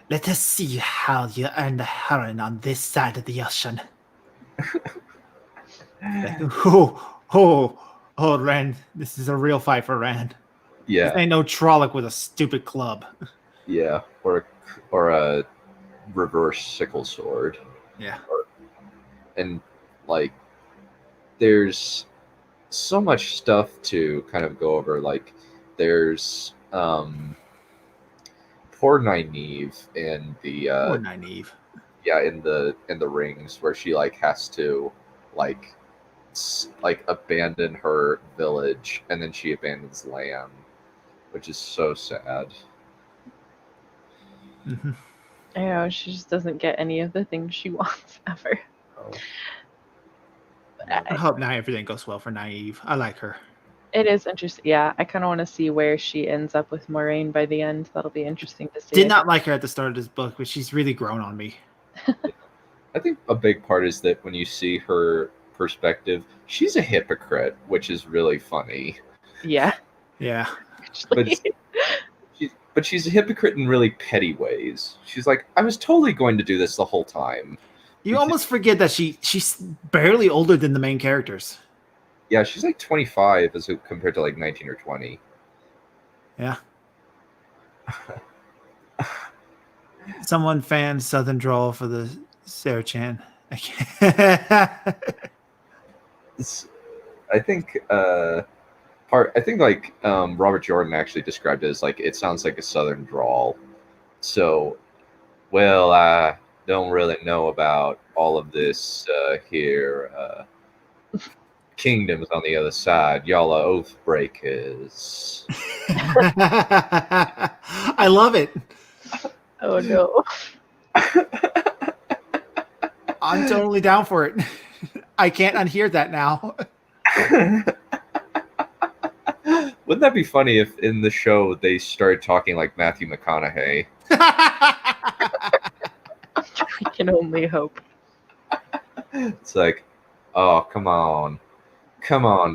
Let us see how you earn the heron on this side of the ocean. Like, oh, Rand, this is a real fight for Rand. This Yeah, ain't no Trolloc with a stupid club. yeah, or a reverse sickle sword, Yeah. and like there's so much stuff to kind of go over. Like there's poor Nynaeve in the Or Nynaeve. in the rings where she like has to like abandon her village, and then she abandons land, which is so sad. Mm-hmm. I know, she just doesn't get any of the things she wants ever. Oh. I hope now everything goes well for Nynaeve. I like her. It is interesting. Yeah, I kind of want to see where she ends up with Moraine by the end. That'll be interesting to see. Did not like her at the start of this book, but she's really grown on me. I think a big part is that when you see her perspective, she's a hypocrite, which is really funny. Yeah. Yeah. But she's a hypocrite in really petty ways. She's like, I was totally going to do this the whole time. You almost forget that she's barely older than the main characters. Yeah, she's like 25 as compared to like 19 or 20. Yeah. Someone fan Southern drawl for the Sarah Chan. I think Robert Jordan actually described it as like, it sounds like a Southern drawl. So, well, I don't really know about all of this here. Kingdoms on the other side. Y'all are oath breakers. I love it. Oh no. I'm totally down for it. I can't unhear that now. Wouldn't that be funny if in the show they started talking like Matthew McConaughey? We can only hope. It's like, oh, come on,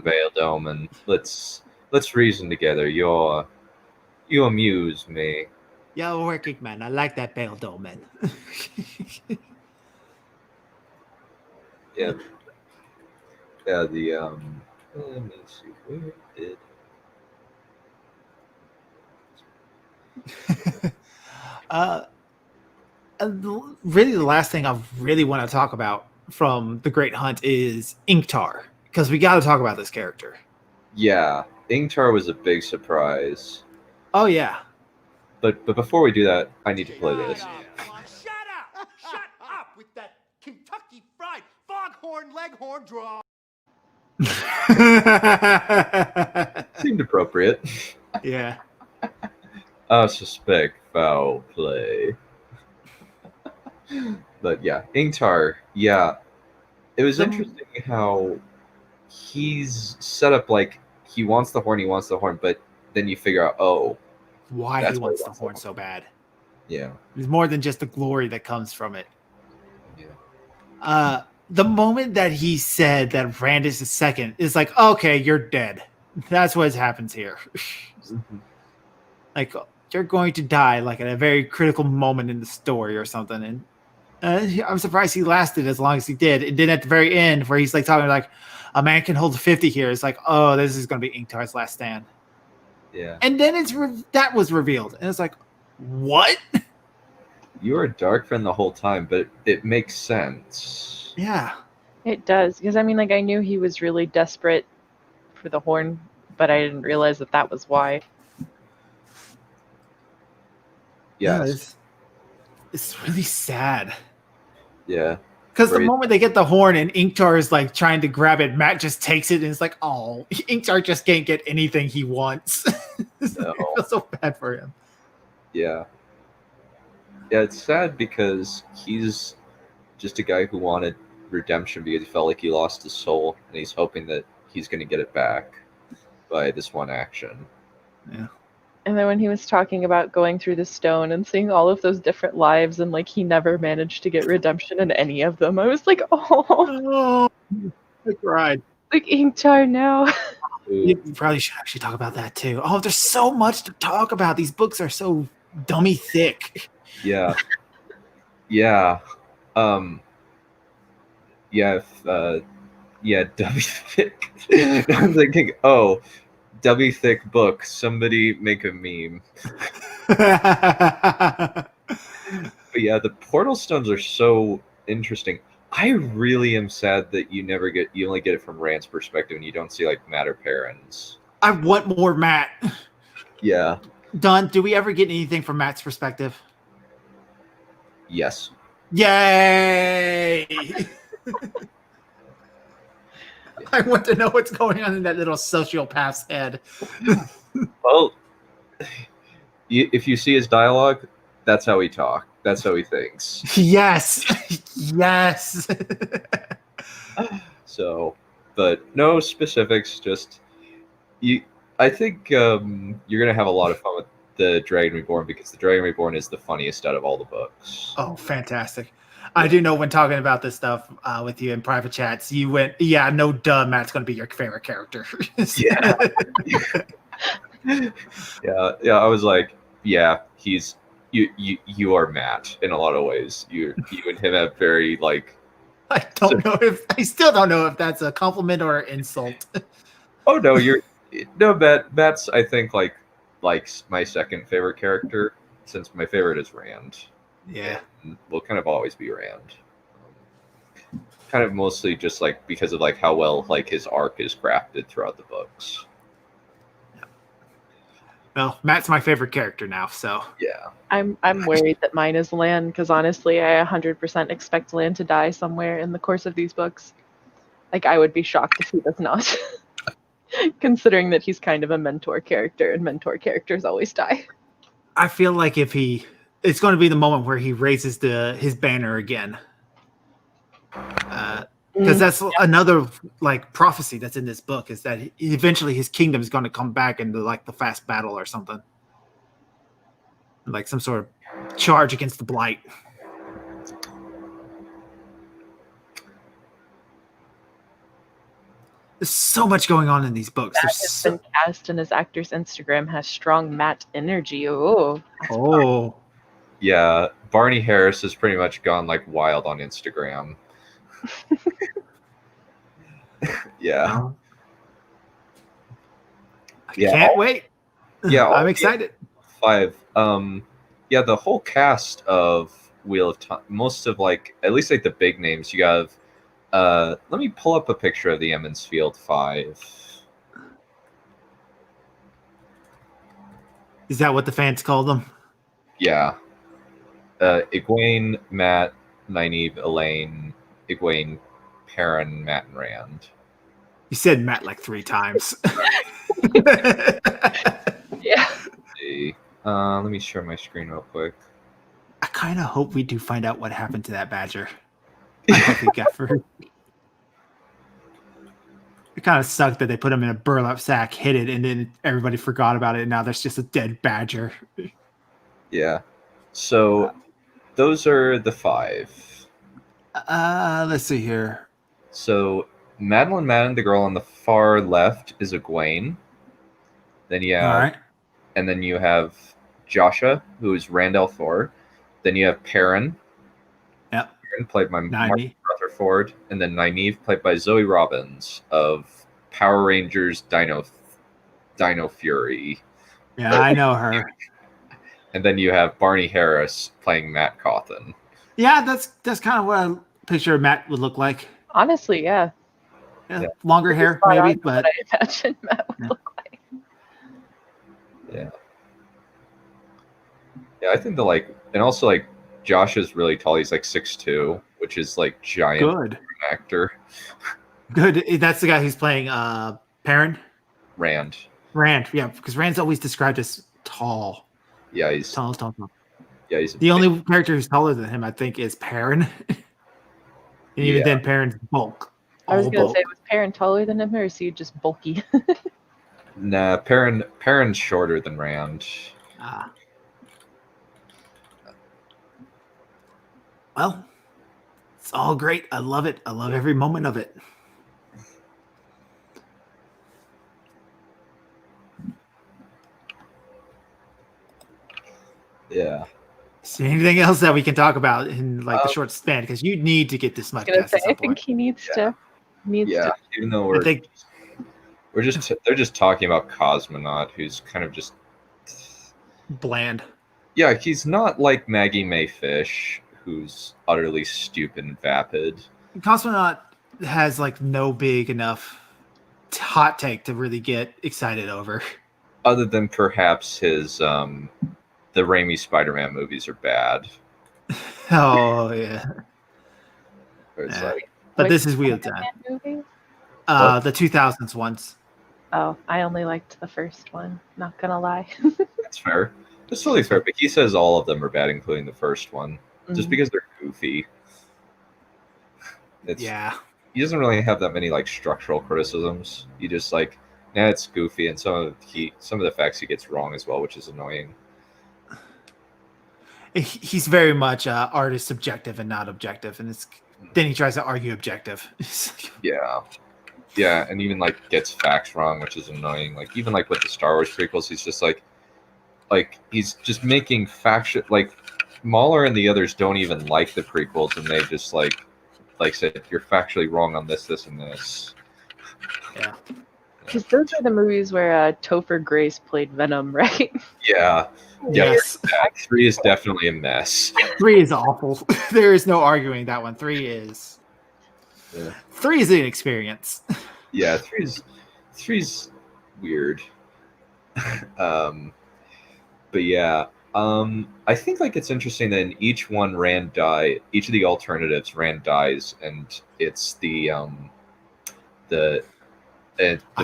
Vale Doman. Let's reason together. You amuse me. You're a working man. I like that Bale Dolman. Yeah. Yeah, the let me see, where did really the last thing I really want to talk about from The Great Hunt is Inktar, because we got to talk about this character. Yeah, Inktar was a big surprise. Oh yeah. But before we do that, I need to play this. Shut up with that Kentucky Fried Foghorn Leghorn draw. Seemed appropriate. Yeah. I suspect foul play. But yeah, Inktar, yeah. It was interesting how he's set up like he wants the horn, but then you figure out, oh, why that's he wants the horn so bad. Yeah. There's more than just the glory that comes from it. Yeah. The moment that he said that Randus is second is like, okay, you're dead. That's what happens here. Like, you're going to die like at a very critical moment in the story or something. And I'm surprised he lasted as long as he did. And then at the very end, where he's like talking like, a man can hold 50 here. It's like, oh, this is going to be Inktar's last stand. Yeah. And then that was revealed. And it's like, what? You were Darkfen the whole time, but it makes sense. Yeah. It does. Because, I mean, like, I knew he was really desperate for the horn, but I didn't realize that was why. Yes. It's really sad. Yeah. Because the moment they get the horn and Inktar is like trying to grab it, Matt just takes it and it's like, oh, Inktar just can't get anything he wants. No. I feel so bad for him. Yeah. Yeah, it's sad because he's just a guy who wanted redemption because he felt like he lost his soul, and he's hoping that he's going to get it back by this one action. Yeah. And then when he was talking about going through the stone and seeing all of those different lives and like he never managed to get redemption in any of them, I was like, oh, I cried. like Inktar now. You probably should actually talk about that too. Oh, there's so much to talk about. These books are so dummy thick. Yeah. Yeah. Yeah. W thick. I'm thinking, oh, W thick book. Somebody make a meme. But yeah, the portal stones are so interesting. I really am sad that you only get it from Rand's perspective and you don't see like Matt or Perrin's. I want more Matt. Yeah. Don, do we ever get anything from Matt's perspective? Yes. Yay! I want to know what's going on in that little sociopath's head. Well, if you see his dialogue, that's how he talks. That's how he thinks. Yes. Yes. So, but no specifics. Just you. I think you're gonna have a lot of fun with the Dragon Reborn because the Dragon Reborn is the funniest out of all the books. Oh, fantastic! I do know when talking about this stuff with you in private chats, you went, "Yeah, no, duh, Matt's going to be your favorite character." Yeah. Yeah. I was like, yeah, he's you are Matt in a lot of ways. You and him have very like. I still don't know if that's a compliment or an insult. Oh no, Matt's I think like my second favorite character since my favorite is Rand. Yeah, and will kind of always be Rand. Kind of mostly just like because of like how well like his arc is crafted throughout the books. Well, Matt's my favorite character now, so yeah. I'm worried that mine is Lan because honestly, I 100% expect Lan to die somewhere in the course of these books. Like I would be shocked if he does not, considering that he's kind of a mentor character, and mentor characters always die. I feel like it's going to be the moment where he raises his banner again. Because that's another like prophecy that's in this book is that eventually his kingdom is going to come back into like the fast battle or something, like some sort of charge against the blight. There's so much going on in these books. Matt has been cast, and his actor's Instagram has strong Matt energy. Oh. Yeah, Barney Harris has pretty much gone like wild on Instagram. Yeah. I can't wait. Yeah, I'm excited. 5. Yeah, the whole cast of Wheel of Time, most of like at least like the big names. You have let me pull up a picture of the Emmons Field 5. Is that what the fans call them? Yeah. Egwene, Matt, Nynaeve, Elaine, Egwene, Perrin, Matt, and Rand. You said Matt like 3 times. Yeah. Let me share my screen real quick. I kind of hope we do find out what happened to that badger. I hope he got hurt. It kind of sucked that they put him in a burlap sack, hid it, and then everybody forgot about it, and now there's just a dead badger. Yeah. So those are the 5. Let's see here. So Madeline Madden, the girl on the far left, is Egwene. Then you have, all right. And then you have Joshua, who is Randall Thor. Then you have Perrin. Yep. Perrin, played by Mark Rutherford, and then Nynaeve, played by Zoe Robbins of Power Rangers Dino Fury. Yeah, I know her. And then you have Barney Harris playing Matt Cawthon. Yeah, that's kind of what I picture Matt would look like. Honestly, yeah. Longer hair, maybe, but I imagine Matt would look like. Yeah. Yeah, I think and also like Josh is really tall. He's like 6'2", which is like giant. Good for an actor. Good. That's the guy who's playing Perrin. Rand, yeah, because Rand's always described as tall. Yeah, he's tall. Yeah, he's the only character who's taller than him, I think, is Perrin. And even Yeah. then, Perrin's bulk. I was All gonna bulk. say, was Perrin taller than him, or is he just bulky? Nah, Perrin's shorter than Rand. Ah. Well, it's all great. I love it. I love every moment of it. Yeah. Is there anything else that we can talk about in like the short span? Because you need to get this I much was gonna cast say, at I some think point. he needs Yeah. to. Even though I think they're just talking about Cosmonaut, who's kind of just bland. yeah, he's not like Maggie May Fish, who's utterly stupid and vapid. Cosmonaut has like no big enough hot take to really get excited over. Other than perhaps his the Raimi Spider-Man movies are bad. Oh yeah. Where it's Yeah. like, But Which this is Wheel of Time. Spider-Man movie? The 2000s ones. Oh, I only liked the first one. Not gonna lie. that's fair. That's totally fair, but he says all of them are bad, including the first one, just Mhm. because they're goofy. Yeah. He doesn't really have that many like structural criticisms. He just like, nah, it's goofy, and some of the facts he gets wrong as well, which is annoying. He's very much artist subjective and not objective, and then he tries to argue objective. Yeah, and even like gets facts wrong, which is annoying. Like even like with the Star Wars prequels, he's just like he's just making faction like Mahler and the others don't even like the prequels, and they just like said you're factually wrong on this, this, and this. Yeah. Because those are the movies where Topher Grace played Venom, right? Yeah. Yes. 3 is definitely a mess. 3 is awful. There is no arguing that one. 3 is Yeah. 3 is an experience. Yeah, three's weird. But yeah, I think like it's interesting that in each one Rand each of the alternatives Rand dies, and it's the I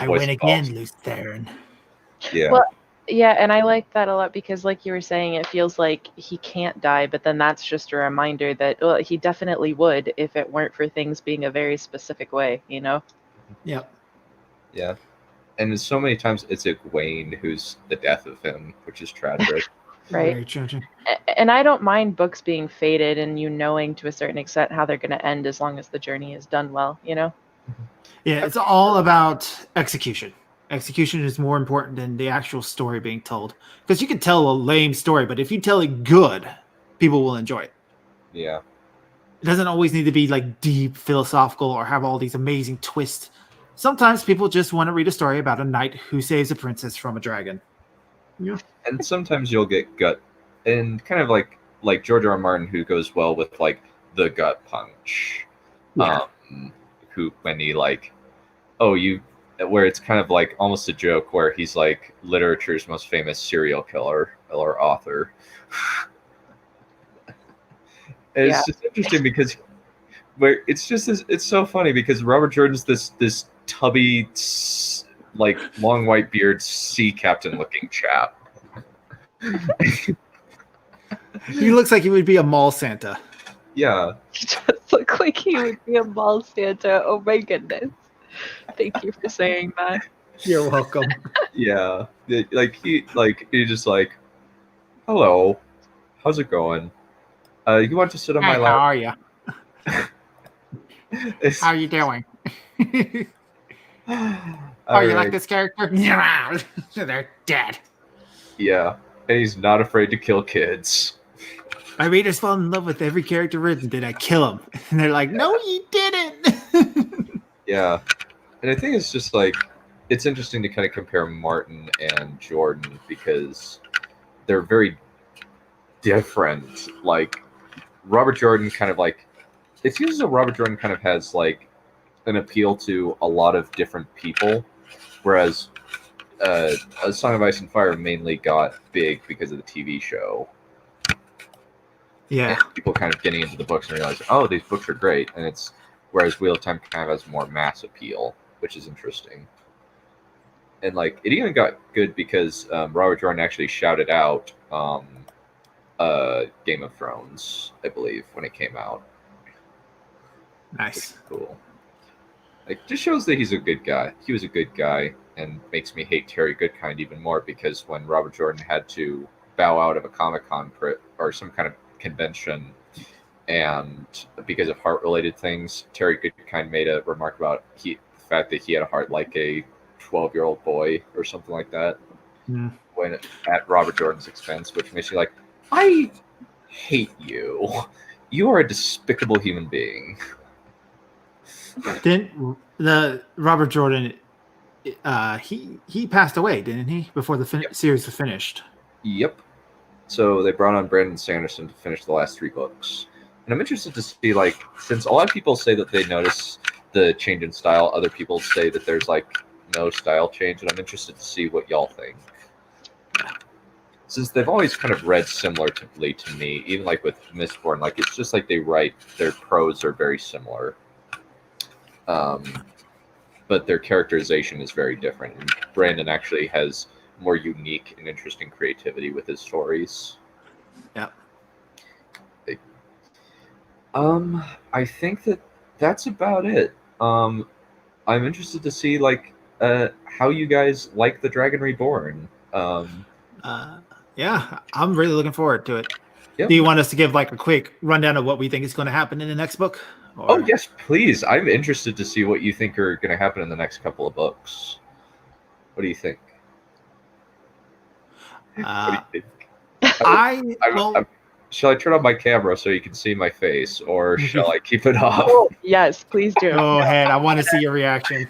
voice win of again, Paul. Lucerne. Yeah. Well, yeah, and I like that a lot because, like you were saying, it feels like he can't die, but then that's just a reminder that, well, he definitely would if it weren't for things being a very specific way, you know? Yep. Yeah. And so many times it's Egwene who's the death of him, which is tragic. Right. Very tragic. And I don't mind books being fated and you knowing to a certain extent how they're going to end as long as the journey is done well, you know? Yeah, it's all about execution. Execution is more important than the actual story being told. Because you can tell a lame story, but if you tell it good, people will enjoy it. Yeah. It doesn't always need to be like deep philosophical or have all these amazing twists. Sometimes people just want to read a story about a knight who saves a princess from a dragon. Yeah. And sometimes you'll get gut, and kind of like George R. R. Martin, who goes well with like the gut punch. Yeah. Who when he like, where it's kind of like almost a joke where he's like literature's most famous serial killer or author. And it's just interesting because where it's just it's so funny because Robert Jordan's this tubby, like long white beard sea captain looking chap. He looks like he would be a mall Santa. Yeah. He does look like he would be a mall Santa. Oh my goodness. Thank you for saying that. You're welcome. Yeah. He just like, hello, how's it going? You want to sit on my Hey, lap? how are you? How are you doing? Oh, you like this character? They're dead. Yeah, and he's not afraid to kill kids. My readers fall in love with every character written, then I kill them. And they're like, no, you didn't. Yeah, and I think it's just like, it's interesting to kind of compare Martin and Jordan because they're very different. Like, Robert Jordan kind of like, it seems as though Robert Jordan kind of has like an appeal to a lot of different people, whereas A Song of Ice and Fire mainly got big because of the TV show. Yeah. And people kind of getting into the books and realizing, oh, these books are great. And whereas Wheel of Time kind of has more mass appeal, which is interesting. And like, it even got good because Robert Jordan actually shouted out Game of Thrones, I believe, when it came out. Nice. Cool. Like, just shows that he's a good guy. He was a good guy, and makes me hate Terry Goodkind even more, because when Robert Jordan had to bow out of a Comic-Con or some kind of convention, and because of heart-related things, Terry Goodkind made a remark about the fact that he had a heart like a 12-year-old boy or something like that, when at Robert Jordan's expense, which makes you like, I hate you. You are a despicable human being. Didn't the Robert Jordan? He passed away, didn't he? Before the series was finished. Yep. So they brought on Brandon Sanderson to finish the last 3 books, and I'm interested to see, like, since a lot of people say that they notice the change in style, other people say that there's like no style change, and I'm interested to see what y'all think. Since they've always kind of read similarly to me, even like with Mistborn, like it's just like they write, their prose are very similar. But their characterization is very different. And Brandon actually has more unique and interesting creativity with his stories. Yeah. I think that's about it. I'm interested to see like how you guys like the Dragon Reborn. Yeah, I'm really looking forward to it. Yep. Do you want us to give like a quick rundown of what we think is going to happen in the next book? Or... Oh, yes, please. I'm interested to see what you think are going to happen in the next couple of books. What do you think? What do you think? Shall I turn on my camera so you can see my face, or shall I keep it off? Oh, yes, please do. Go ahead. I want to see your reaction.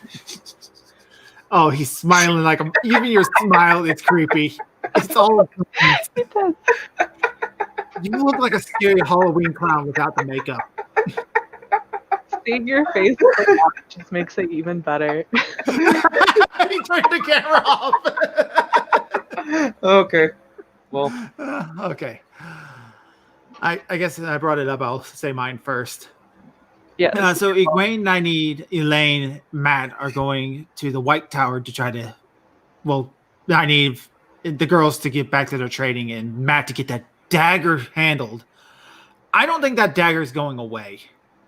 Oh, he's smiling like even your smile, it's creepy. It's all. It does. You look like a scary Halloween clown without the makeup. Seeing your face just makes it even better. He turned the camera off. Okay. Well. Okay. I guess I brought it up. I'll say mine first. Yeah. So Egwene, Nynaeve, Elaine, Matt are going to the White Tower to try to, Nynaeve, the girls to get back to their training, and Matt to get that dagger handled. I don't think that dagger is going away.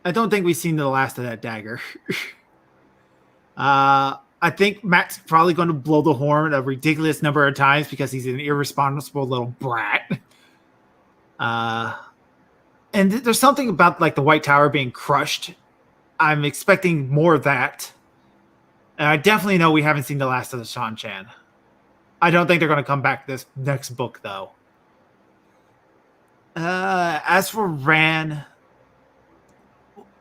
I don't think we've seen the last of that dagger. I think Matt's probably going to blow the horn a ridiculous number of times because he's an irresponsible little brat. And there's something about like the White Tower being crushed. I'm expecting more of that. And I definitely know we haven't seen the last of the Shan-Chan. I don't think they're going to come back this next book, though. As for Rand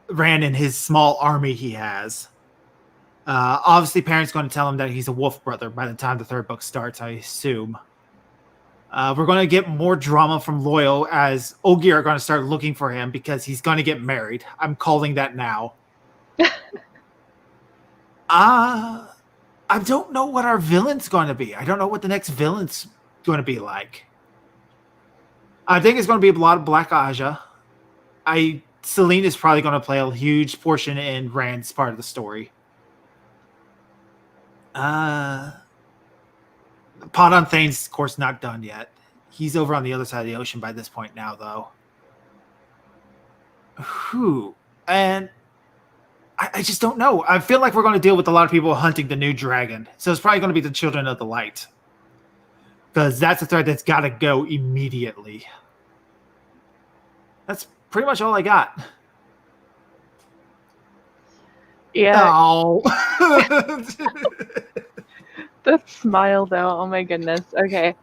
and his small army he has, obviously Perion's going to tell him that he's a wolf brother by the time the 3rd book starts, I assume. We're going to get more drama from Loyal as Ogier are going to start looking for him because he's going to get married. I'm calling that now. I don't know what our villain's going to be. I don't know what the next villain's going to be like. I think it's going to be a lot of Black Aja. Celine is probably going to play a huge portion in Rand's part of the story. Pod on Thane's, of course, not done yet. He's over on the other side of the ocean by this point now, though. And I just don't know. I feel like we're going to deal with a lot of people hunting the new dragon. So it's probably going to be the Children of the Light. Because that's a threat that's got to go immediately. That's pretty much all I got. Yeah. Oh. That smile, though. Oh my goodness. Okay.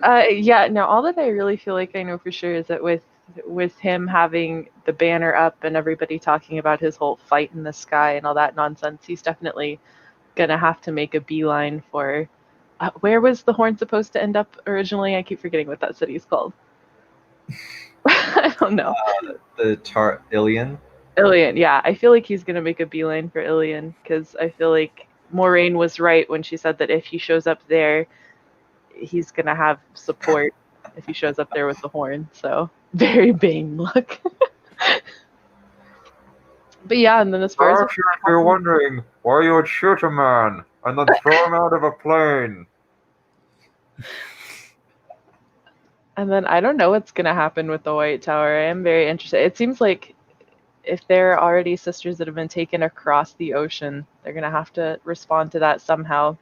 Yeah. No. All that I really feel like I know for sure is that with him having the banner up and everybody talking about his whole fight in the sky and all that nonsense, he's definitely gonna have to make a beeline for. Where was the horn supposed to end up originally? I keep forgetting what that city is called. I don't know. Ilion. Ilion. Yeah. I feel like he's gonna make a beeline for Ilion because I feel like Moraine was right when she said that if he shows up there, he's gonna have support if he shows up there with the horn. So very Bane look. But yeah, and then as far as if you're wondering why you would shoot a man and then throw him out of a plane. And then I don't know what's gonna happen with the White Tower. I am very interested. It seems like if there are already sisters that have been taken across the ocean, they're going to have to respond to that somehow.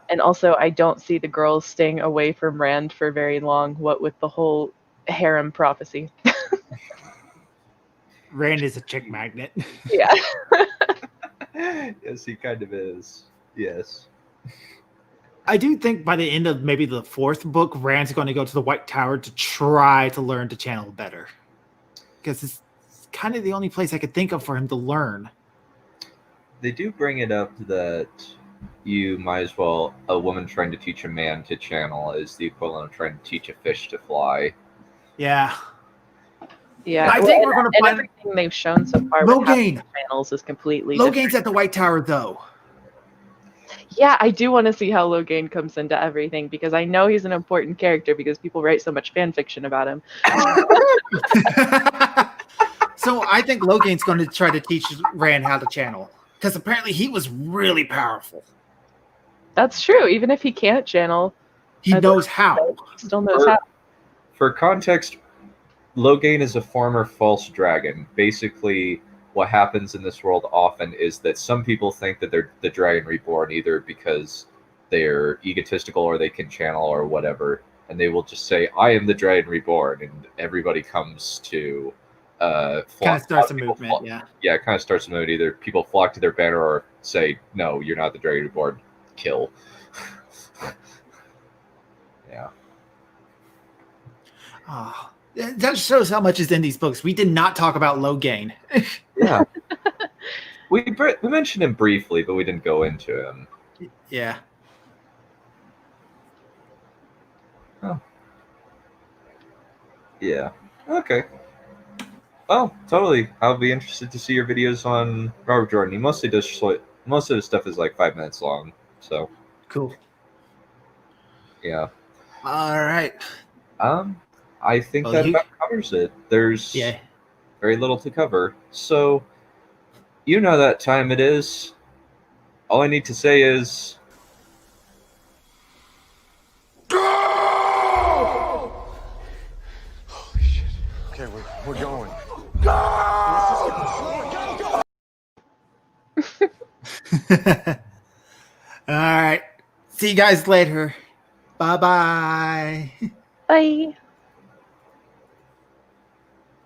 And also, I don't see the girls staying away from Rand for very long, what with the whole harem prophecy. Rand is a chick magnet. Yeah. Yes, he kind of is. Yes. I do think by the end of maybe the 4th book, Rand's going to go to the White Tower to try to learn to channel better. Because it's kind of the only place I could think of for him to learn. They do bring it up that you might as well, a woman trying to teach a man to channel is the equivalent of trying to teach a fish to fly. Yeah. Yeah, I think we're going to find everything they've shown so far Logain. with channels is completely Logain's different. at the White Tower, though. Yeah, I do want to see how Logain comes into everything because I know he's an important character because people write so much fan fiction about him. So I think Logain's going to try to teach Rand how to channel because apparently he was really powerful. That's true. Even if he can't channel, He knows how. he still knows how. For context, Logain is a former false dragon. Basically, what happens in this world often is that some people think that they're the Dragon Reborn either because they're egotistical or they can channel or whatever, and they will just say, "I am the Dragon Reborn," and everybody comes to Kind of starts a movement, yeah. Yeah, it kind of starts a movement. Either people flock to their banner or say, "No, you're not the Dragon Reborn. Kill." Yeah. Oh, that shows how much is in these books. We did not talk about Logain. Yeah. We mentioned him briefly, but we didn't go into him. Yeah. Oh. Yeah. Okay. Oh, totally. I'll be interested to see your videos on Robert Jordan. He mostly does most of his stuff is like 5 minutes long. So Cool. yeah. All right. I think that about covers it. There's very little to cover. So you know that time it is. All I need to say is Go! Holy shit. Okay, we're going. All right. See you guys later. Bye-bye. Bye.